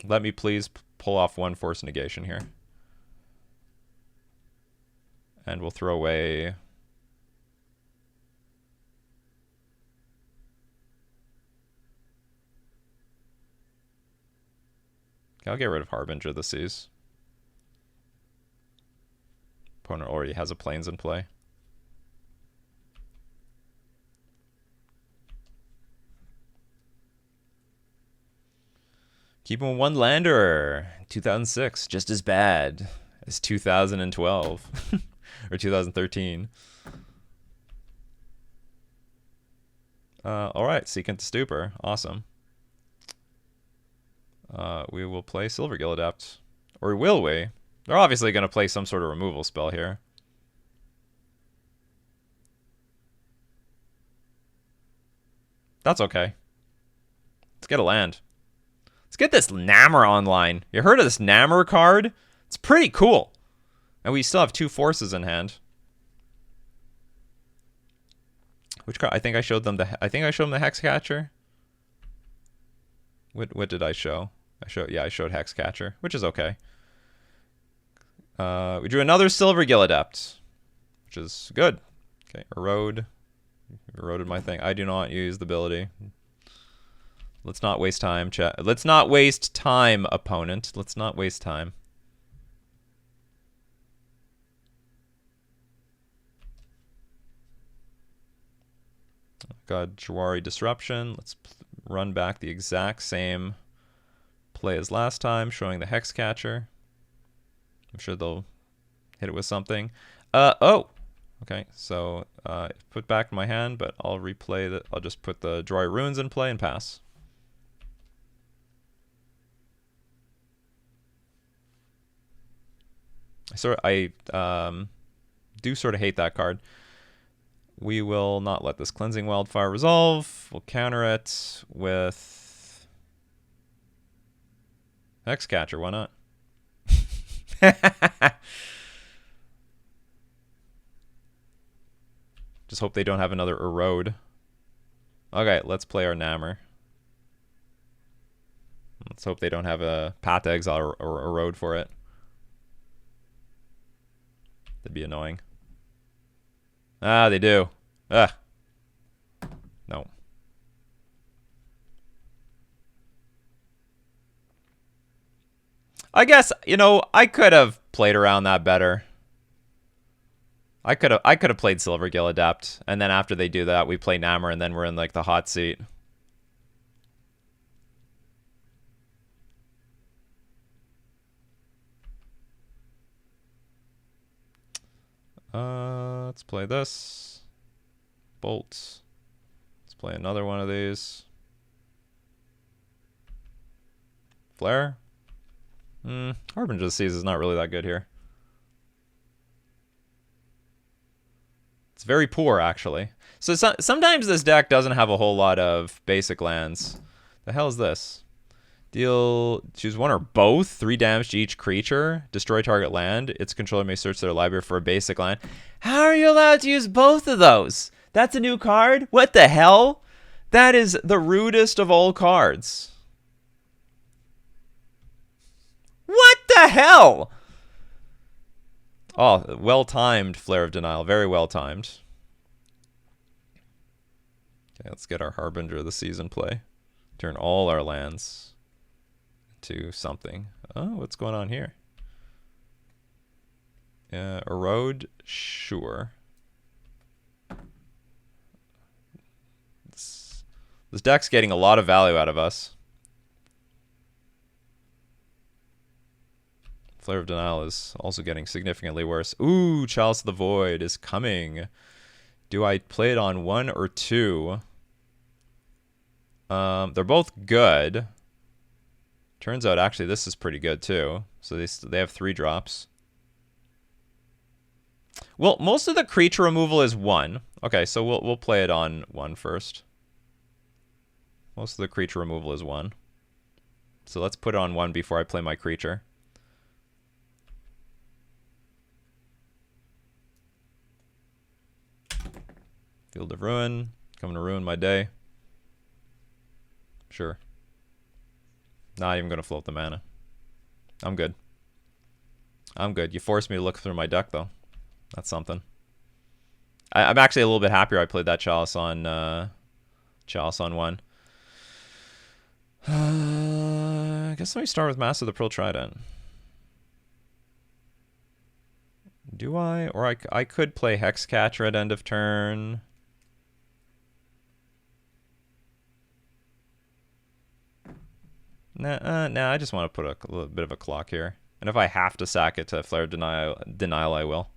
Let me please pull off 1 Force Negation here. And we'll throw away... Okay, I'll get rid of Harbinger of the Seas. Opponent already has a Plains in play. Keep him 1 lander. 2006, just as bad as 2012. Or 2013. Alright, Secant to Stupor. Awesome. We will play Silvergill Adept. Or will we? They're obviously going to play some sort of removal spell here. That's okay. Let's get a land. Let's get this Namor online. You heard of this Namor card? It's pretty cool. And we still have 2 forces in hand. Which card? I think I showed them the Hexcatcher. What did I show? I showed Hexcatcher, which is okay. We drew another Silvergill Adept, which is good. Okay, erode. Eroded my thing. I do not use the ability. Let's not waste time, chat. Let's not waste time, opponent. Let's not waste time. Got Jawari Disruption. Let's run back the exact same play as last time, showing the Hex Catcher. I'm sure they'll hit it with something. Oh! Okay, so put back my hand, but I'll replay that. I'll just put the Jawari Runes in play and pass. I do sort of hate that card. We will not let this Cleansing Wildfire resolve. We'll counter it with Hexcatcher. Why not? Just hope they don't have another Erode. Okay, let's play our Namor. Let's hope they don't have a Path to Exile or Erode for it. That'd be annoying. Ah, they do. Ah. No. I guess, you know, I could have played around that better. I could have played Silvergill Adept, and then after they do that, we play Namor, and then we're in like the hot seat. Let's play this. Bolts. Let's play another one of these. Flare. Harbinger of the Seas is not really that good here. It's very poor, actually. So sometimes this deck doesn't have a whole lot of basic lands. The hell is this? Choose one or both. 3 damage to each creature. Destroy target land. Its controller may search their library for a basic land. How are you allowed to use both of those? That's a new card? What the hell? That is the rudest of all cards. What the hell? Oh, well-timed Flare of Denial. Very well-timed. Okay, let's get our Harbinger of the Season play. Turn all our lands to something. Oh, what's going on here? Erode? Sure. This deck's getting a lot of value out of us. Flare of Denial is also getting significantly worse. Ooh, Chalice of the Void is coming. Do I play it on 1 or 2? They're both good. Turns out, actually, this is pretty good, too. So they have 3 drops. Well, most of the creature removal is 1. Okay, so we'll play it on 1 first. Most of the creature removal is 1. So let's put it on 1 before I play my creature. Field of Ruin. Coming to ruin my day. Sure. Not even going to float the mana. I'm good. I'm good. You forced me to look through my deck, though. That's something. I'm actually a little bit happier I played that Chalice on 1. I guess let me start with Master of the Pearl Trident. Do I? Or I could play Hexcatcher at end of turn. Nah, I just want to put a little bit of a clock here. And if I have to sack it to Flare Denial, I will.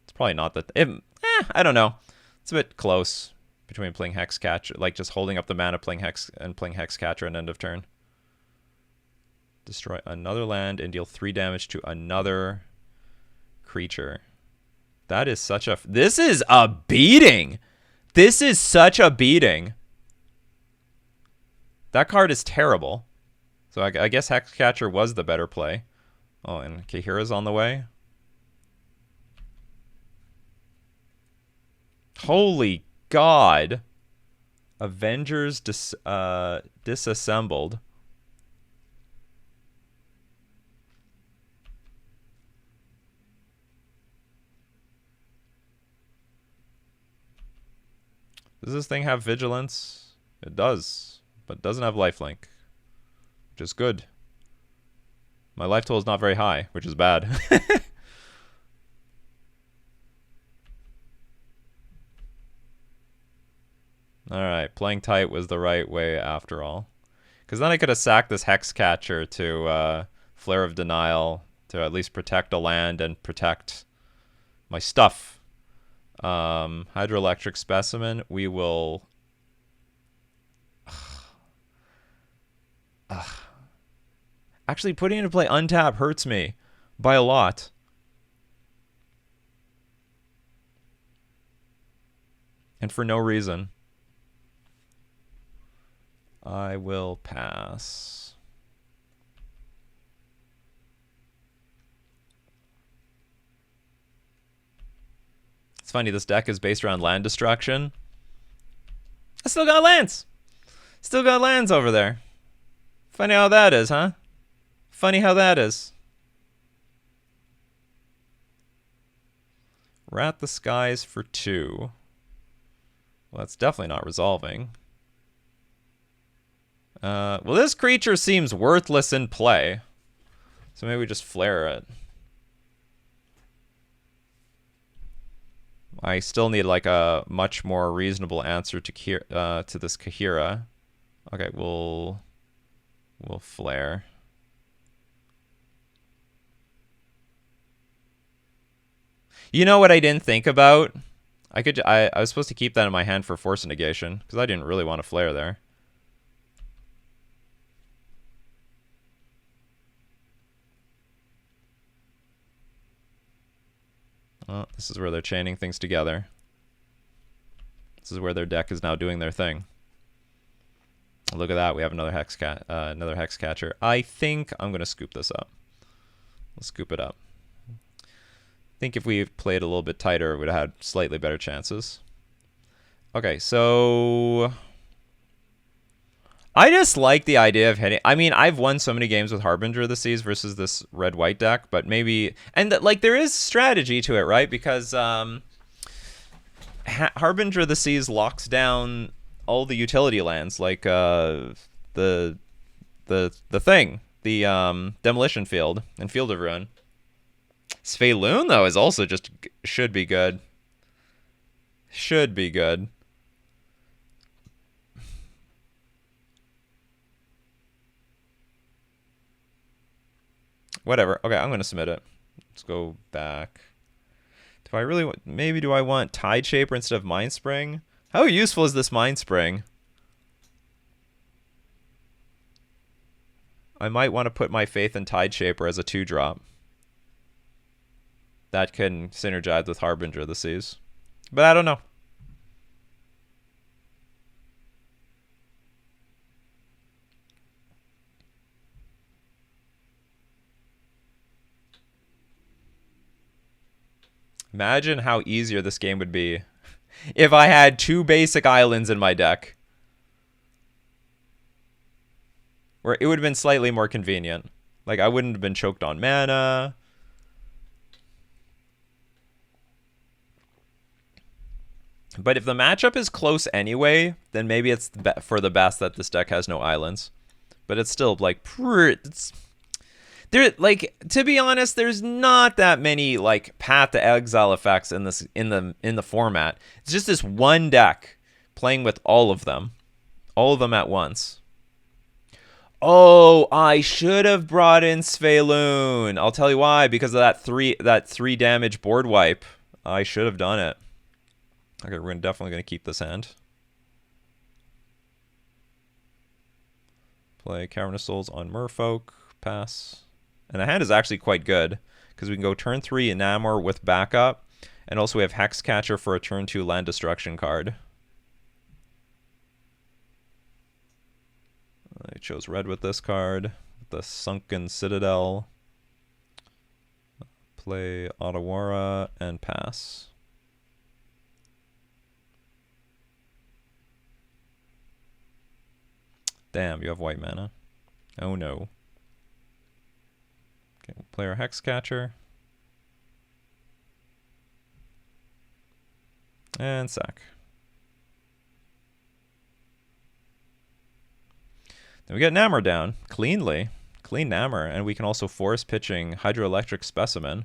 It's probably not that... I don't know. It's a bit close between playing Hexcatcher, like just holding up the mana, playing Hexcatcher at end of turn. Destroy another land and deal 3 damage to another creature. That is such a... This is a beating! This is such a beating. That card is terrible. So I guess Hexcatcher was the better play. Oh, and Kahira's on the way. Holy God. Avengers disassembled. Does this thing have vigilance? It does, but it doesn't have lifelink, which is good. My life total is not very high, which is bad. Alright, playing tight was the right way after all. Because then I could have sacked this Hexcatcher to Flare of Denial to at least protect a land and protect my stuff. Hydroelectric Specimen, we will... Actually, putting into play untap hurts me by a lot. And for no reason. I will pass. It's funny, this deck is based around land destruction. I still got lands. Still got lands over there. Funny how that is, huh? Funny how that is. Rat the Skies for 2. Well, that's definitely not resolving. Well, this creature seems worthless in play. So maybe we just flare it. I still need like a much more reasonable answer to this Kahira. Okay, we'll flare. You know what I didn't think about? I was supposed to keep that in my hand for Force Negation because I didn't really want to flare there. Well, this is where they're chaining things together. This is where their deck is now doing their thing. Look at that, we have another Hexcatcher. I think I'm gonna scoop this up. Let's scoop it up. I think if we played a little bit tighter, we would have had slightly better chances. Okay, so I just like the idea of hitting. I mean, I've won so many games with Harbinger of the Seas versus this red-white deck, but maybe... And, like, there is strategy to it, right? Because Harbinger of the Seas locks down all the utility lands, like the thing, the Demolition Field and Field of Ruin. Sfe'loon, though, is also just... should be good. Should be good. Whatever. Okay, I'm going to submit it. Let's go back. Do I really want... Maybe do I want Tide Shaper instead of Mind Spring? How useful is this Mind Spring? I might want to put my faith in Tide Shaper as a 2-drop. That can synergize with Harbinger of the Seas. But I don't know. Imagine how easier this game would be if I had 2 basic islands in my deck. Where it would have been slightly more convenient. Like, I wouldn't have been choked on mana. But if the matchup is close anyway, then maybe it's for the best that this deck has no islands. But it's still, like, there, like, to be honest, there's not that many like Path to Exile effects in this in the format. It's just this one deck playing with all of them at once. Oh, I should have brought in Sfe'loon. I'll tell you why, because of that 3 damage board wipe. I should have done it. Okay, we're definitely gonna keep this hand. Play Cavernous Souls on Merfolk. Pass. And the hand is actually quite good, because we can go turn 3 in Namor with backup, and also we have Hexcatcher for a turn 2 land destruction card. I chose red with this card, the Sunken Citadel. Play Otawara and pass. Damn, you have white mana. Oh no. Okay, we'll play our Hexcatcher. And sack. Then we get Namor down cleanly. Clean Namor, and we can also force pitching Hydroelectric Specimen.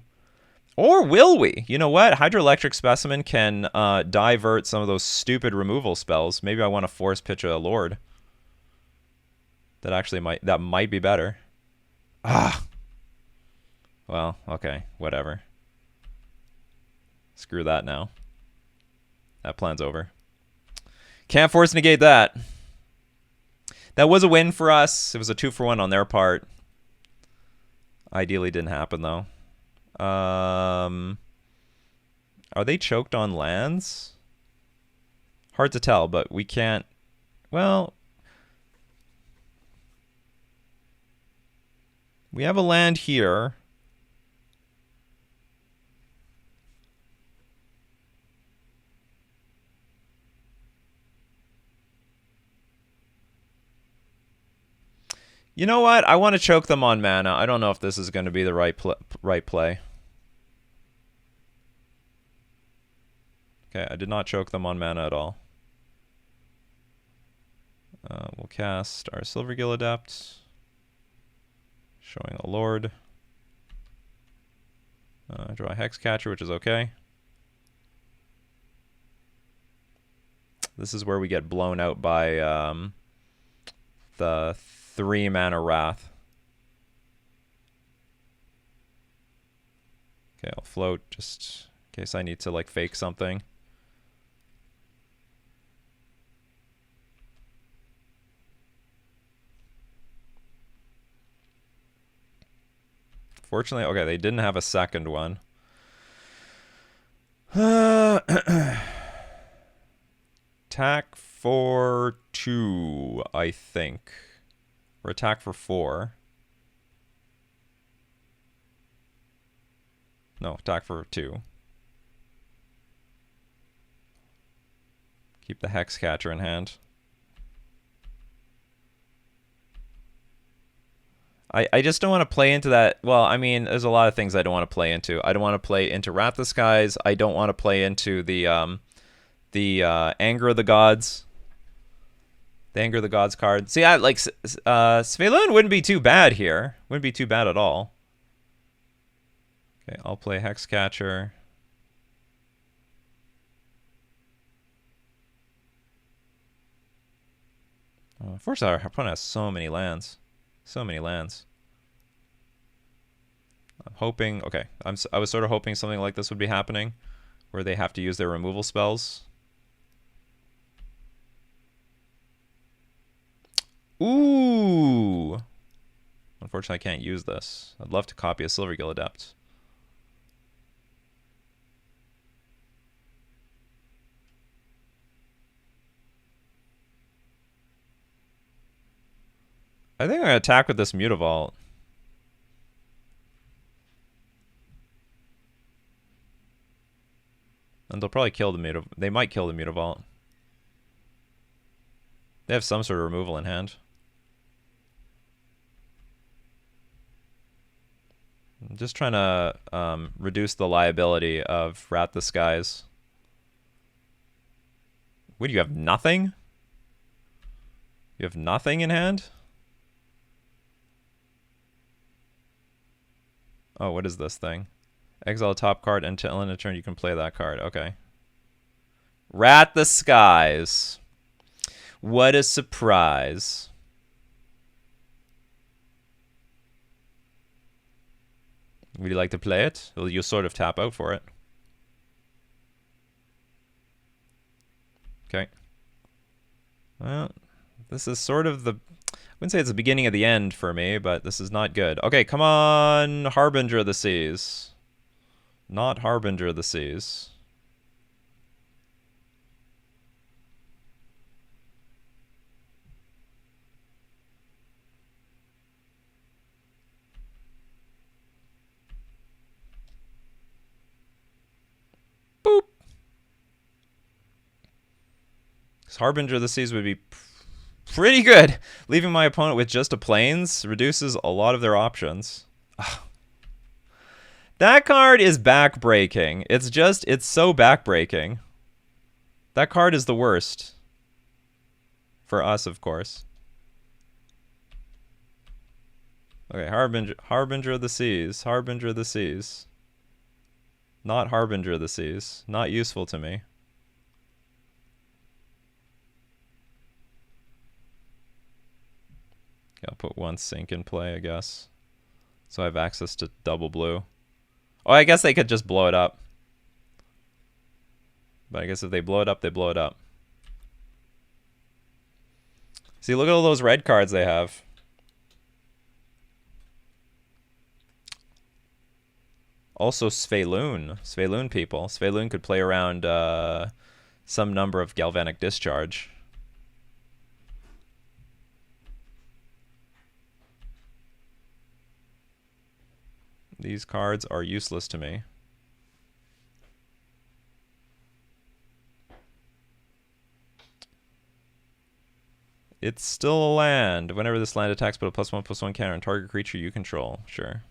Or will we? You know what? Hydroelectric Specimen can divert some of those stupid removal spells. Maybe I want to force pitch a Lord. That might be better. Ah. Well, okay, whatever. Screw that now. That plan's over. Can't force negate that. That was a win for us. It was a 2-for-1 on their part. Ideally didn't happen though. Are they choked on lands? Hard to tell, but we can't. Well, we have a land here. You know what? I want to choke them on mana. I don't know if this is going to be the right play. Okay, I did not choke them on mana at all. We'll cast our Silvergill Adept. Showing a Lord. Draw a Hexcatcher, which is okay. This is where we get blown out by the 3-mana Wrath. Okay, I'll float just in case I need to like fake something. Fortunately, okay, they didn't have a second one. Attack for 2, I think. Or attack for 4. No, attack for 2. Keep the Hexcatcher in hand. I just don't want to play into that. Well, I mean, there's a lot of things I don't want to play into. I don't want to play into Wrath the Skies. I don't want to play into the Anger of the Gods. The Anger of the Gods card. See, I like Svelun wouldn't be too bad here. Wouldn't be too bad at all. Okay, I'll play Hexcatcher. Unfortunately, our opponent has so many lands. So many lands. I'm hoping... Okay, I was sort of hoping something like this would be happening, where they have to use their removal spells. Ooh! Unfortunately, I can't use this. I'd love to copy a Silvergill Adept. I think I'm going to attack with this Mutavault. And they'll probably kill the Mutavault. They might kill the Mutavault. They have some sort of removal in hand. I'm just trying to reduce the liability of Wrath the Skies. What, do you have nothing? You have nothing in hand? Oh, what is this thing? Exile a top card, and until end of turn you can play that card. Okay. Wrath the Skies. What a surprise. Would you like to play it? Well, you'll sort of tap out for it. Okay. Well, this is sort of the... I wouldn't say it's the beginning of the end for me, but this is not good. Okay, come on, Harbinger of the Seas. Not Harbinger of the Seas. Boop. Because Harbinger of the Seas would be pretty good. Leaving my opponent with just a plains reduces a lot of their options. Ugh. That card is backbreaking. It's so backbreaking. That card is the worst. For us, of course. Okay, Harbinger of the Seas. Harbinger of the Seas. Not Harbinger of the Seas. Not useful to me. I'll put one sink in play, I guess. So I have access to double blue. Oh, I guess they could just blow it up. But I guess if they blow it up, they blow it up. See, look at all those red cards they have. Also, Svelun. Svelun people. Svelun could play around some number of Galvanic Discharge. These cards are useless to me. It's still a land. Whenever this land attacks, put a +1/+1 counter on target creature you control. Sure.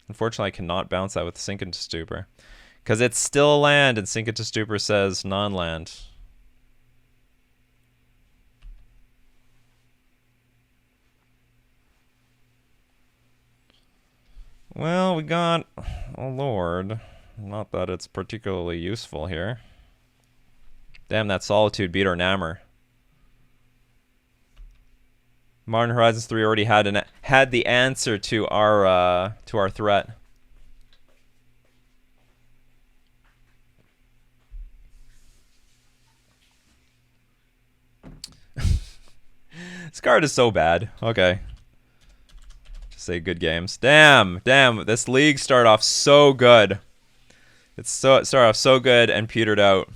Unfortunately, I cannot bounce that with Sink into Stupor. Because it's still a land, and Sink into Stupor says non-land. Well, we got a Lord. Not that it's particularly useful here. Damn, that Solitude beat our Namor. Modern Horizons 3 already had the answer to our threat. This card is so bad. Okay. Just say good games. Damn, this league started off so good. It started off so good and petered out.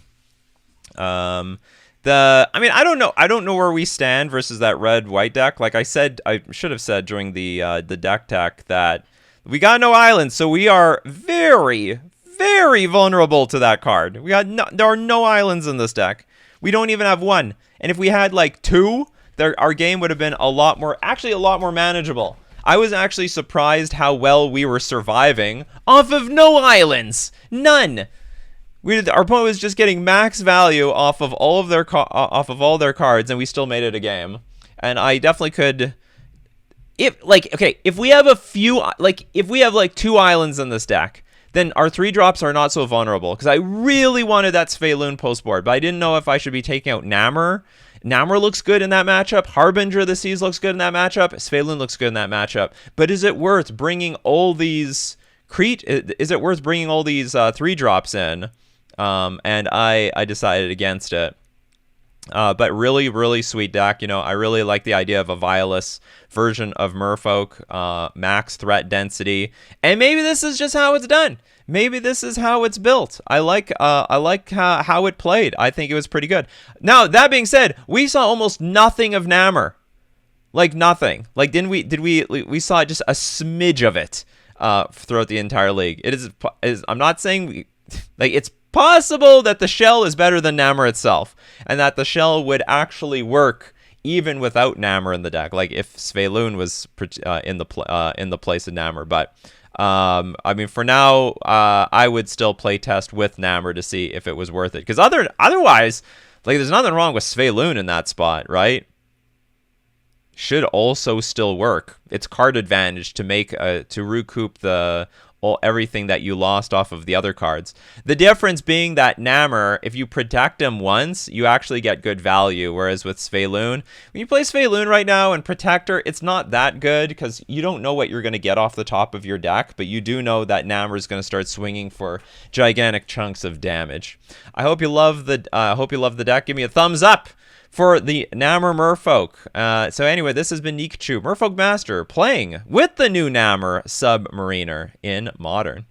I mean, I don't know where we stand versus that red-white deck. Like I said, I should have said during the deck tech that we got no islands, so we are very, very vulnerable to that card. There are no islands in this deck. We don't even have one. And if we had like two, our game would have been a lot more manageable. I was actually surprised how well we were surviving off of no islands. None. Our opponent was just getting max value off of all their cards, and we still made it a game. And I definitely could, if we have if we have like 2 islands in this deck, then our 3-drops are not so vulnerable. Because I really wanted that Svelun post board, but I didn't know if I should be taking out Namor. Namor looks good in that matchup. Harbinger of the Seas looks good in that matchup. Svelun looks good in that matchup. But is it worth bringing all these Is it worth bringing all these 3-drops in? And I decided against it. But really, really sweet deck. You know, I really like the idea of a Violus version of Merfolk, max threat density, and maybe this is just how it's done. Maybe this is how it's built. I like how it played. I think it was pretty good. Now that being said, we saw almost nothing of Namor, like nothing. Like we saw just a smidge of it throughout the entire league. It is I'm not saying it's possible that the shell is better than Namor itself, and that the shell would actually work even without Namor in the deck, like if Svelun was in the place of Namor. But I mean, for now, I would still play test with Namor to see if it was worth it. Because otherwise, like, there's nothing wrong with Svelun in that spot, right? Should also still work. It's card advantage to make to recoup everything that you lost off of the other cards. The difference being that Namor, if you protect him once, you actually get good value, whereas with Svelun, when you play Svelun right now and Protector, it's not that good because you don't know what you're going to get off the top of your deck, but you do know that Namor is going to start swinging for gigantic chunks of damage. I hope you love the deck. Give me a thumbs up for the Namor Merfolk. So anyway, this has been Nikachu, Merfolk Master, playing with the new Namor Submariner in Modern.